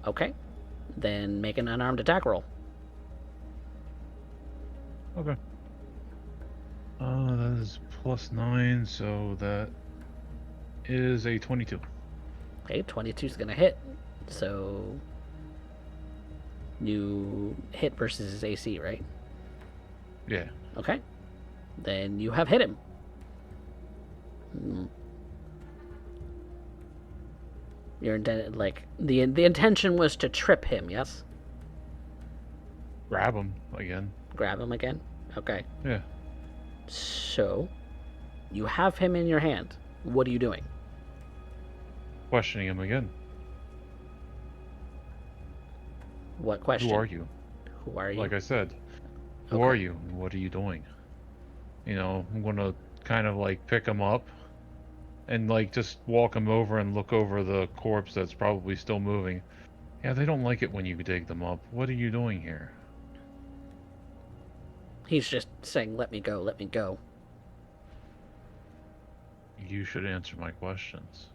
Okay. Then make an unarmed attack roll. Okay. That is +9, so that is a 22. Okay, 22 is going to hit. So you hit versus his AC, right? Yeah. Okay. Then you have hit him. Your intended, the intention was to trip him, yes? Grab him again. Grab him again? Okay. Yeah. So, you have him in your hand. What are you doing? Questioning him again. What question? Who are you? Who are you? Like I said, who Okay. are you? What are you doing? I'm gonna kind of pick him up and just walk him over and look over the corpse that's probably still moving. Yeah, they don't like it when you dig them up. What are you doing here? He's just saying, let me go, let me go. You should answer my questions.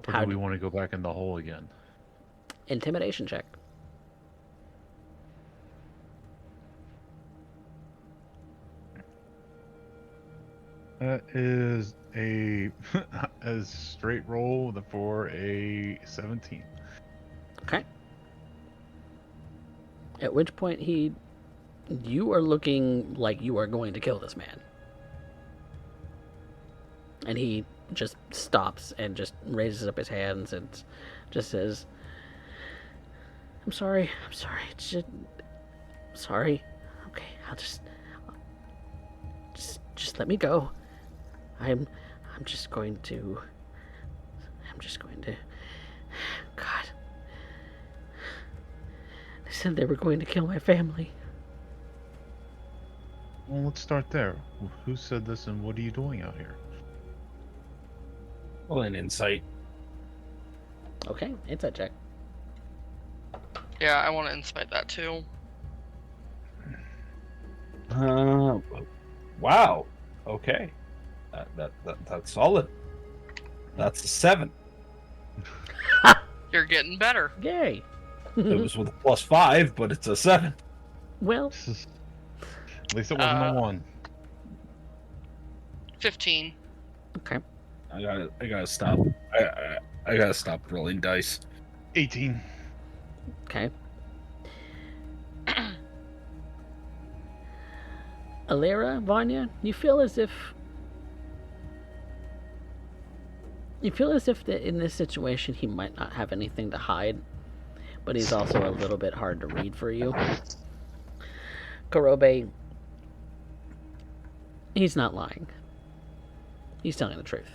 Or How do we do- want to go back in the hole again? Intimidation check. That is a straight roll for a 17. Okay. At which point you are looking like you are going to kill this man. And he just stops and just raises up his hands and just says, I'm sorry, it's just, sorry. Okay, I'll just let me go. I'm just going to, God. said they were going to kill my family. Well, let's start there. Who said this and what are you doing out here? Well, an insight. Okay, insight check. Yeah, I want to insight that too. Wow. Okay. That's solid. That's a 7. You're getting better. Yay. It was with a +5, but it's a 7. Well, At least it wasn't a 1. 15. okay. I gotta stop. I gotta stop rolling dice. 18. Okay. Alira, Vanya, you feel as if that in this situation he might not have anything to hide, but he's also a little bit hard to read for you. Karobe, he's not lying. He's telling the truth.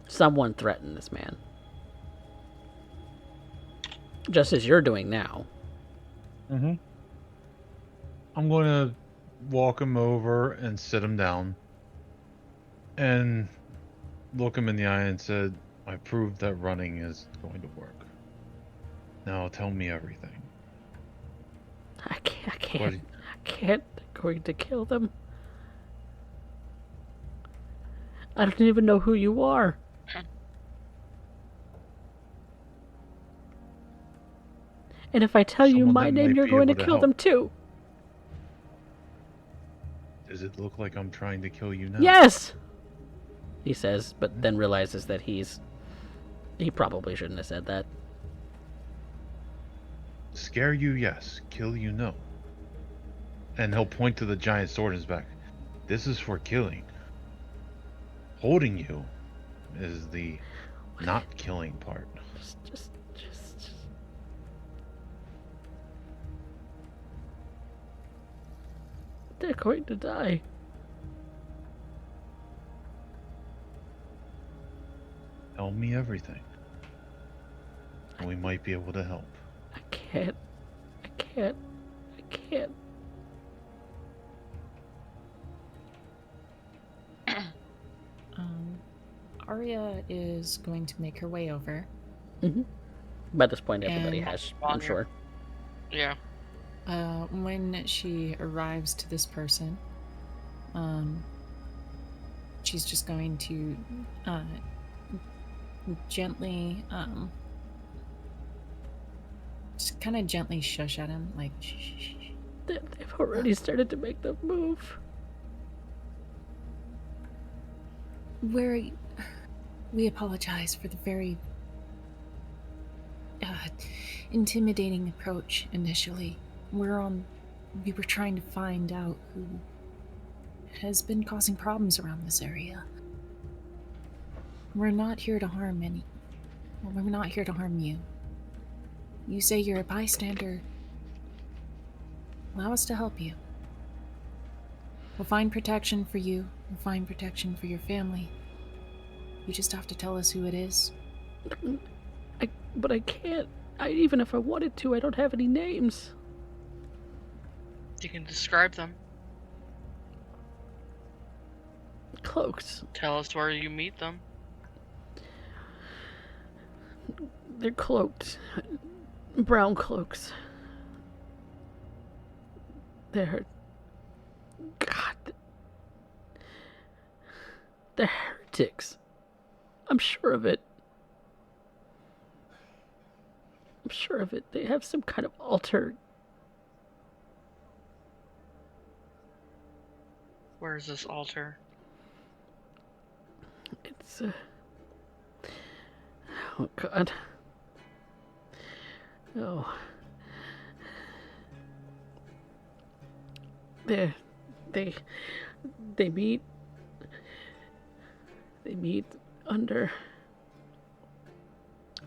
Someone threatened this man. Just as you're doing now. Mm-hmm. I'm going to walk him over and sit him down and look him in the eye and said, I proved that running is going to work. Now tell me everything. I can't. What- I can't. They're going to kill them. I don't even know who you are. And if I tell you Someone my that name, might you're be going to able to kill help. them too. Does it look like I'm trying to kill you now? Yes! He says, but then realizes that he probably shouldn't have said that. Scare you, yes. Kill you, no. And he'll point to the giant sword in his back. This is for killing. Holding you is the not killing part. Just. They're going to die. Tell me everything. And we might be able to help. I can't. Arya is going to make her way over. By this point, everybody And- has, I'm sure. Yeah. When she arrives to this person, she's just going to gently, just kind of gently shush at him, like, shh, shh, shh. They've already started to make the move. We apologize for the very intimidating approach initially. We were trying to find out who has been causing problems around this area. We're not here to harm we're not here to harm you. You say you're a bystander. Allow us to help you. We'll find protection for you. We'll find protection for your family. You just have to tell us who it is. But I can't. Even if I wanted to, I don't have any names. You can describe them. Cloaks. Tell us where you meet them. They're cloaked. Brown cloaks. They're... God. They're heretics. I'm sure of it. They have some kind of altar. Where is this altar? It's, oh, God. Oh. They meet under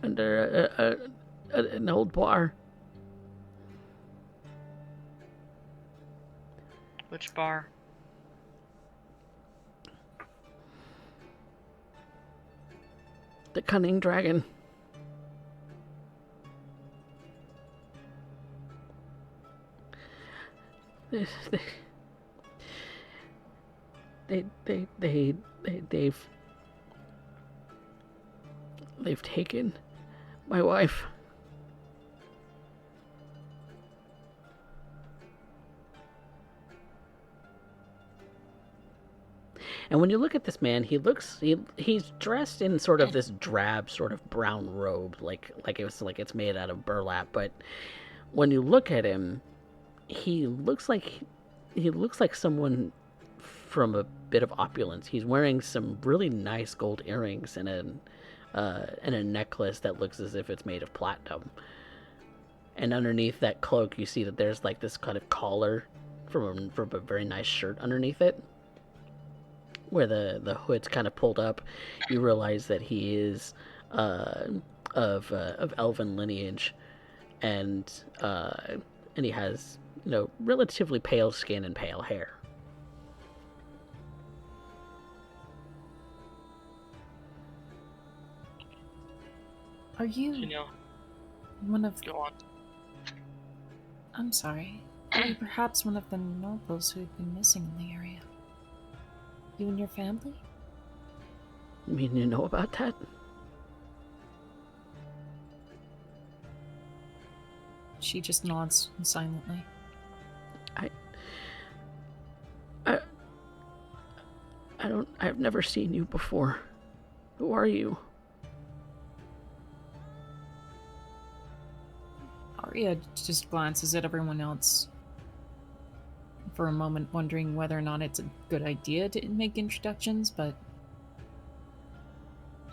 an old bar. Which bar? The Cunning Dragon. They, they, they've taken my wife. And when you look at this man, he's dressed in sort of this drab, sort of brown robe, like it's made out of burlap. But when you look at him, he looks like someone from a bit of opulence. He's wearing some really nice gold earrings and a necklace that looks as if it's made of platinum. And underneath that cloak, you see that there's like this kind of collar from a very nice shirt underneath it, where the hood's kind of pulled up. You realize that he is of elven lineage, and he has, you know, relatively pale skin and pale hair. Are you Janelle, one of... go on. I'm sorry. Are you perhaps one of the nobles who have been missing in the area? You and your family? You mean you know about that? She just nods silently. I've never seen you before. Who are you? Arya just glances at everyone else for a moment, wondering whether or not it's a good idea to make introductions, but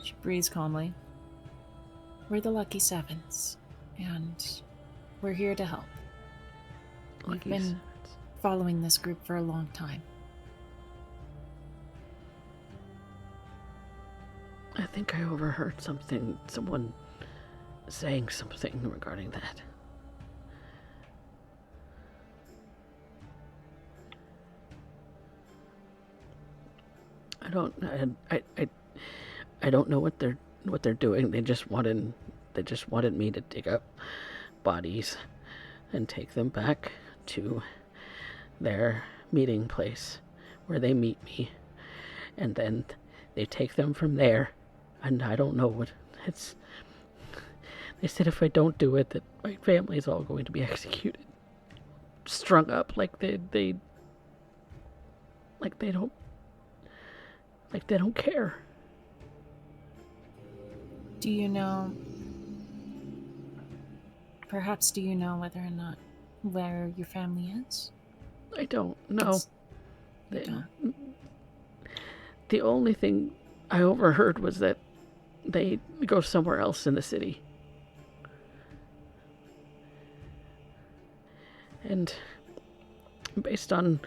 she breathes calmly. We're the Lucky Sevens, and we're here to help. We've been following this group for a long time. I think I overheard someone saying something regarding that. I don't know what they're doing. They just wanted me to dig up bodies and take them back to their meeting place where they meet me, and then they take them from there. And I don't know what it's. They said if I don't do it, that my family's all going to be executed, strung up like they don't care. Do you know... Perhaps do you know whether or not where your family is? I don't know. You don't? The only thing I overheard was that they go somewhere else in the city. And based on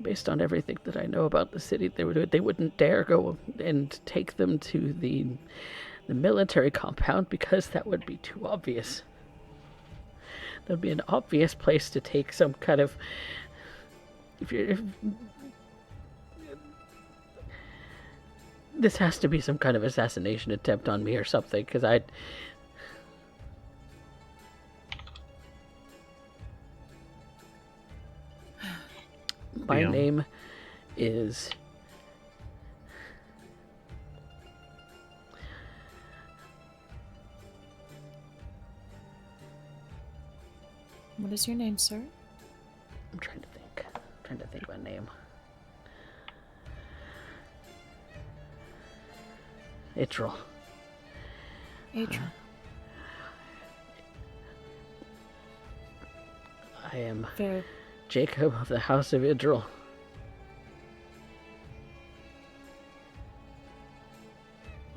everything that I know about the city, they wouldn't dare go and take them to the military compound, because that would be too obvious. That would be an obvious place to take some kind of... This has to be some kind of assassination attempt on me or something, because my name is... What is your name, sir? I'm trying to think of a name. Idril. Adrian. I am Fair. Jacob of the House of Idril.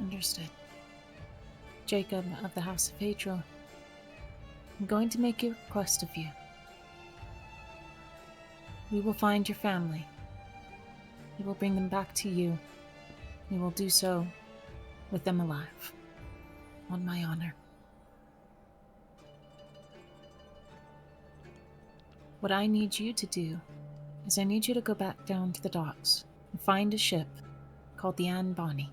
Understood. Jacob of the House of Adriel. I'm going to make a request of you. We will find your family. We will bring them back to you. We will do so with them alive. On my honor. What I need you to do is I need you to go back down to the docks and find a ship called the Anne Bonny.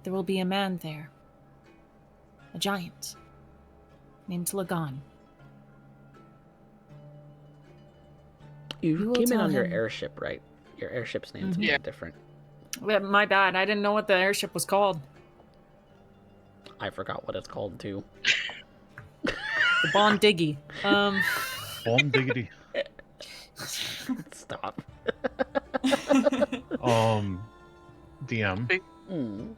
There will be a man there. A giant. Named Lagan. You will came in tell on your him. airship, right? Your airship's name's Mhm. something Yeah. different. Yeah, my bad. I didn't know what the airship was called. I forgot what it's called too. The Bon Diggy. Bomb diggity. Stop. DM, Hmm.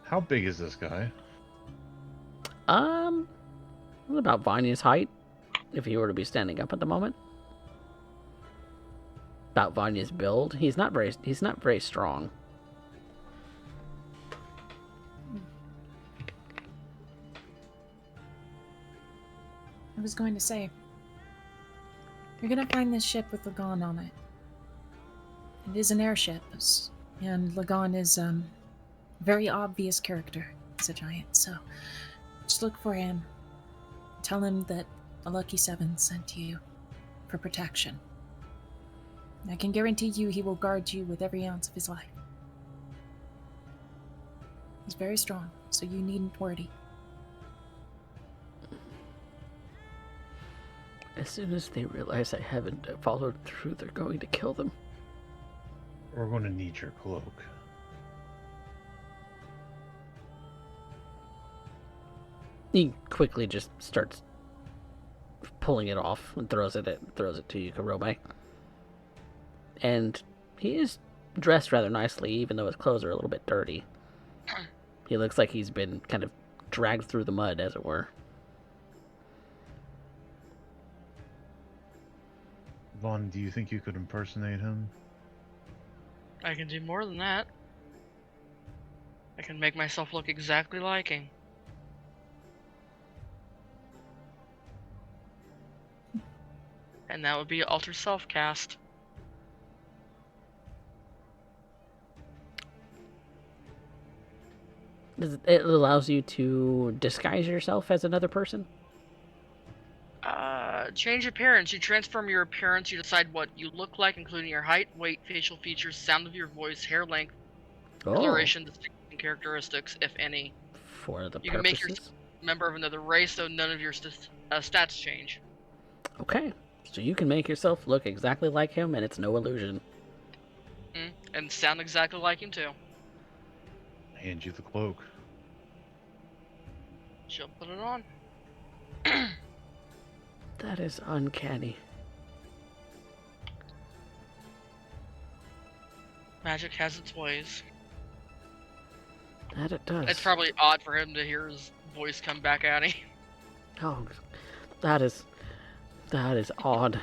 how big is this guy? About Vanya's height, if he were to be standing up at the moment. About Vanya's build. He's not very strong. I was going to say, you're gonna find this ship with Lagan on it. It is an airship, and Lagan is a very obvious character as a giant. So just look for him. Tell him that the Lucky Seven sent you for protection. I can guarantee you he will guard you with every ounce of his life. He's very strong, so you needn't worry. As soon as they realize I haven't followed through, they're going to kill them. We're going to need your cloak. He quickly just starts pulling it off and throws it to you, Karobe. And he is dressed rather nicely, even though his clothes are a little bit dirty. He looks like he's been kind of dragged through the mud, as it were. Vaughn, do you think you could impersonate him? I can do more than that. I can make myself look exactly like him. And that would be Alter Self cast. It allows you to disguise yourself as another person? Change appearance. You transform your appearance. You decide what you look like, including your height, weight, facial features, sound of your voice, hair length, coloration, distinct characteristics, if any. For the You can make purposes? yourself a member of another race, so none of your stats change. Okay. So you can make yourself look exactly like him, and it's no illusion. And sound exactly like him, too. Hand you the cloak. She'll put it on. That is uncanny. Magic has its ways. That it does. It's probably odd for him to hear his voice come back at him. Oh, that is odd.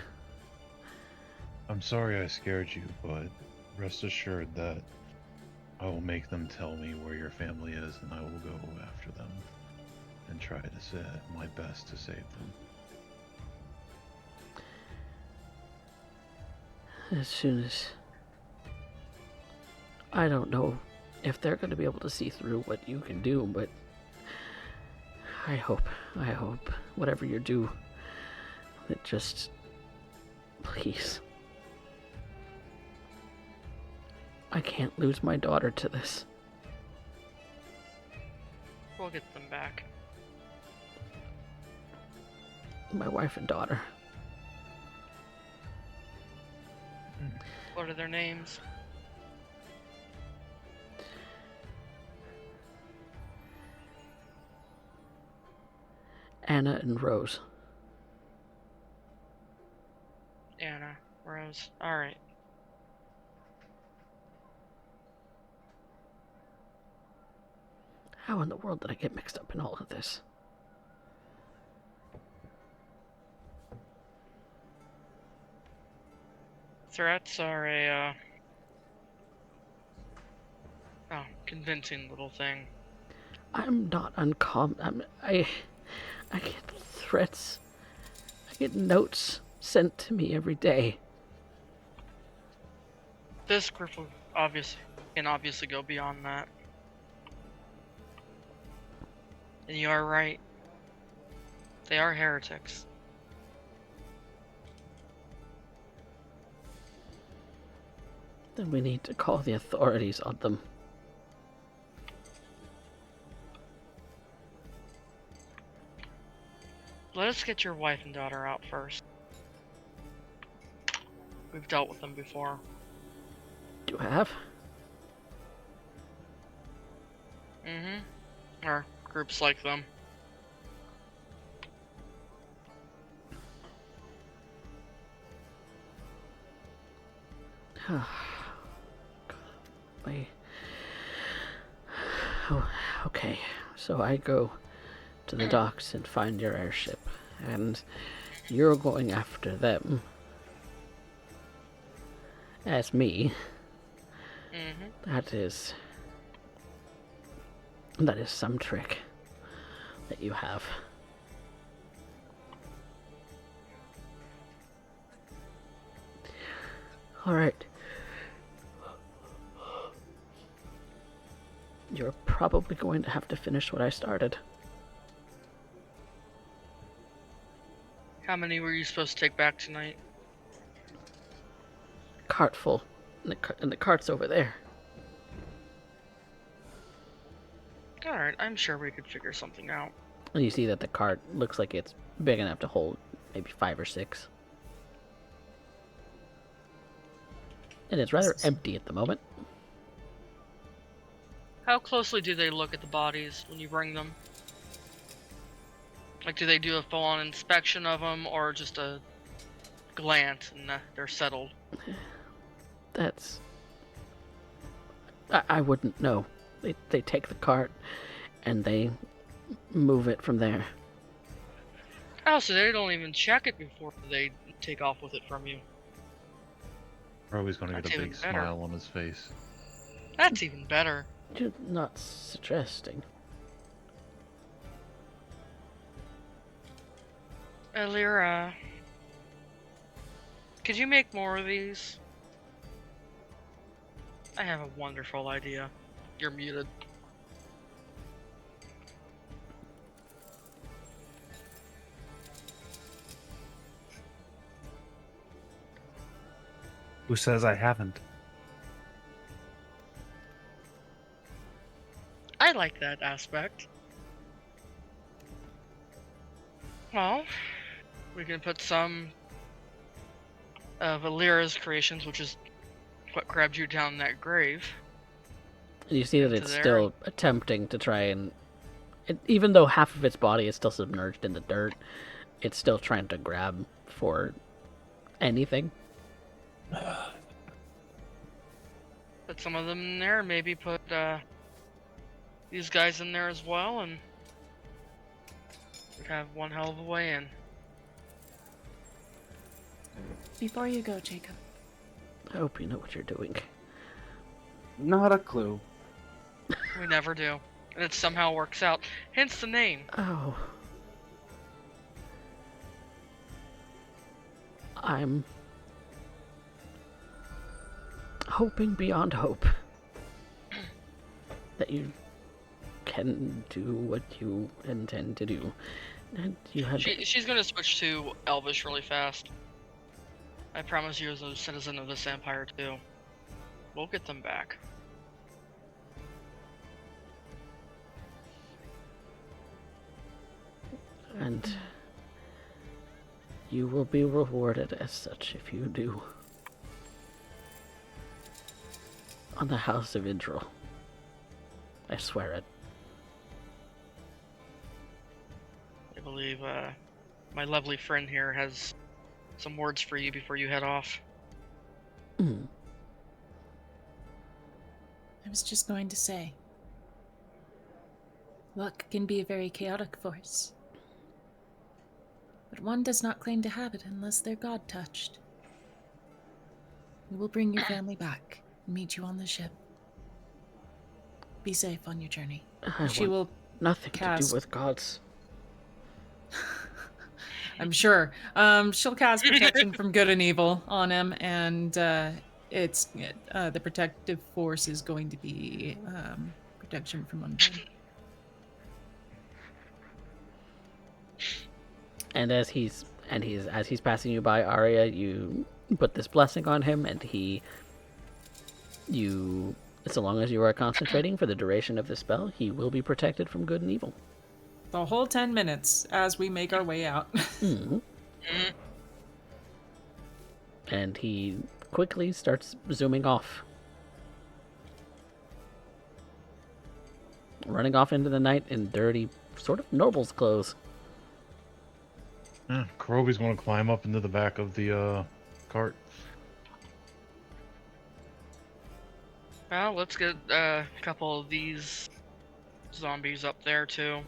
I'm sorry I scared you, but rest assured that I will make them tell me where your family is, and I will go after them and try to say my best to save them. As soon as... I don't know if they're going to be able to see through what you can do, but I hope, whatever you do, that just... Please. I can't lose my daughter to this. We'll get them back. My wife and daughter. What are their names? Anna and Rose. Anna, Rose. Alright. How in the world did I get mixed up in all of this? Threats are a, convincing little thing. I'm not uncommon. I get threats. I get notes sent to me every day. This group will obviously go beyond that. And you are right. They are heretics. Then we need to call the authorities on them. Let us get your wife and daughter out first. We've dealt with them before. You have? Mm-hmm. Or groups like them. Oh, okay. So I go to the docks and find your airship, and you're going after them. As me. Mm-hmm. That is some trick that you have. All right. You're probably going to have to finish what I started. How many were you supposed to take back tonight? Cart full. And the cart's over there. Alright, I'm sure we could figure something out. And you see that the cart looks like it's big enough to hold maybe 5 or 6. And it's rather empty at the moment. How closely do they look at the bodies when you bring them? Like, do they do a full-on inspection of them, or just a glance and they're settled? That's... I wouldn't know. They take the cart and they move it from there. Oh, so they don't even check it before they take off with it from you. Roby's gonna get That's a big even better. smile on his face. That's even better. You're not suggesting. Alira, could you make more of these? I have a wonderful idea. You're muted. Who says I haven't? I like that aspect. Well, we can put some of Alira's creations, which is what grabbed you down that grave. And you see that Into it's there. still attempting to try and... even though half of its body is still submerged in the dirt, it's still trying to grab for anything. Put some of them in there, maybe put these guys in there as well, and we'd have one hell of a way in. Before you go, Jacob, I hope you know what you're doing. Not a clue. We never do. And it somehow works out. Hence the name. Oh. I'm hoping beyond hope that you can do what you intend to do. And you had She's gonna switch to Elvish really fast. I promise you, as a citizen of this empire too. We'll get them back. and you will be rewarded as such if you do. On the House of Idril. I swear it. I believe my lovely friend here has some words for you before you head off. Mm. I was just going to say, luck can be a very chaotic force. But one does not claim to have it unless they're God-touched. We will bring your family back and meet you on the ship. Be safe on your journey. She will nothing cast... to do with gods. I'm sure. She'll cast protection from good and evil on him, and it's the protective force is going to be protection from undead. And as he's passing you by, Arya, you put this blessing on him, and so long as you are concentrating for the duration of the spell, he will be protected from good and evil. The whole 10 minutes as we make our way out. Mm-hmm. And he quickly starts zooming off. Running off into the night in dirty, sort of noble's clothes. Yeah, Kurobe's going to climb up into the back of the cart. Well, let's get a couple of these zombies up there too.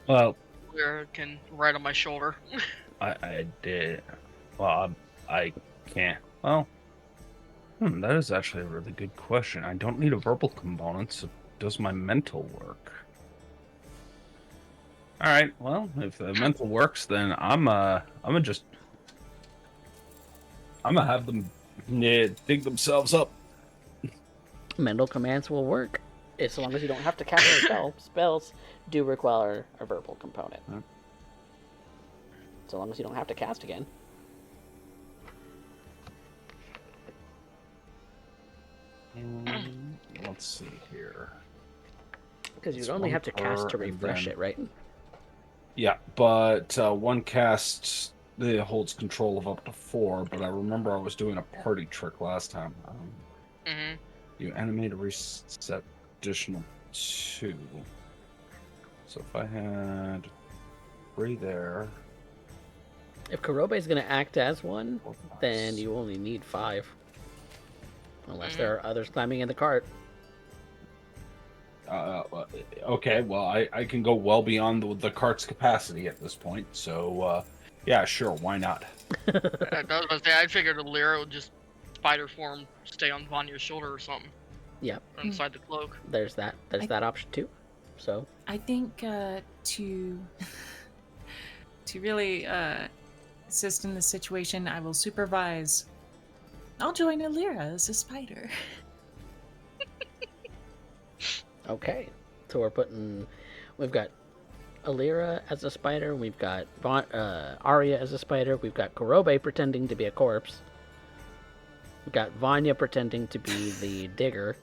Well, Where it can ride on my shoulder. I did. Well, I can't. Well, that is actually a really good question. I don't need a verbal component, so does my mental work? All right. Well, if the mental works, then I'm gonna have them dig themselves up. Mental commands will work, as long as you don't have to cast a spell. Spells do require a verbal component. Huh. So long as you don't have to cast again. Let's see here. Because you'd It's only one have to cast to per, and refresh then- it, right? Yeah, but one cast holds control of up to 4. But I remember I was doing a party trick last time. Mm-hmm. You animate a reset additional 2. So if I had 3 there, If Kurobe is going to act as one, 4 then plus- you only need 5. Unless Mhm. there are others climbing in the cart. Okay, well, I can go well beyond the cart's capacity at this point. So, yeah, sure, why not? I figured a Lyra would just spider form, stay on Vanya's shoulder or something. Yep. Inside the cloak. There's that. There's that option too. So I think to really assist in this situation, I will supervise. I'll join Alira as a spider. okay. So we've got Alira as a spider. We've got Arya as a spider. We've got Kurobe pretending to be a corpse. We've got Vanya pretending to be the digger.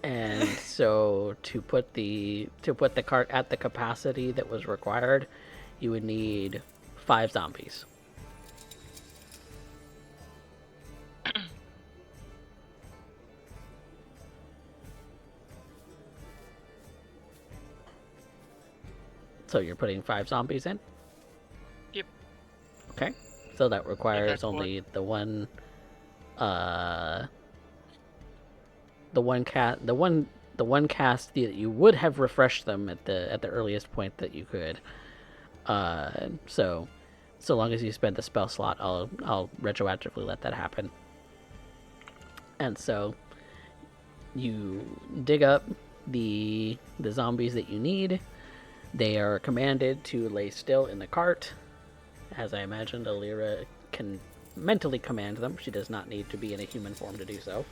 And so to put the cart at the capacity that was required, you would need 5 zombies. So you're putting 5 zombies in? Yep. Okay. So that requires that's only the one cast that you would have refreshed them at the earliest point that you could. So long as you spend the spell slot, I'll retroactively let that happen. And so you dig up the zombies that you need. They are commanded to lay still in the cart. As I imagined, Alira can mentally command them. She does not need to be in a human form to do so.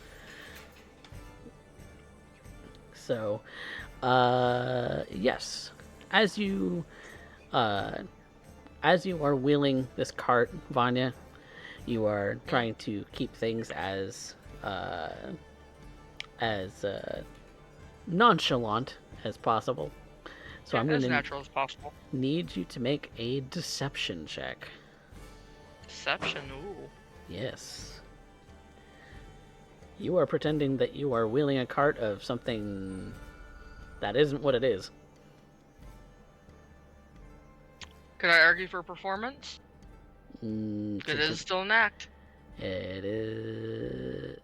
So, yes, as you are wheeling this cart, Vanya, you are trying to keep things as nonchalant as possible. So I'm as going to natural as possible. need you to make a deception check. Deception, ooh. Yes. You are pretending that you are wheeling a cart of something that isn't what it is. Could I argue for performance? Mm, It is still an act. It is.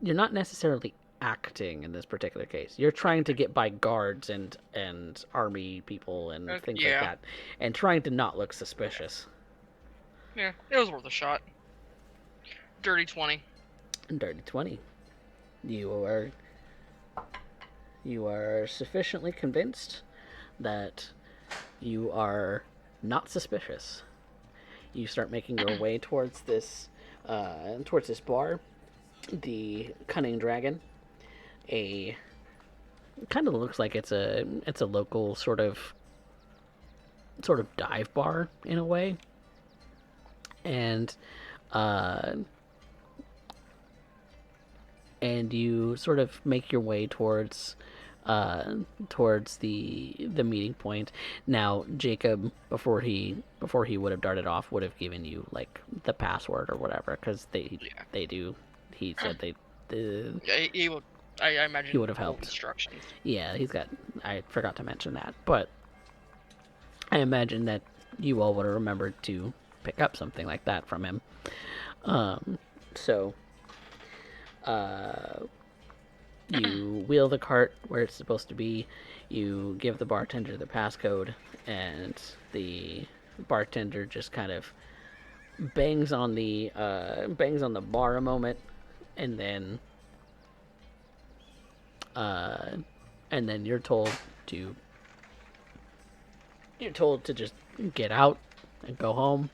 You're not necessarily acting in this particular case. You're trying to get by guards and army people and things like yeah. that, and trying to not look suspicious. Yeah, it was worth a shot. Dirty 20. Dirty 20. You are sufficiently convinced that you are not suspicious. You start making your way towards this bar. The Cunning Dragon, kind of looks like it's a local sort of dive bar in a way, and you sort of make your way towards towards the meeting point. Now, Jacob, before he would have darted off, would have given you like the password or whatever, because they do. He said they. Yeah, he would. I imagine He would have full helped. instructions. Yeah, he's got. I forgot to mention that, but I imagine that you all would have remembered to pick up something like that from him. So, you wheel the cart where it's supposed to be. You give the bartender the passcode, and the bartender just kind of bangs on the bar a moment, and then you're told to just get out and go home.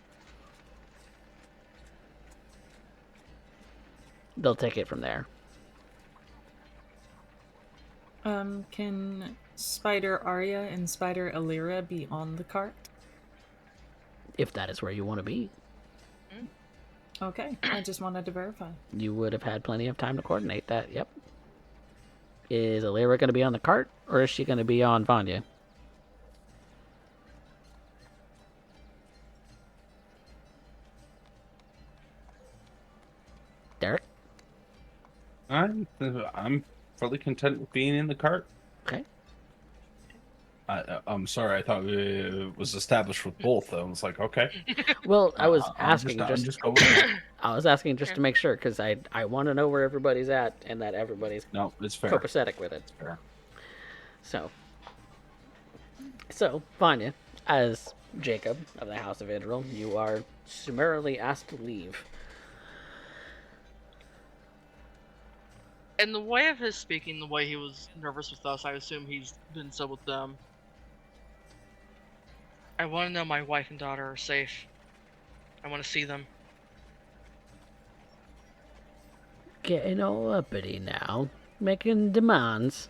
They'll take it from there. Can Spider Arya and Spider Alira be on the cart? If that is where you want to be. Okay, I just wanted to verify. You would have had plenty of time to coordinate that, yep. Is Alira going to be on the cart, or is she going to be on Vanya? Derek? I'm fully content with being in the cart. Okay. I'm sorry. I thought it was established with both. I was like, okay. Well, I was asking I'm just going with it. I was asking just to make sure, because I want to know where everybody's at and that everybody's No, it's fair. copacetic with it. It's fair. So, Vanya, as Jacob of the House of Idril, you are summarily asked to leave. And the way of his speaking, the way he was nervous with us, I assume he's been so with them. I want to know my wife and daughter are safe. I want to see them. Getting all uppity now, making demands.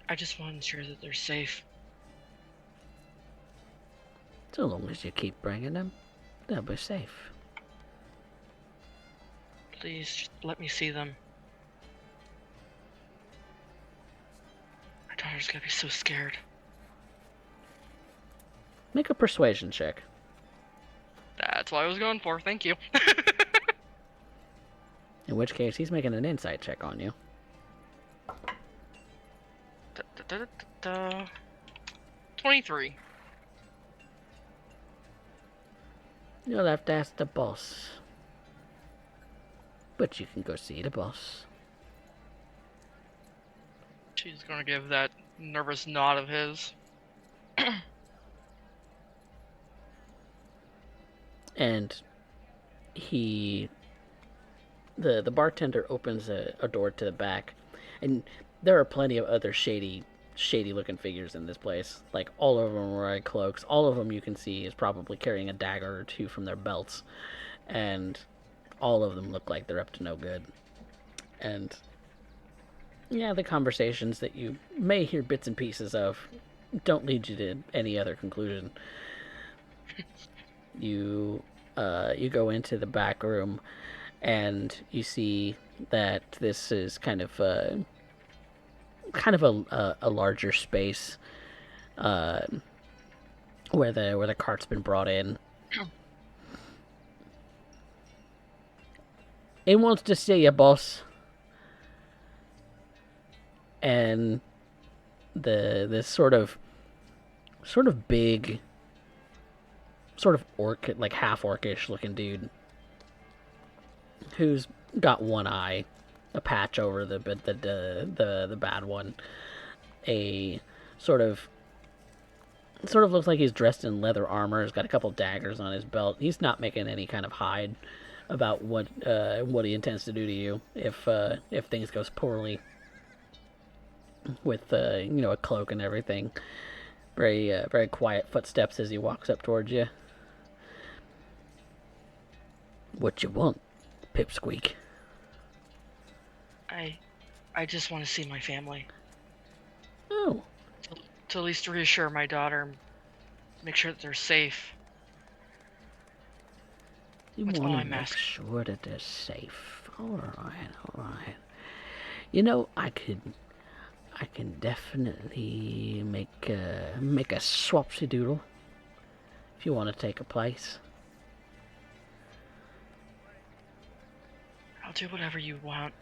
I just want to ensure that they're safe. So long as you keep bringing them, they'll be safe. Please, just let me see them. My daughter's gonna be so scared. Make a persuasion check. That's what I was going for, thank you. In which case, he's making an insight check on you. 23. You'll have to ask the boss. But you can go see the boss. She's gonna give that nervous nod of his. And the bartender opens a door to the back, and there are plenty of other shady looking figures in this place. Like, all of them are wearing cloaks. All of them you can see is probably carrying a dagger or two from their belts, and all of them look like they're up to no good. And yeah, the conversations that you may hear bits and pieces of don't lead you to any other conclusion. You go into the back room, and you see that this is kind of a larger space, where the cart's been brought in. He wants to see you, boss. And this sort of big, sort of orc, like half orcish looking dude, who's got one eye, a patch over the bad one, a sort of looks like he's dressed in leather armor. He's got a couple daggers on his belt. He's not making any kind of hide about what he intends to do to you if things goes poorly. With a cloak and everything, very quiet footsteps as he walks up towards you. What you want, Pipsqueak? I just want to see my family. Oh. To at least reassure my daughter, make sure that they're safe. You That's all want to I'm make asking. sure that they're safe. Alright. You know, I can definitely make a swapsy doodle if you want to take a place. I'll do whatever you want.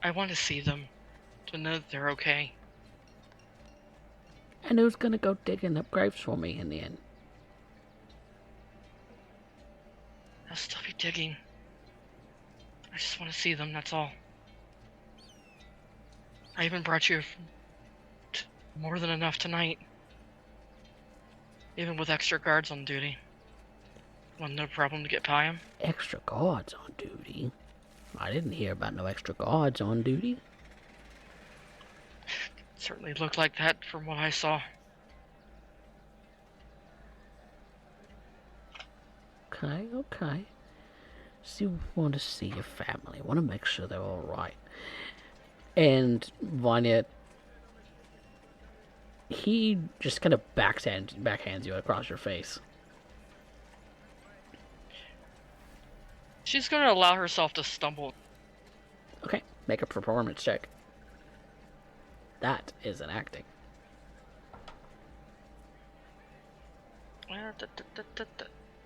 I want to see them, to know that they're okay. And who's gonna go digging up graves for me in the end? I'll still be digging. I just want to see them, that's all. I even brought you more than enough tonight. Even with extra guards on duty. Wasn't no problem to get by them. Extra guards on duty? I didn't hear about no extra guards on duty. Certainly looked like that from what I saw. Okay. So you want to see your family. Want to make sure they're all right. And Vanya, he just kind of backhands you across your face. She's gonna allow herself to stumble. Okay, make a performance check. That is an acting.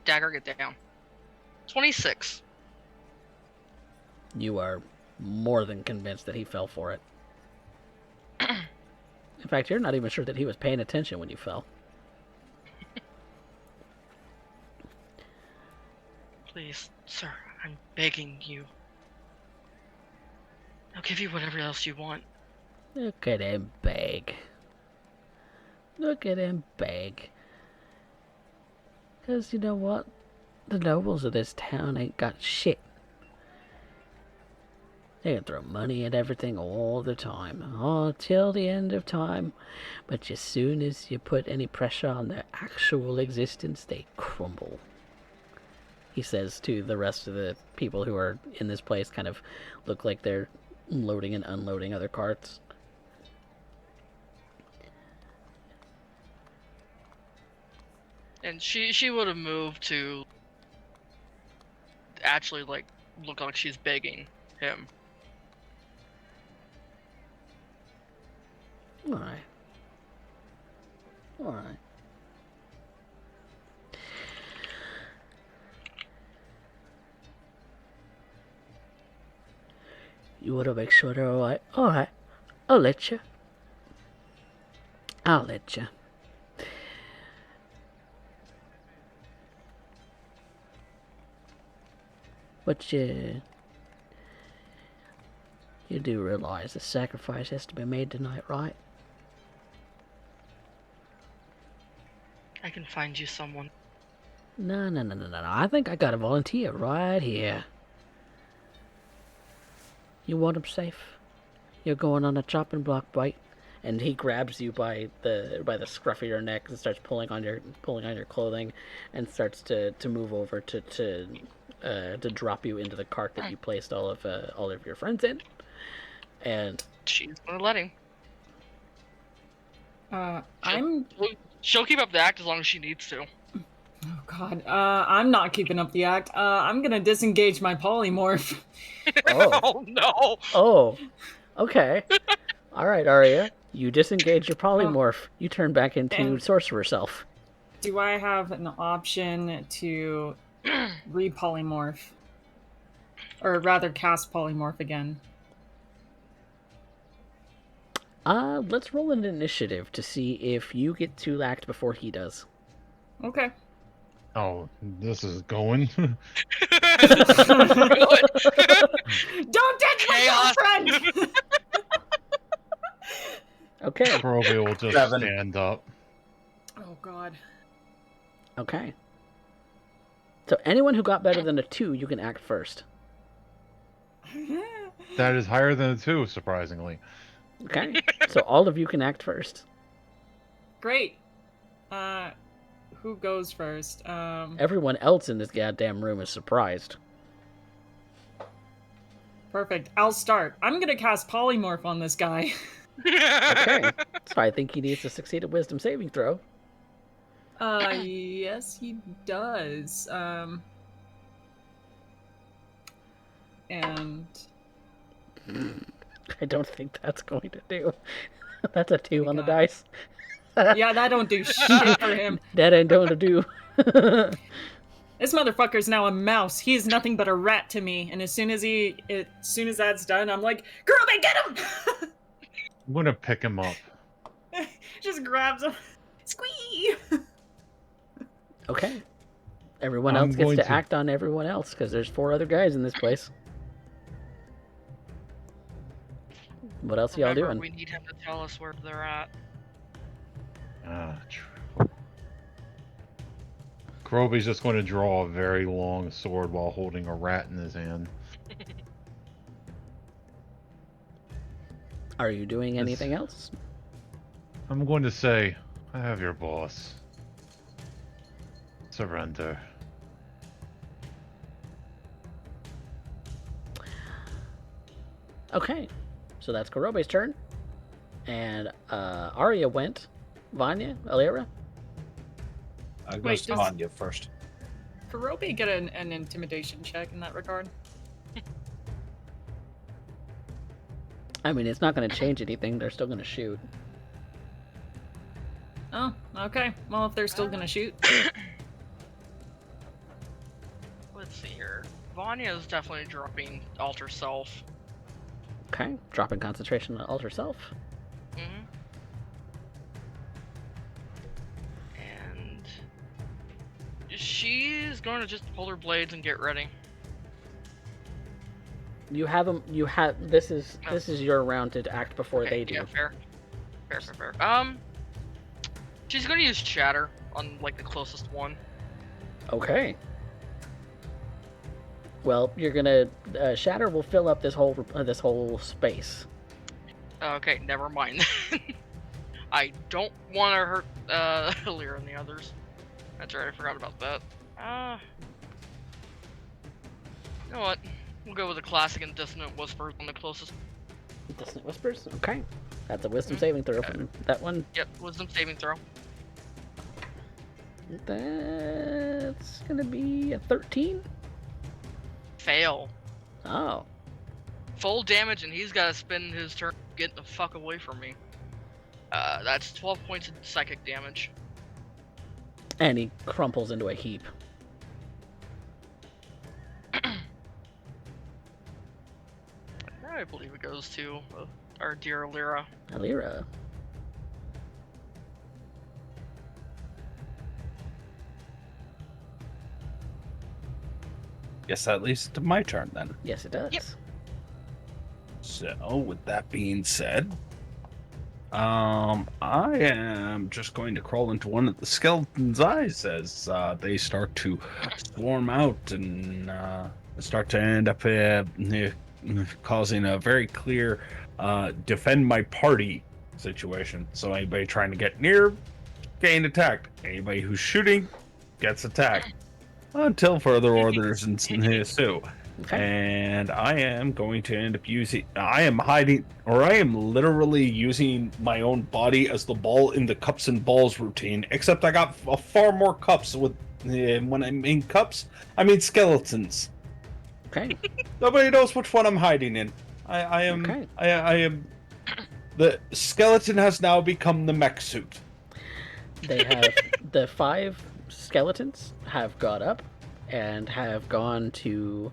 Dagger, get down. 26. You are more than convinced that he fell for it. In fact, you're not even sure that he was paying attention when you fell. Please, sir, I'm begging you. I'll give you whatever else you want. Look at him beg. Because you know what? The nobles of this town ain't got shit. They can throw money at everything all the time, all till the end of time. But as soon as you put any pressure on their actual existence, they crumble. He says to the rest of the people who are in this place, kind of look like they're loading and unloading other carts. And she would have moved to actually, like, look like she's begging him. Alright. You want to make sure they're alright? Alright. I'll let you. But you do realize the sacrifice has to be made tonight, right? I can find you someone. No. I think I got a volunteer right here. You want him safe? You're going on a chopping block bite. And he grabs you by the scruff of your neck and starts pulling on your clothing, and starts to move over to drop you into the cart that you placed all of your friends in. And She's gonna let him. She'll keep up the act as long as she needs to. Oh God, I'm not keeping up the act. I'm gonna disengage my polymorph. Oh no! Oh, okay. All right, Arya. You disengage your polymorph. You turn back into sorcerer self. Do I have an option to repolymorph? Or rather, cast polymorph again? Let's roll an initiative to see if you get to act before he does. Okay. Oh, this is going. Don't touch my girlfriend! Okay. Kurobe will just 7. stand up. Oh God. Okay. So anyone who got better than a 2, you can act first. That is higher than a 2, surprisingly. Okay. So all of you can act first. Great. Who goes first? Everyone else in this goddamn room is surprised. Perfect. I'll start. I'm gonna cast polymorph on this guy. Okay. So I think he needs to succeed a wisdom saving throw. Yes, he does. And I don't think that's going to do. That's a 2 on the God. dice. yeah, that don't do shit for him. That ain't going to do. This motherfucker's now a mouse. He is nothing but a rat to me. And as soon as that's done, I'm like, Kurube, get him! I'm gonna pick him up. Just grabs him. Squee! Okay. Everyone I'm else gets going to to- act on everyone else, because there's 4 other guys in this place. What else are y'all Remember, doing? we need him to tell us where they're at. True. Kurobe's just going to draw a very long sword while holding a rat in his hand. Are you doing anything else? I'm going to say, I have your boss. Surrender. Okay. So that's Kurobe's turn. And Arya went. Vanya? Alira? I Wait, goes does- Vanya first. Kurobe get an intimidation check in that regard? I mean, it's not going to change anything. They're still going to shoot. Oh, okay. Well, if they're still gonna shoot. Let's see here. Vanya is definitely dropping alter self. Okay. Dropping concentration on alter self. Mm-hmm. And she's going to just pull her blades and get ready. You have them. You have. This is your round to act before Okay, they do. Yeah, fair. Fair. She's gonna use Shatter on like the closest one. Okay. Well, you're gonna Shatter will fill up this whole space. Okay, never mind. I don't want to hurt Hillier and the others. That's right, I forgot about that. You know what? We'll go with the classic and dissonant whispers on the closest. Dissonant whispers. Okay. That's a wisdom saving throw from that one. Yep, wisdom saving throw. That's gonna be a 13. Fail. Oh. Full damage, and he's got to spend his turn getting the fuck away from me. That's 12 points of psychic damage. And he crumples into a heap. I believe it goes to our dear Lyra. Alira. Guess that leads to my turn then. Yes, it does. Yep. So, with that being said, I am just going to crawl into one of the skeleton's eyes as they start to swarm out and start to end up causing a very clear defend my party situation. So anybody trying to get near, getting attacked. Anybody who's shooting gets attacked. Until further orders ensue. Okay. And I am going to end up I am literally using my own body as the ball in the cups and balls routine, except I got far more cups when I mean cups, I mean skeletons. Okay. Nobody knows which one I'm hiding in. I am, Okay. I am, the skeleton has now become the mech suit. They have the 5 skeletons have got up and have gone to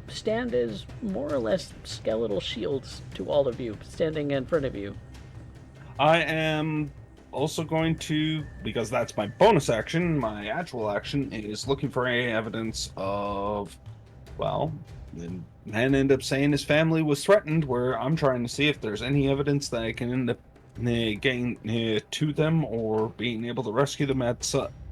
stand as more or less skeletal shields to all of you standing in front of you. I am also going to, because that's my bonus action, my actual action is looking for any evidence of, well, the man ended up saying his family was threatened, where I'm trying to see if there's any evidence that I can end up getting to them or being able to rescue them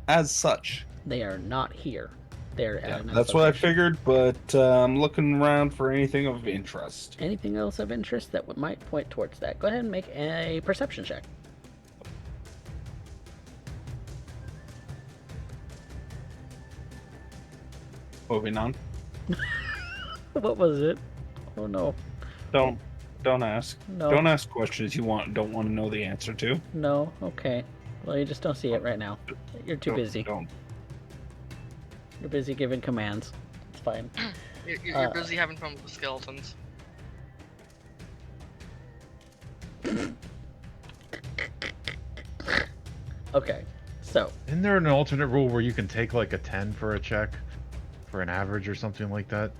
as such. They are not here. They're at another That's what I location. figured, but I'm looking around for anything of interest. Anything else of interest that might point towards that? Go ahead and make a perception check. Moving on. What was it? Oh no. Don't ask. No. Don't ask questions you don't want to know the answer to. No. Okay. Well, you just don't see it right now. You're too busy. Don't. You're busy giving commands. fine. You're busy having fun with the skeletons. Okay, so Isn't there an alternate rule where you can take like a 10 for a check, for an average or something like that?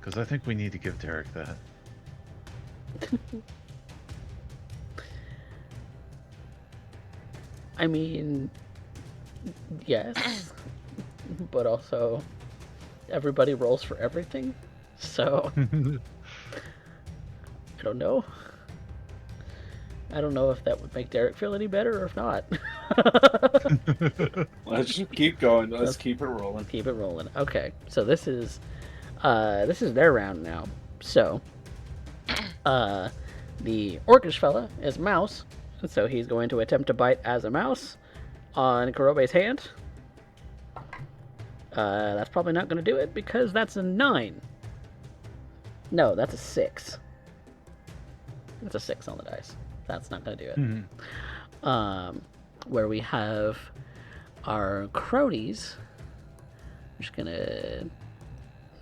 Because I think we need to give Derek that. I mean, yes, but also everybody rolls for everything, so I don't know. I don't know if that would make Derek feel any better or if not. Let's just keep going. Let's keep it rolling. Keep it rolling. Okay, so this is their round now. So, the orcish fella is mouse, so he's going to attempt to bite as a mouse on Kurobe's hand. That's probably not going to do it because that's a 9. No, that's a 6. That's a 6 on the dice. That's not going to do it. Mhm. Where we have our cronies. I'm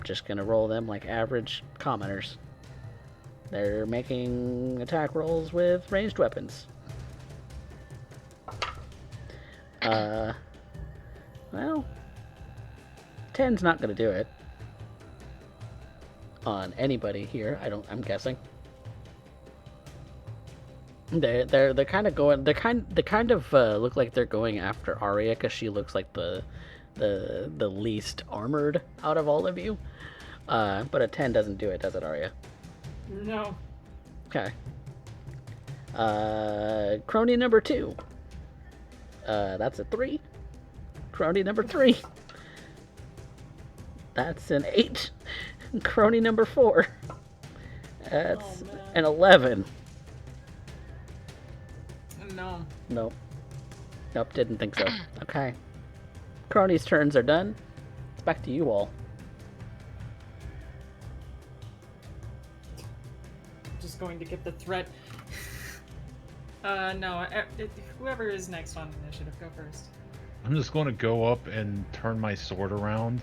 just gonna roll them like average commoners. They're making attack rolls with ranged weapons. Well, 10's not gonna do it on anybody here. I'm guessing. They're kind of going. They kind of look like they're going after Arya because she looks like the least armored out of all of you. But a 10 doesn't do it, does it, Arya? No. Okay. Crony number 2. That's a 3. Crony number 3. That's an 8. Crony number 4. That's an 11. No. Nope. Nope, didn't think so. Okay. Crony's turns are done. It's back to you all. Just going to get the threat. No. Whoever is next on initiative, go first. I'm just going to go up and turn my sword around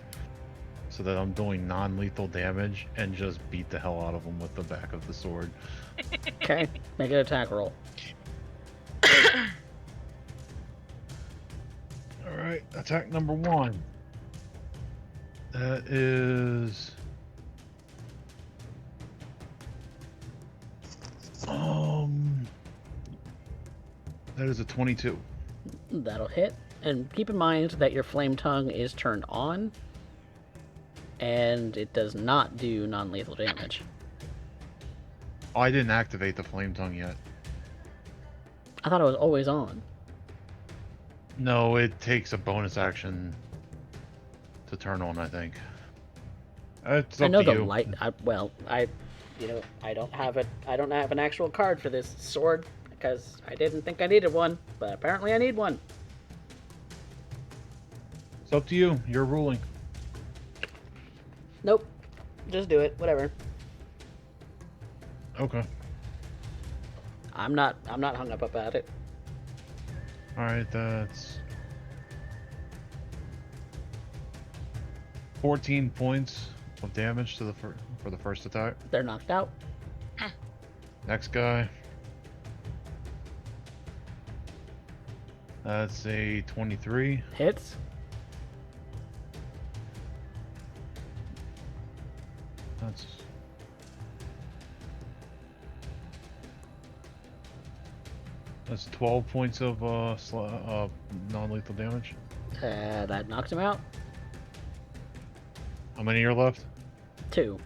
so that I'm doing non-lethal damage and just beat the hell out of them with the back of the sword. Okay, make an attack roll. Alright, attack number 1. That is... That is a 22. That'll hit. And keep in mind that your flame tongue is turned on, and it does not do non-lethal damage. Oh, I didn't activate the flame tongue yet. I thought it was always on. No, it takes a bonus action to turn on, I think. It's up I know to the you. light. I don't have it. I don't have an actual card for this sword because I didn't think I needed one, but apparently I need one. It's up to you. You're ruling. Nope. Just do it. Whatever. Okay. I'm not hung up about it. Alright, that's 14 points of damage to for the first attack. They're knocked out. Next guy. That's a 23. Hits. That's 12 points of non-lethal damage. That knocks him out. How many are left? 2.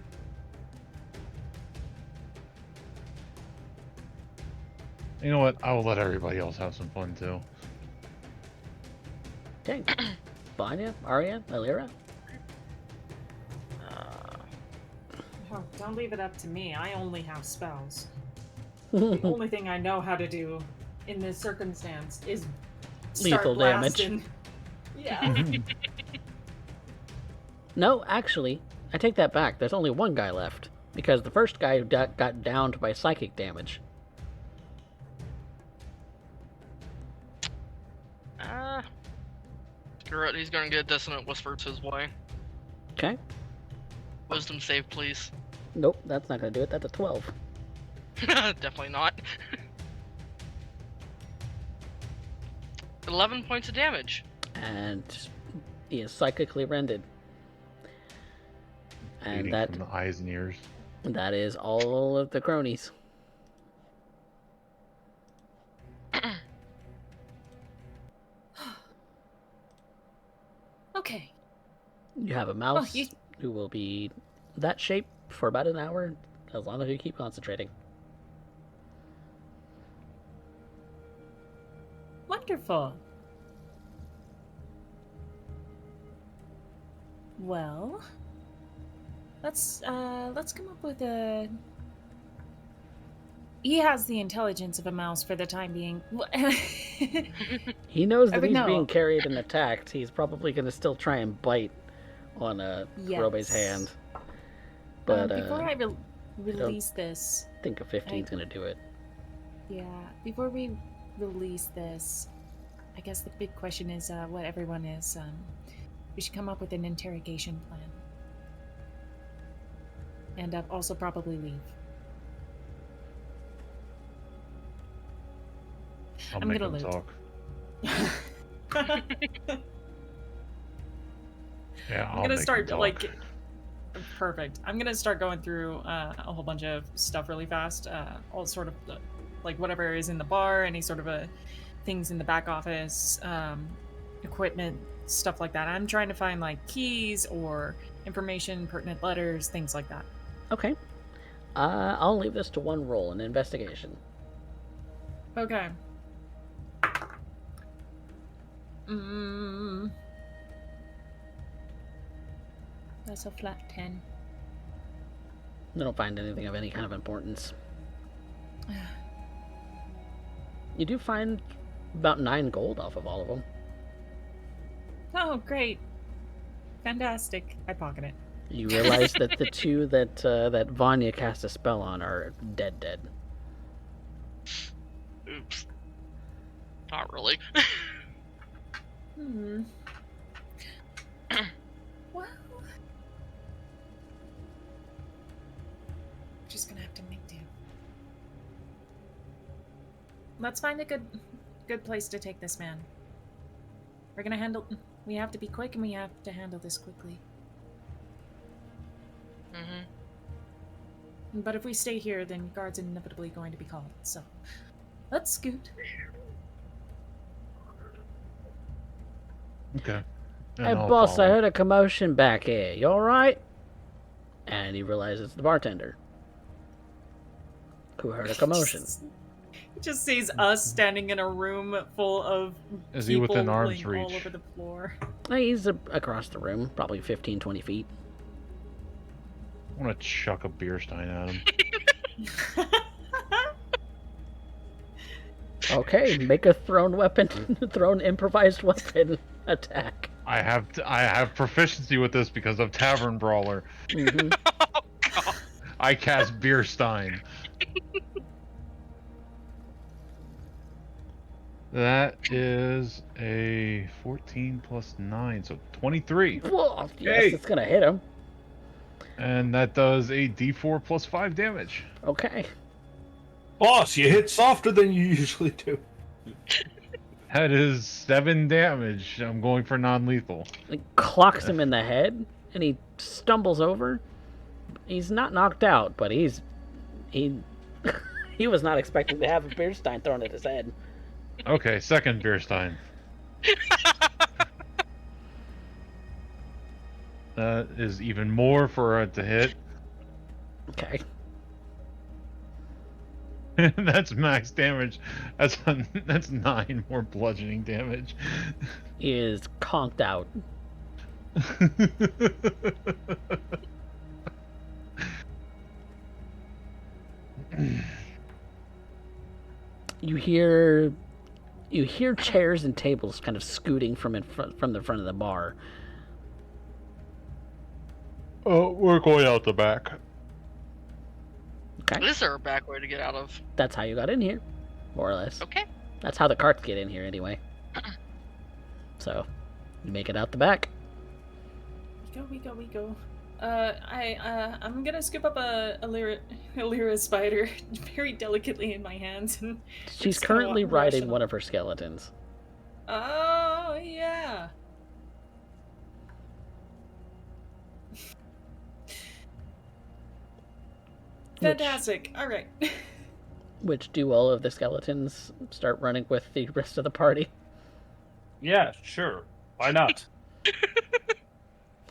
You know what? I will let everybody else have some fun too. Okay. Vanya, Arya, Alira. Oh, don't leave it up to me. I only have spells. The only thing I know how to do in this circumstance is start Lethal damage. blasting. Yeah. No, actually, I take that back. There's only one guy left because the first guy got downed by psychic damage. Screw it, he's gonna get Dissonant Whispers his way. Okay. Wisdom save, please. Nope, that's not gonna do it. That's a 12. Definitely not. 11 points of damage. And he is psychically rended. And Bleeding from the eyes and ears. that is all of the cronies. Okay. You have a mouse who will be that shape for about an hour, as long as you keep concentrating. Wonderful. Well, let's come up with a. He has the intelligence of a mouse for the time being. He knows that would he's know. being carried and attacked. He's probably going to still try and bite on Kurobe's Yes. hand. But before I release this, I think a 15 is going to do it. yeah. Before we release this, I guess the big question is what everyone is. We should come up with an interrogation plan, and also probably leave. I'll I'm make gonna them loot. talk. Yeah, I'm I'll gonna make start them like. talk. Perfect. I'm gonna start going through a whole bunch of stuff really fast. All sort of like whatever is in the bar, any sort of things in the back office, equipment, stuff like that. I'm trying to find like keys or information, pertinent letters, things like that. Okay. I'll leave this to one roll, an investigation. Okay. That's a flat 10. You don't find anything of any kind of importance. You do find about 9 gold off of all of them. Oh, great. Fantastic. I pocket it. You realize that the two that Vanya cast a spell on are dead. Oops. Not really. Well, just gonna have to make do. Let's find a good place to take this man. We're gonna handle. We have to be quick, and we have to handle this quickly. But if we stay here, then guards are inevitably going to be called. So, let's scoot. Okay. Hey, boss, I heard a commotion back here. You alright? And he realizes it's the bartender who heard a commotion. He just sees us standing in a room full of Is he people within arm's laying reach? all over the floor. He's across the room, probably 15, 20 feet. I want to chuck a beer stein at him. Okay, make a thrown improvised weapon attack. I have proficiency with this because of Tavern Brawler. Mhm. Oh, God. I cast beer stein. That is a 14 plus 9, so 23. Whoa, yes, Hey. it's gonna hit him. And that does a d4 plus 5 damage. Okay. Boss, you hit softer than you usually do. That is 7 damage. I'm going for non-lethal. It clocks him in the head, and he stumbles over. He's not knocked out, but he he was not expecting to have a beer stein thrown at his head. Okay, second beer stein. That is even more for it to hit. Okay. That's max damage. That's 9 more bludgeoning damage. He is conked out. You hear chairs and tables kind of scooting from the front of the bar. Oh, we're going out the back. Okay. Is there a back way to get out of? That's how you got in here, more or less. Okay. That's how the carts get in here anyway. So, you make it out the back. We go. I'm gonna scoop up a lyra spider very delicately in my hands, and She's just kinda currently rush riding on one them. of her skeletons. Oh yeah. Fantastic. All right. Which do all of the skeletons start running with the rest of the party? Yeah, sure. Why not?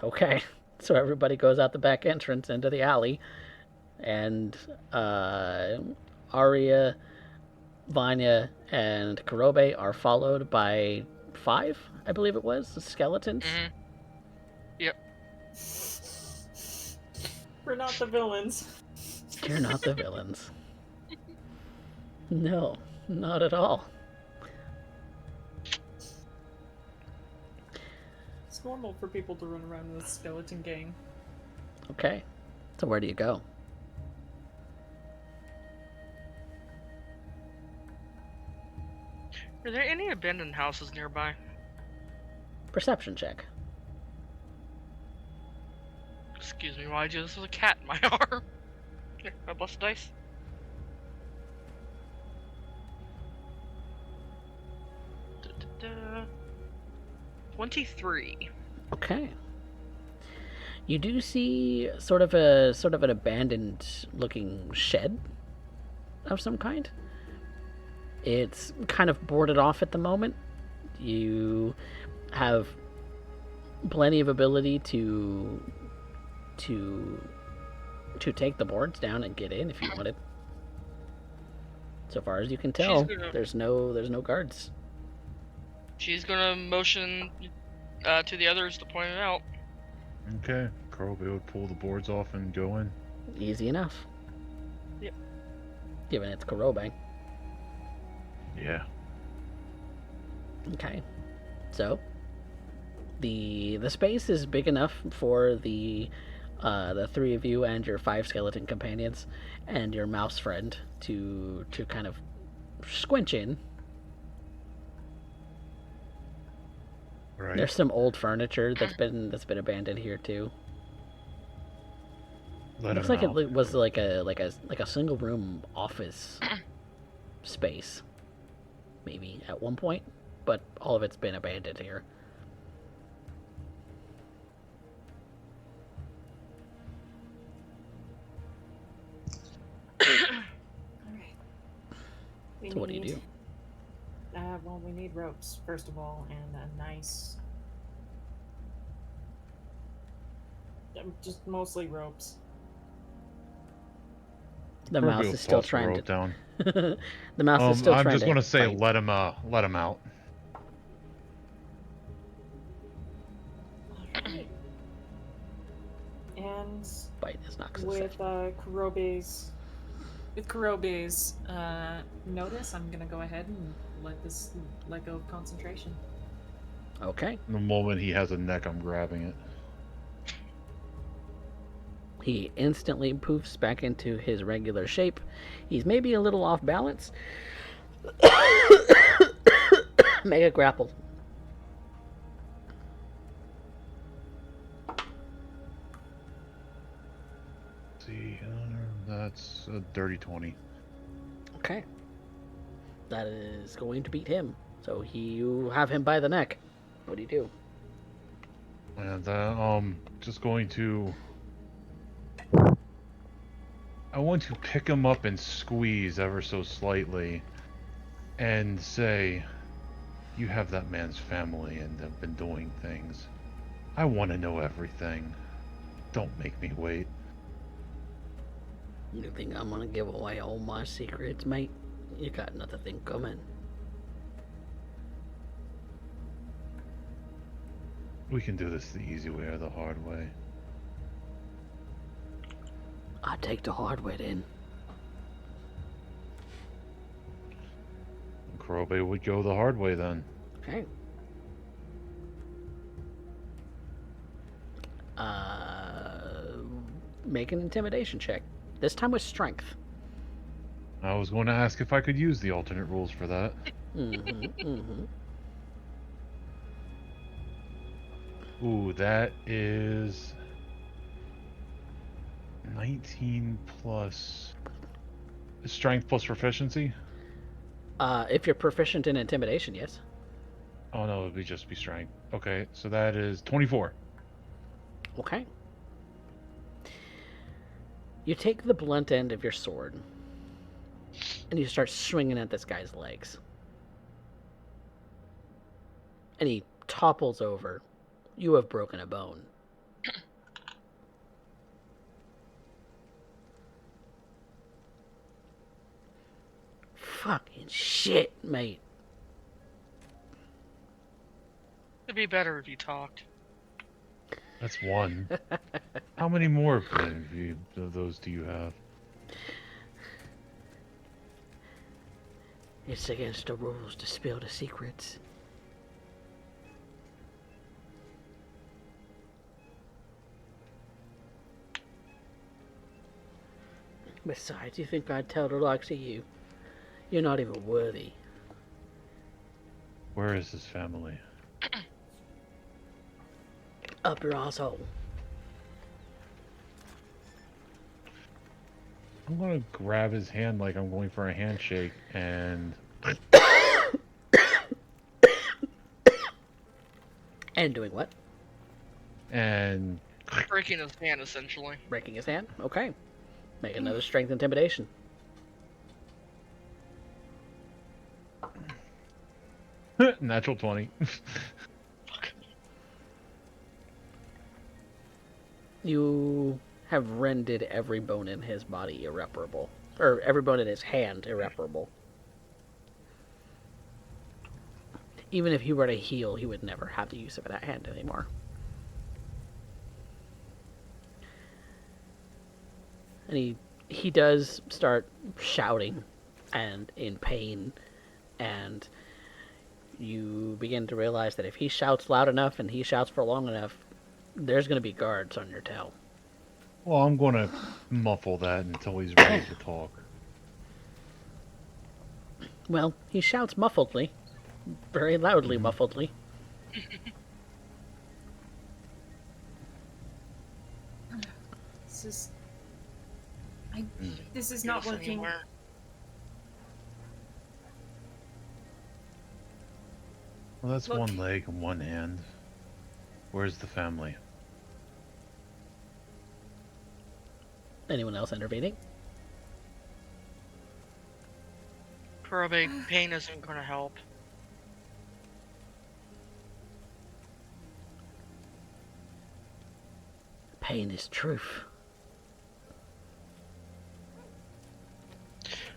Okay. So everybody goes out the back entrance into the alley, and Arya, Vanya, and Kurobe are followed by 5, I believe it was, skeletons. Mm-hmm. Yep. We're not the villains. You're not the villains. No, not at all. It's normal for people to run around with a skeleton gang. Okay. So where do you go? Are there any abandoned houses nearby? Perception check. Excuse me, why'd you? This was a cat in my arm. Here, I bust the dice. Da-da-da. 23. Okay. You do see sort of an abandoned looking shed of some kind. It's kind of boarded off at the moment. You have plenty of ability to take the boards down and get in if you wanted. So far as you can tell, there's no guards. She's gonna motion to the others to point it out. Okay, Kurobe would pull the boards off and go in. Easy enough. Yep. Given it's Kurobe. Yeah. Okay. So the space is big enough for the 3 of you and your 5 skeleton companions and your mouse friend to kind of squinch in. Right. There's some old furniture that's been abandoned here too. Looks like it was like a single room office space, maybe at one point, but all of it's been abandoned here. Alright. So what do you do? Well, we need ropes, first of all, and a nice... just mostly ropes. The mouse is still trying to... down. The mouse is still trying to... I'm just going to say fight. let him out. Alright. And Bite is not with Kurobe's notice, I'm gonna go ahead and let go of concentration. Okay. The moment he has a neck, I'm grabbing it. He instantly poofs back into his regular shape. He's maybe a little off balance. Make a grapple. Let's see, that's a dirty 20. Okay. That is going to beat him. So you have him by the neck. What do you do? And just going to... I want to pick him up and squeeze ever so slightly and say, you have that man's family and have been doing things. I want to know everything. Don't make me wait. You think I'm gonna give away all my secrets, mate? You got another thing coming. We can do this the easy way or the hard way. I take the hard way then. Kurobe would go the hard way then. Okay. Make an intimidation check. This time with strength. I was going to ask if I could use the alternate rules for that. Ooh, that is 19 plus strength plus proficiency. If you're proficient in intimidation, yes. Oh no, it would just be strength. Okay, so that is 24. Okay. You take the blunt end of your sword and you start swinging at this guy's legs. And he topples over. You have broken a bone. Fucking shit, mate. It'd be better if you talked. That's one. How many more of those do you have? It's against the rules to spill the secrets. Besides, you think I'd tell the likes of you? You're not even worthy. Where is his family? Up your asshole. I'm gonna grab his hand like I'm going for a handshake and And doing what? and Breaking his hand, essentially. Breaking his hand? Okay. Make another strength intimidation. natural 20. You have rendered every bone in his body irreparable. Or every bone in his hand irreparable. Even if he were to heal, he would never have the use of that hand anymore. And he does start shouting and in pain, and you begin to realize that if he shouts loud enough and he shouts for long enough, there's going to be guards on your tail. Well, I'm gonna muffle that until he's ready to talk. Well, he shouts muffledly. Very loudly muffledly. This is not working. Anywhere. Well, that's Look. one leg and one hand. Where's the family? Anyone else intervening? Kurobe, pain isn't going to help. Pain is truth.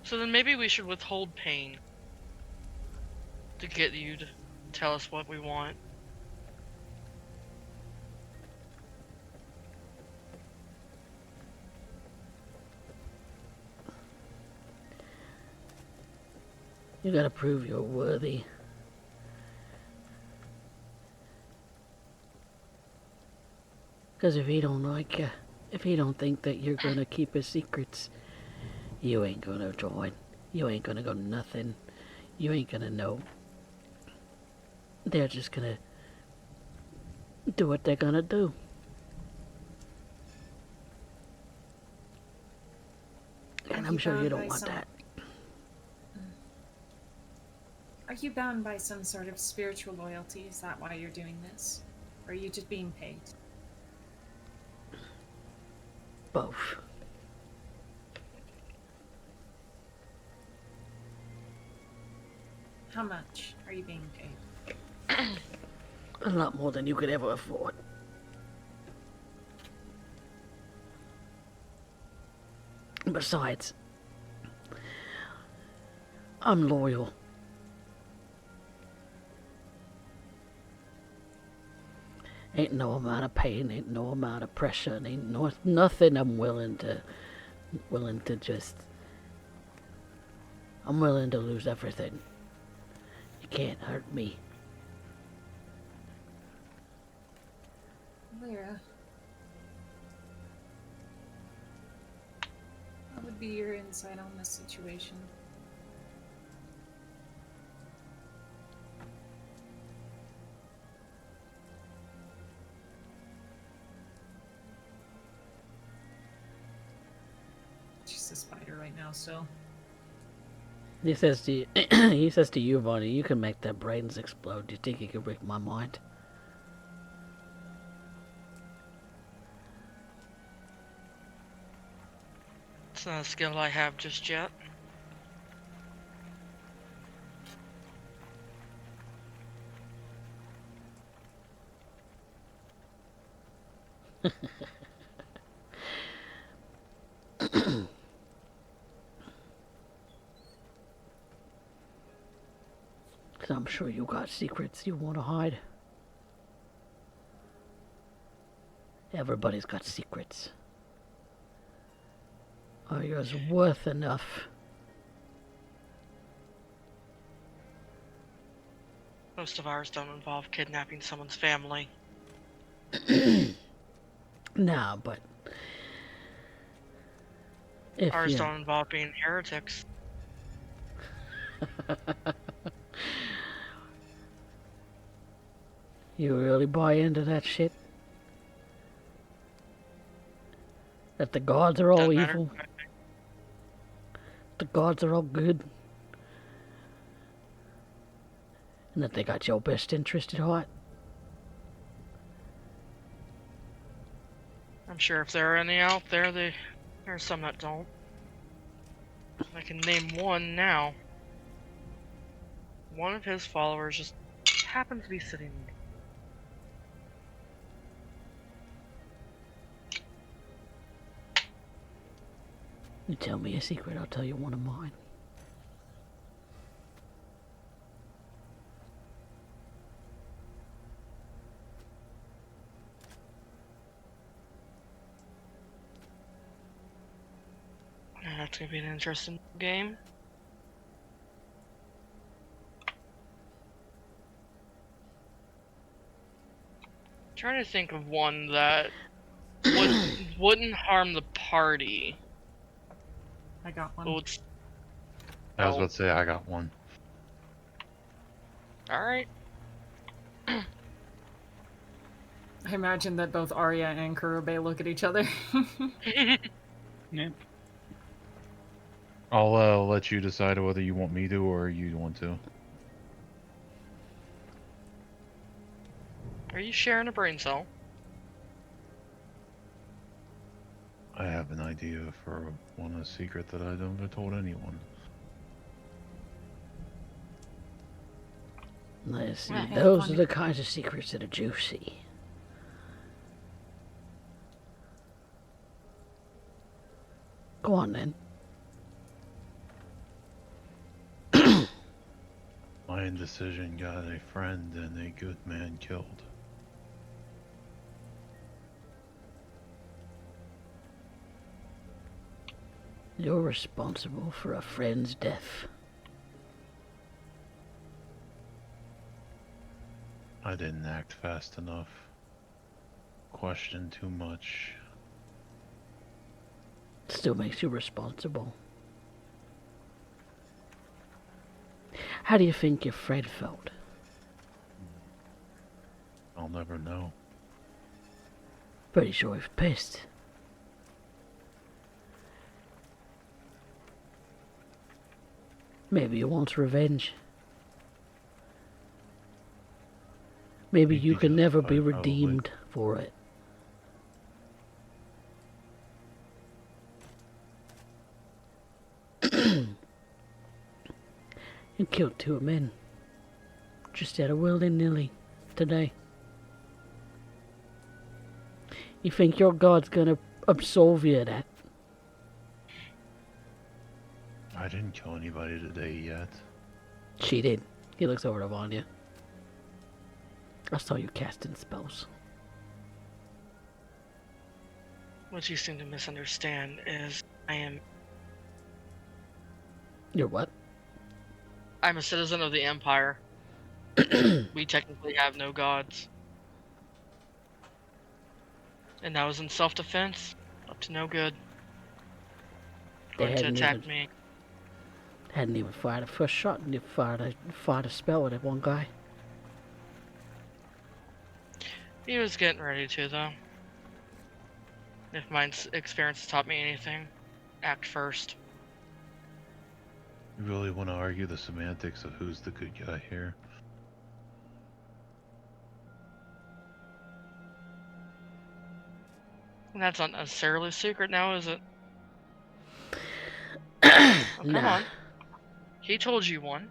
So then maybe we should withhold pain to get you to tell us what we want. You gotta prove you're worthy. Because if he don't like you, if he don't think that you're gonna keep his secrets, you ain't gonna join. You ain't gonna go nothing. You ain't gonna know. They're just gonna do what they're gonna do. And I'm sure you don't want that. Are you bound by some sort of spiritual loyalty? Is that why you're doing this? Or are you just being paid? Both. How much are you being paid? A lot more than you could ever afford. Besides, I'm loyal. Ain't no amount of pain, ain't no amount of pressure, ain't nothing I'm willing to just... I'm willing to lose everything. You can't hurt me. Lyra. What would be your insight on this situation? a spider right now still. He says to you, he says to you, Vonnie, you can make their brains explode. Do you think you can break my mind? It's not a skill I have just yet. Because I'm sure you got secrets you want to hide. Everybody's got secrets. Are yours worth enough? Most of ours don't involve kidnapping someone's family. Nah, but if Ours you... don't involve being heretics. You really buy into that shit? That the gods are all Doesn't matter. evil? The gods are all good? And that they got your best interest at heart? I'm sure if there are any out there, there's some that don't. I can name one now. One of his followers just happened to be sitting. You tell me a secret, I'll tell you one of mine. That's gonna be an interesting game. Trying to think of one that wouldn't harm the party. I got one. But would... I was about to say I got one. Alright. I imagine that both Arya and Kurube look at each other. Yeah. I'll let you decide whether you want me to or you want to. Are you sharing a brain cell? I have an idea for a secret that I never told anyone. Let's see, Well, those are funny. the kinds of secrets that are juicy. Go on then. My indecision got a friend and a good man killed. You're responsible for a friend's death. I didn't act fast enough. Questioned too much. Still makes you responsible. How do you think your Fred felt? I'll never know. Pretty sure he's pissed. Maybe he wants revenge. Maybe He'd you be can never be justified, probably. redeemed for it. You killed 2 men. Just out of willy-nilly today. You think your God's gonna absolve you of that? I didn't kill anybody today yet. She did. He looks over to Vanya. I saw you casting spells. What you seem to misunderstand is You're what? I'm a citizen of the Empire. We technically have no gods. And that was in self-defense. Up to no good. They Going to hadn't attack even- me. Hadn't even fired a first shot and you fired a spell at that one guy. He was getting ready to, though. If my experience has taught me anything. act first. You really want to argue the semantics of who's the good guy here? And that's not necessarily a secret now, is it? Oh, come Nah. on. He told you one.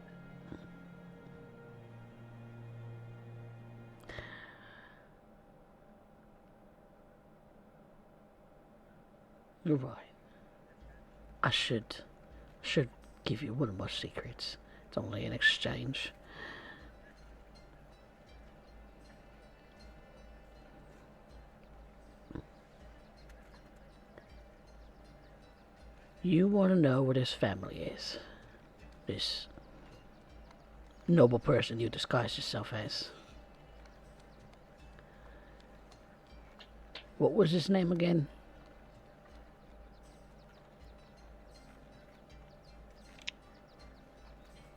You're right. I should give you one of my secrets. It's only an exchange. You want to know where this family is? This noble person you disguise yourself as. What was his name again?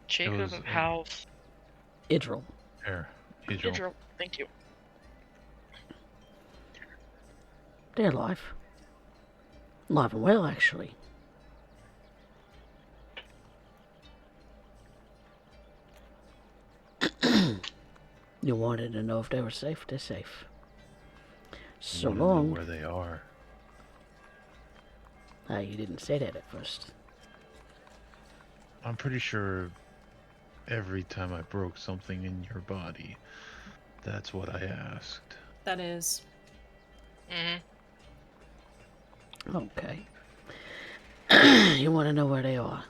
Jacob was, House. Idril. Here, Idril. Idril. Thank you. They're alive. Alive and well, actually. You wanted to know if they were safe? They're safe. So Wanna know long. where they are. Ah, you didn't say that at first. I'm pretty sure every time I broke something in your body, that's what I asked. That is. Mm-hmm. Okay. You want to know where they are?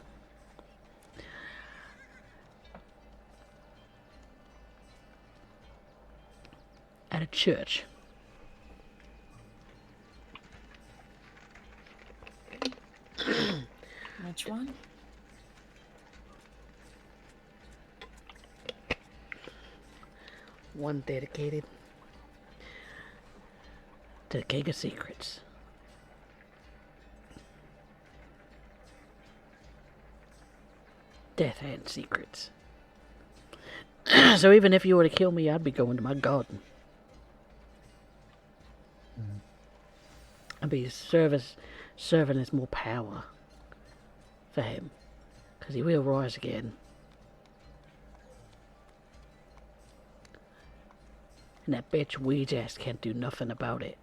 At a church. Which one? One dedicated to the King of Secrets. Death and secrets. So even if you were to kill me, I'd be going to my garden. I'd be serving as more power for him. Because he will rise again. And that bitch Ouija can't do nothing about it.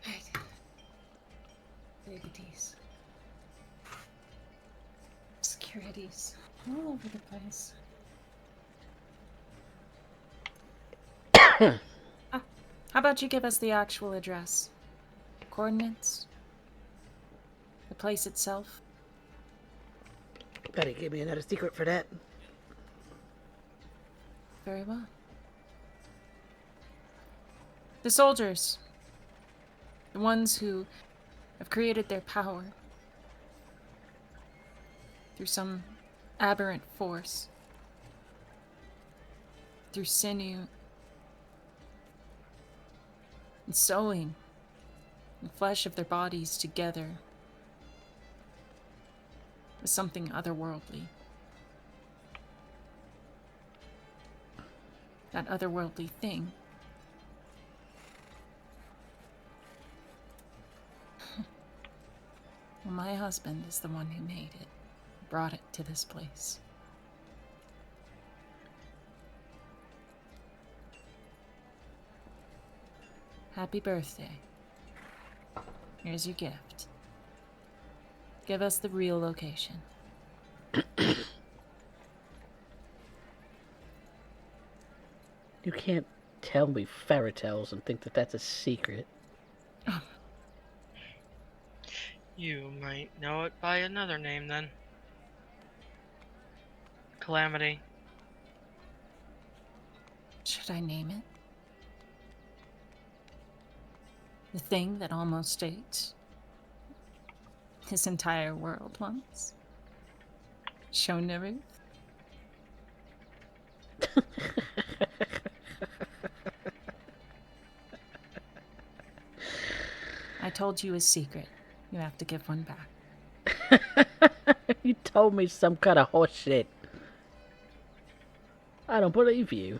Right. Rigidities. Securities. All over the place. How about you give us the actual address? Coordinates? The place itself? Gotta give me another secret for that. Very well. The soldiers. The ones who have created their power through some aberrant force. Through sinew. And sewing the flesh of their bodies together with something otherworldly. That otherworldly thing. Well, my husband is the one who made it, brought it to this place. Happy birthday. Here's your gift. Give us the real location. You can't tell me fairy tales and think that that's a secret. You might know it by another name then. Calamity. Should I name it? The thing that almost ate this entire world once. Shoneru? I told you a secret. You have to give one back. You told me some kind of horse shit. I don't believe you.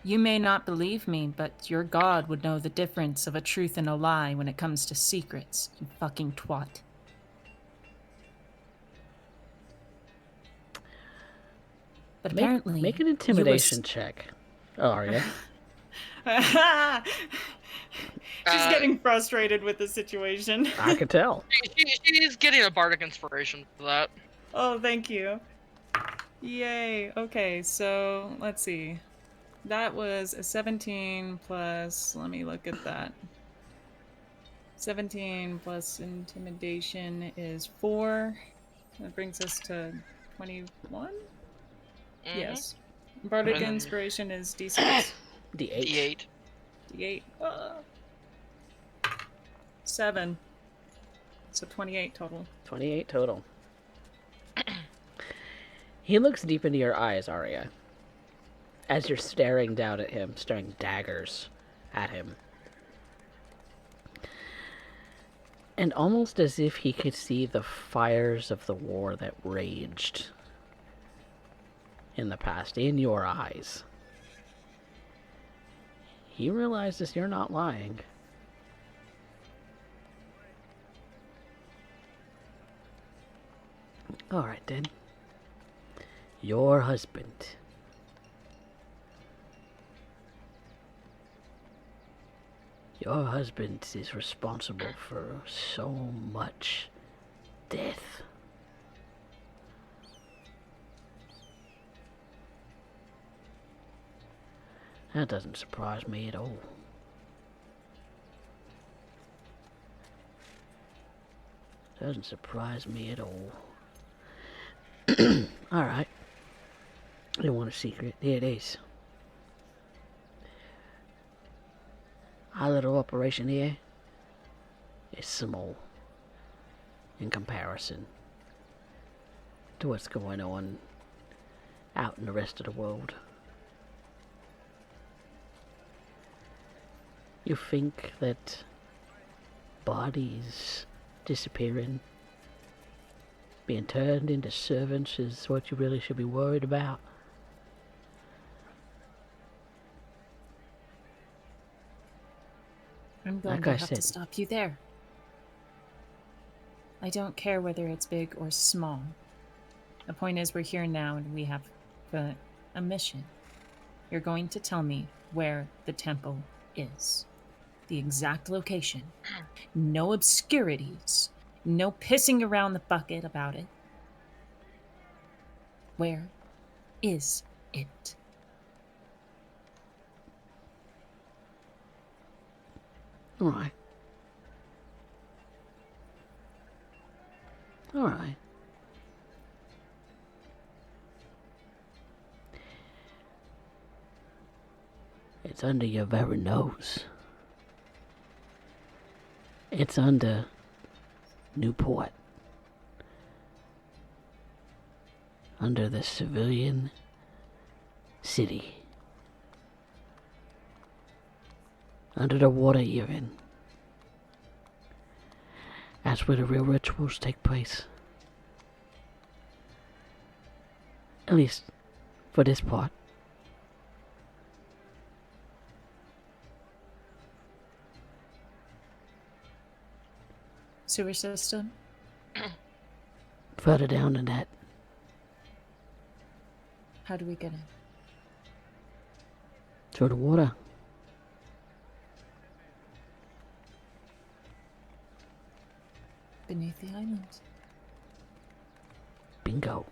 You may not believe me, but your god would know the difference of a truth and a lie when it comes to secrets, you fucking twat. But apparently... Make an intimidation check. Oh, are you? She's getting frustrated with the situation. I could tell. She's getting a bardic inspiration for that. Oh, thank you. Yay. Okay, so let's see. That was a 17 plus, let me look at that. 17 plus intimidation is 4. That brings us to 21? Yes. Bardic And- inspiration is D6. D8. D8. D8. 7. So 28 total. 28 total. He looks deep into your eyes, Arya, as you're staring down at him, staring daggers at him. And almost as if he could see the fires of the war that raged in the past in your eyes. He realizes you're not lying. Alright then. Your husband. Your husband is responsible for so much death. That doesn't surprise me at all. Doesn't surprise me at all. Alright. You want a secret? Here it is. Our little operation here is small in comparison to what's going on out in the rest of the world. You think that bodies disappearing, being turned into servants is what you really should be worried about? I'm going Like to I have to said. stop you there. I don't care whether it's big or small. The point is we're here now and we have a mission. You're going to tell me where the temple is. The exact location. No obscurities. No pissing around the bucket about it. Where is it? Alright. Alright. It's under your very nose. It's under Newport. Under the civilian city. Under the water even. That's where the real rituals take place. At least for this part. Sewer system? Further down than that. How do we get in? Through the water. Beneath the island. Bingo.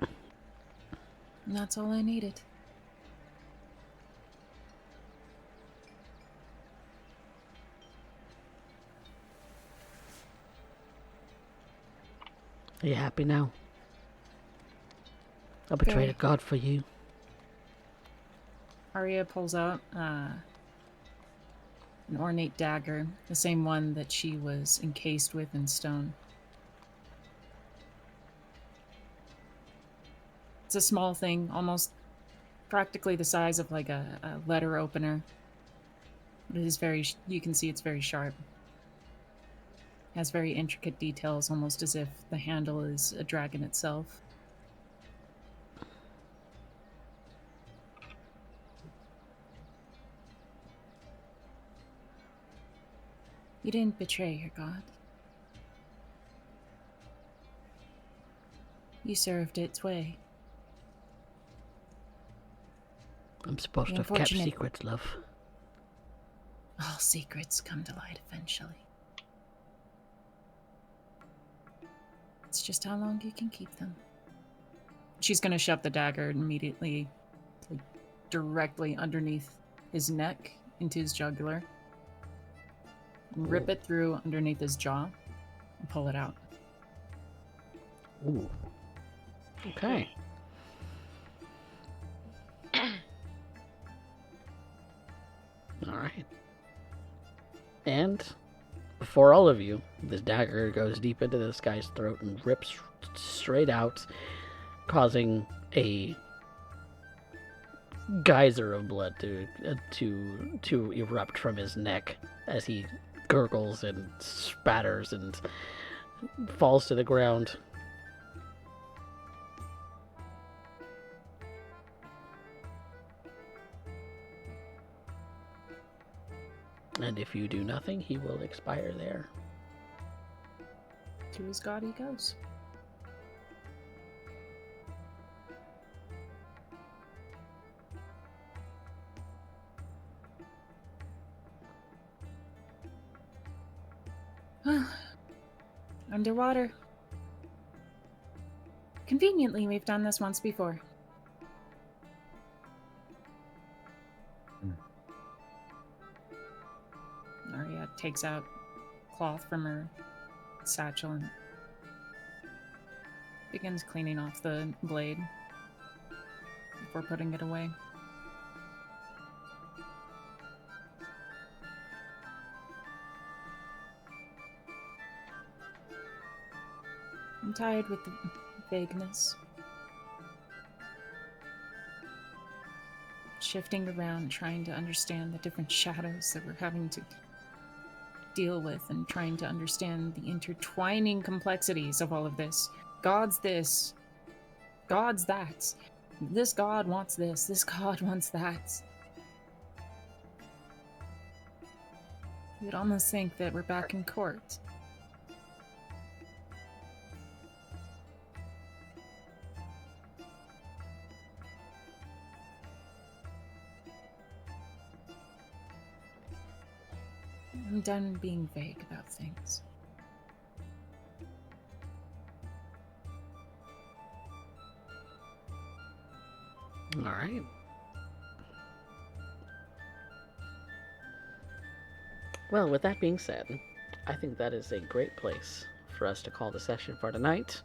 And that's all I needed. Are you happy now? I betrayed Very. a god for you. Arya pulls out an ornate dagger, the same one that she was encased with in stone. It's a small thing, almost practically the size of like a letter opener. It is very, you can see it's very sharp. It has very intricate details, almost as if the handle is a dragon itself. You didn't betray your god. You served its way. I'm supposed The to have kept unfortunate- secrets, love. All secrets come to light eventually. It's just how long you can keep them. She's gonna shove the dagger immediately, like, directly underneath his neck into his jugular. And rip it through underneath his jaw and pull it out. Ooh. Okay. Alright. And before all of you, this dagger goes deep into this guy's throat and rips straight out, causing a geyser of blood to erupt from his neck as he gurgles and spatters and falls to the ground. And if you do nothing, he will expire there. To his god he goes. Underwater. Conveniently, we've done this once before. Arya takes out cloth from her satchel and begins cleaning off the blade before putting it away. I'm tired with the vagueness. Shifting around, trying to understand the different shadows that we're having to deal with, and trying to understand the intertwining complexities of all of this. God's this. God's that. This god wants this god wants that. You'd almost think that we're back in court. I'm done being vague about things. All right. Well, with that being said, I think that is a great place for us to call the session for tonight.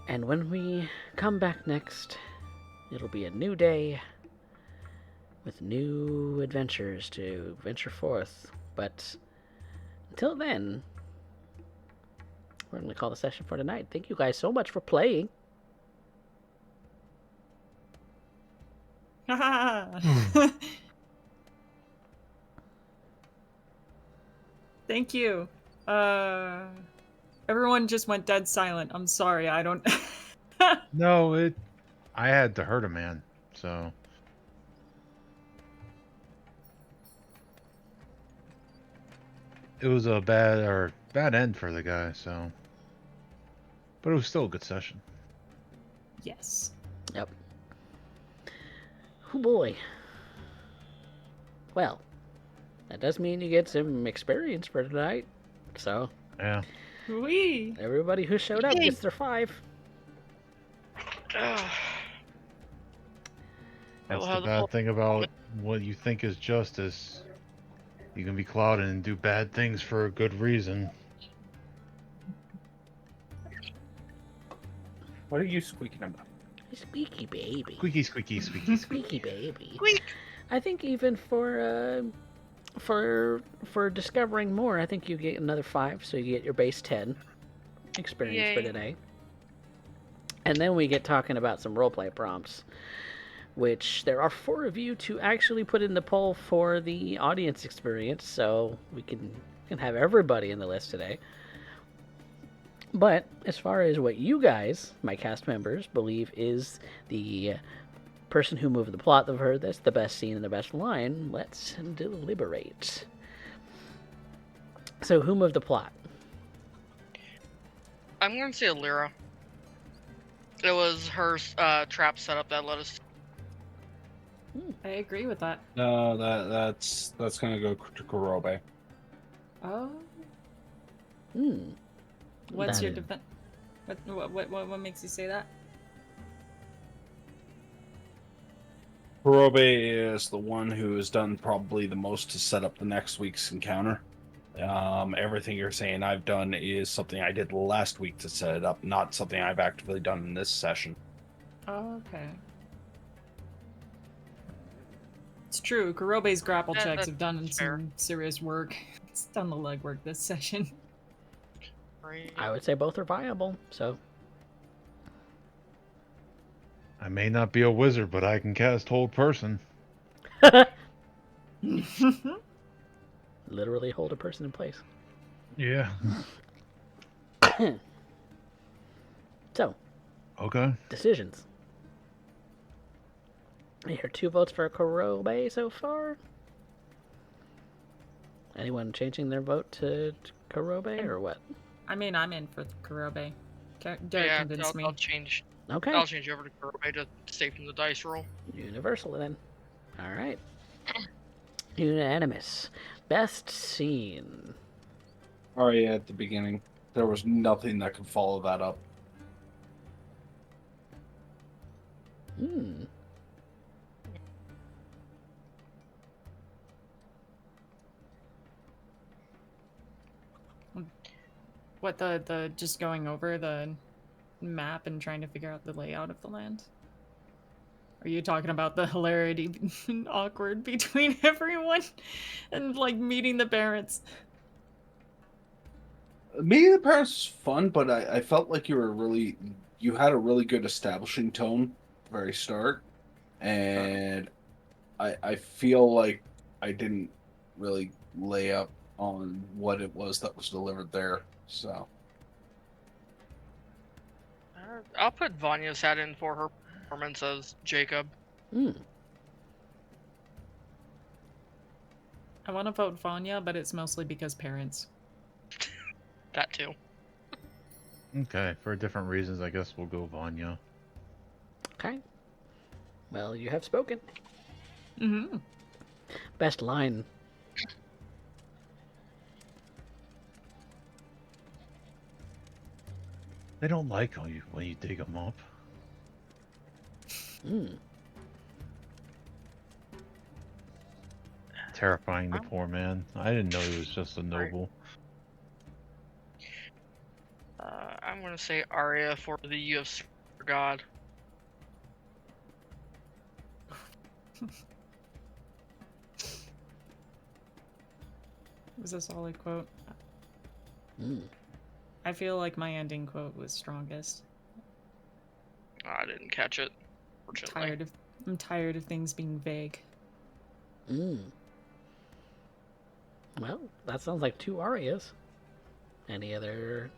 And when we come back next, it'll be a new day with new adventures to venture forth. But until then, we're going to call the session for tonight. Thank you guys so much for playing. Thank you. Everyone just went dead silent. I'm sorry. I don't. No, I had to hurt a man, so. It was a bad end for the guy, so. But it was still a good session. Yes. Yep. Oh boy. Well, that does mean you get some experience for tonight. So, Yeah. Wee. everybody who showed up gets their 5. Ugh. That's Well, the how the bad fuck- thing about what you think is justice. You can be clouded and do bad things for a good reason. What are you squeaking about? Squeaky baby. Squeaky, squeaky, squeaky, Squeaky baby. Squeak. I think even for discovering more, I think you get another 5, so you get your base 10 experience for Yay. today. And then we get talking about some roleplay prompts, which there are 4 of you to actually put in the poll for the audience experience, so we can have everybody in the list today. But as far as what you guys, my cast members, believe is the person who moved the plot the furthest, the best scene, and the best line, let's deliberate. So who moved the plot? I'm going to say Lyra. It was her trap setup that led us. I agree with that. No, that's gonna go to Kurobe. Oh, Hmm. what's That your is- defense? What makes you say that? Kurobe is the one who has done probably the most to set up the next week's encounter. Everything you're saying I've done is something I did last week to set it up, not something I've actively done in this session. Oh, okay. It's true. Kurobe's grapple Yeah, checks have done that's fair. some serious work. It's done the legwork this session. Right? I would say both are viable. So I may not be a wizard, but I can cast hold person. literally hold a person in place. Yeah. So Okay. decisions. I hear 2 votes for Kurobe so far. Anyone changing their vote to Kurobe or what? I mean, I'm in for Kurobe. Derek Yeah, convinced I'll me. change. Okay. I'll change over to Kurobe to save from the dice roll. Universal then. All right. Unanimous. Best scene. Arya at the beginning. There was nothing that could follow that up. Hmm. What the just going over the map and trying to figure out the layout of the land? Are you talking about the hilarity awkward between everyone and like meeting the parents? Meeting the parents was fun, but I felt like you had a really good establishing tone very start, and I feel like I didn't really lay up on what it was that was delivered there. So I'll put Vanya's hat in for her performance as Jacob. Hmm. I want to vote Vanya, but it's mostly because parents. That too. Okay. For different reasons, I guess we'll go Vanya. Okay. Well, you have spoken. Mm-hmm. Best line. They don't like when you dig them up. Hmm. Terrifying the poor man. I didn't know he was just a noble. I'm gonna say Arya for the UFC god. Was a solid quote. Hmm. I feel like my ending quote was strongest. I didn't catch it. Fortunately. I'm tired of things being vague. Hmm. Well, that sounds like 2 Arias. Any other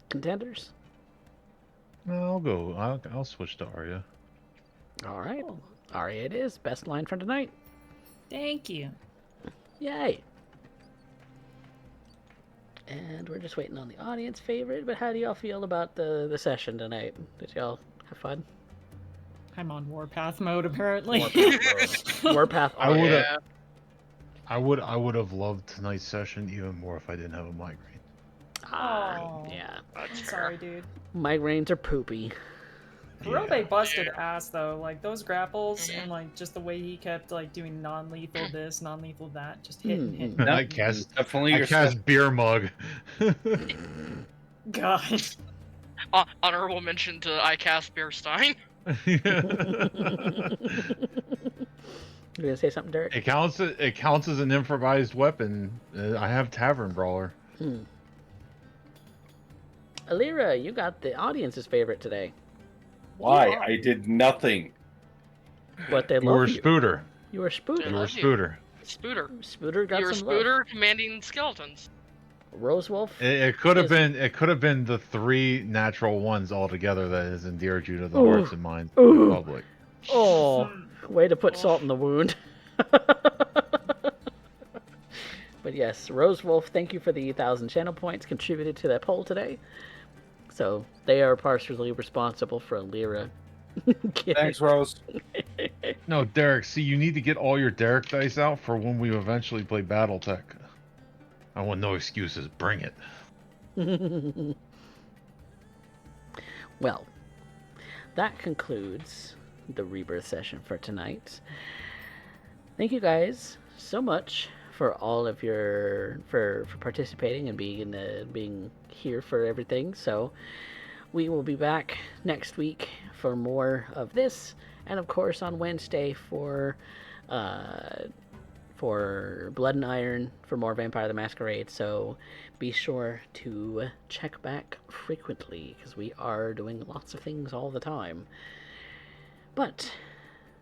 contenders? No, I'll switch to Arya. All right. Cool. Aria it is. Best line for tonight. Thank you. Yay. And we're just waiting on the audience favorite, but how do y'all feel about the session tonight? Did y'all have fun? I'm on Warpath mode apparently. Warpath I would Aria. have. I would have loved tonight's session even more if I didn't have a migraine. Aw. Yeah. That's I'm fair. sorry, dude. Migraines are poopy. Kurobe Yeah. busted ass though. Like those grapples and like just the way he kept like doing non-lethal this, non-lethal that, just hit and hit. Mhm. I cast definitely I your cast beer mug. God. Honorable mention to I cast Beerstein. You gonna say something, Derek? It counts as an improvised weapon. I have Tavern Brawler. Alira, you got the audience's favorite today, Why? Yeah. I did nothing. but they You were love a you. Spooter. You were Yeah. Spooter. You were a love you. Spooter. Spooter. Spooter got You're a some love. Spooter commanding skeletons. Rosewolf. It could have Is- been. It could have been the 3 natural ones altogether that has endeared you to the Ooh. hearts and minds of Ooh. the public. Oh, way to put salt in the wound. But yes, Rose Wolf, thank you for the 1,000 channel points contributed to that poll today. So they are partially responsible for Lyra. Thanks, Rose. No, Derek, see, you need to get all your Derek dice out for when we eventually play Battletech. I want no excuses. Bring it. Well, that concludes the Rebirth session for tonight. Thank you guys so much for all of your for participating and being here for everything. So we will be back next week for more of this, and of course on Wednesday for Blood and Iron, for more Vampire the Masquerade. So be sure to check back frequently, because we are doing lots of things all the time. But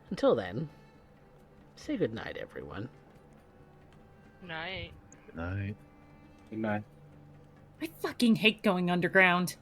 until then, say good night, everyone. Night. Good night. Good night. I fucking hate going underground.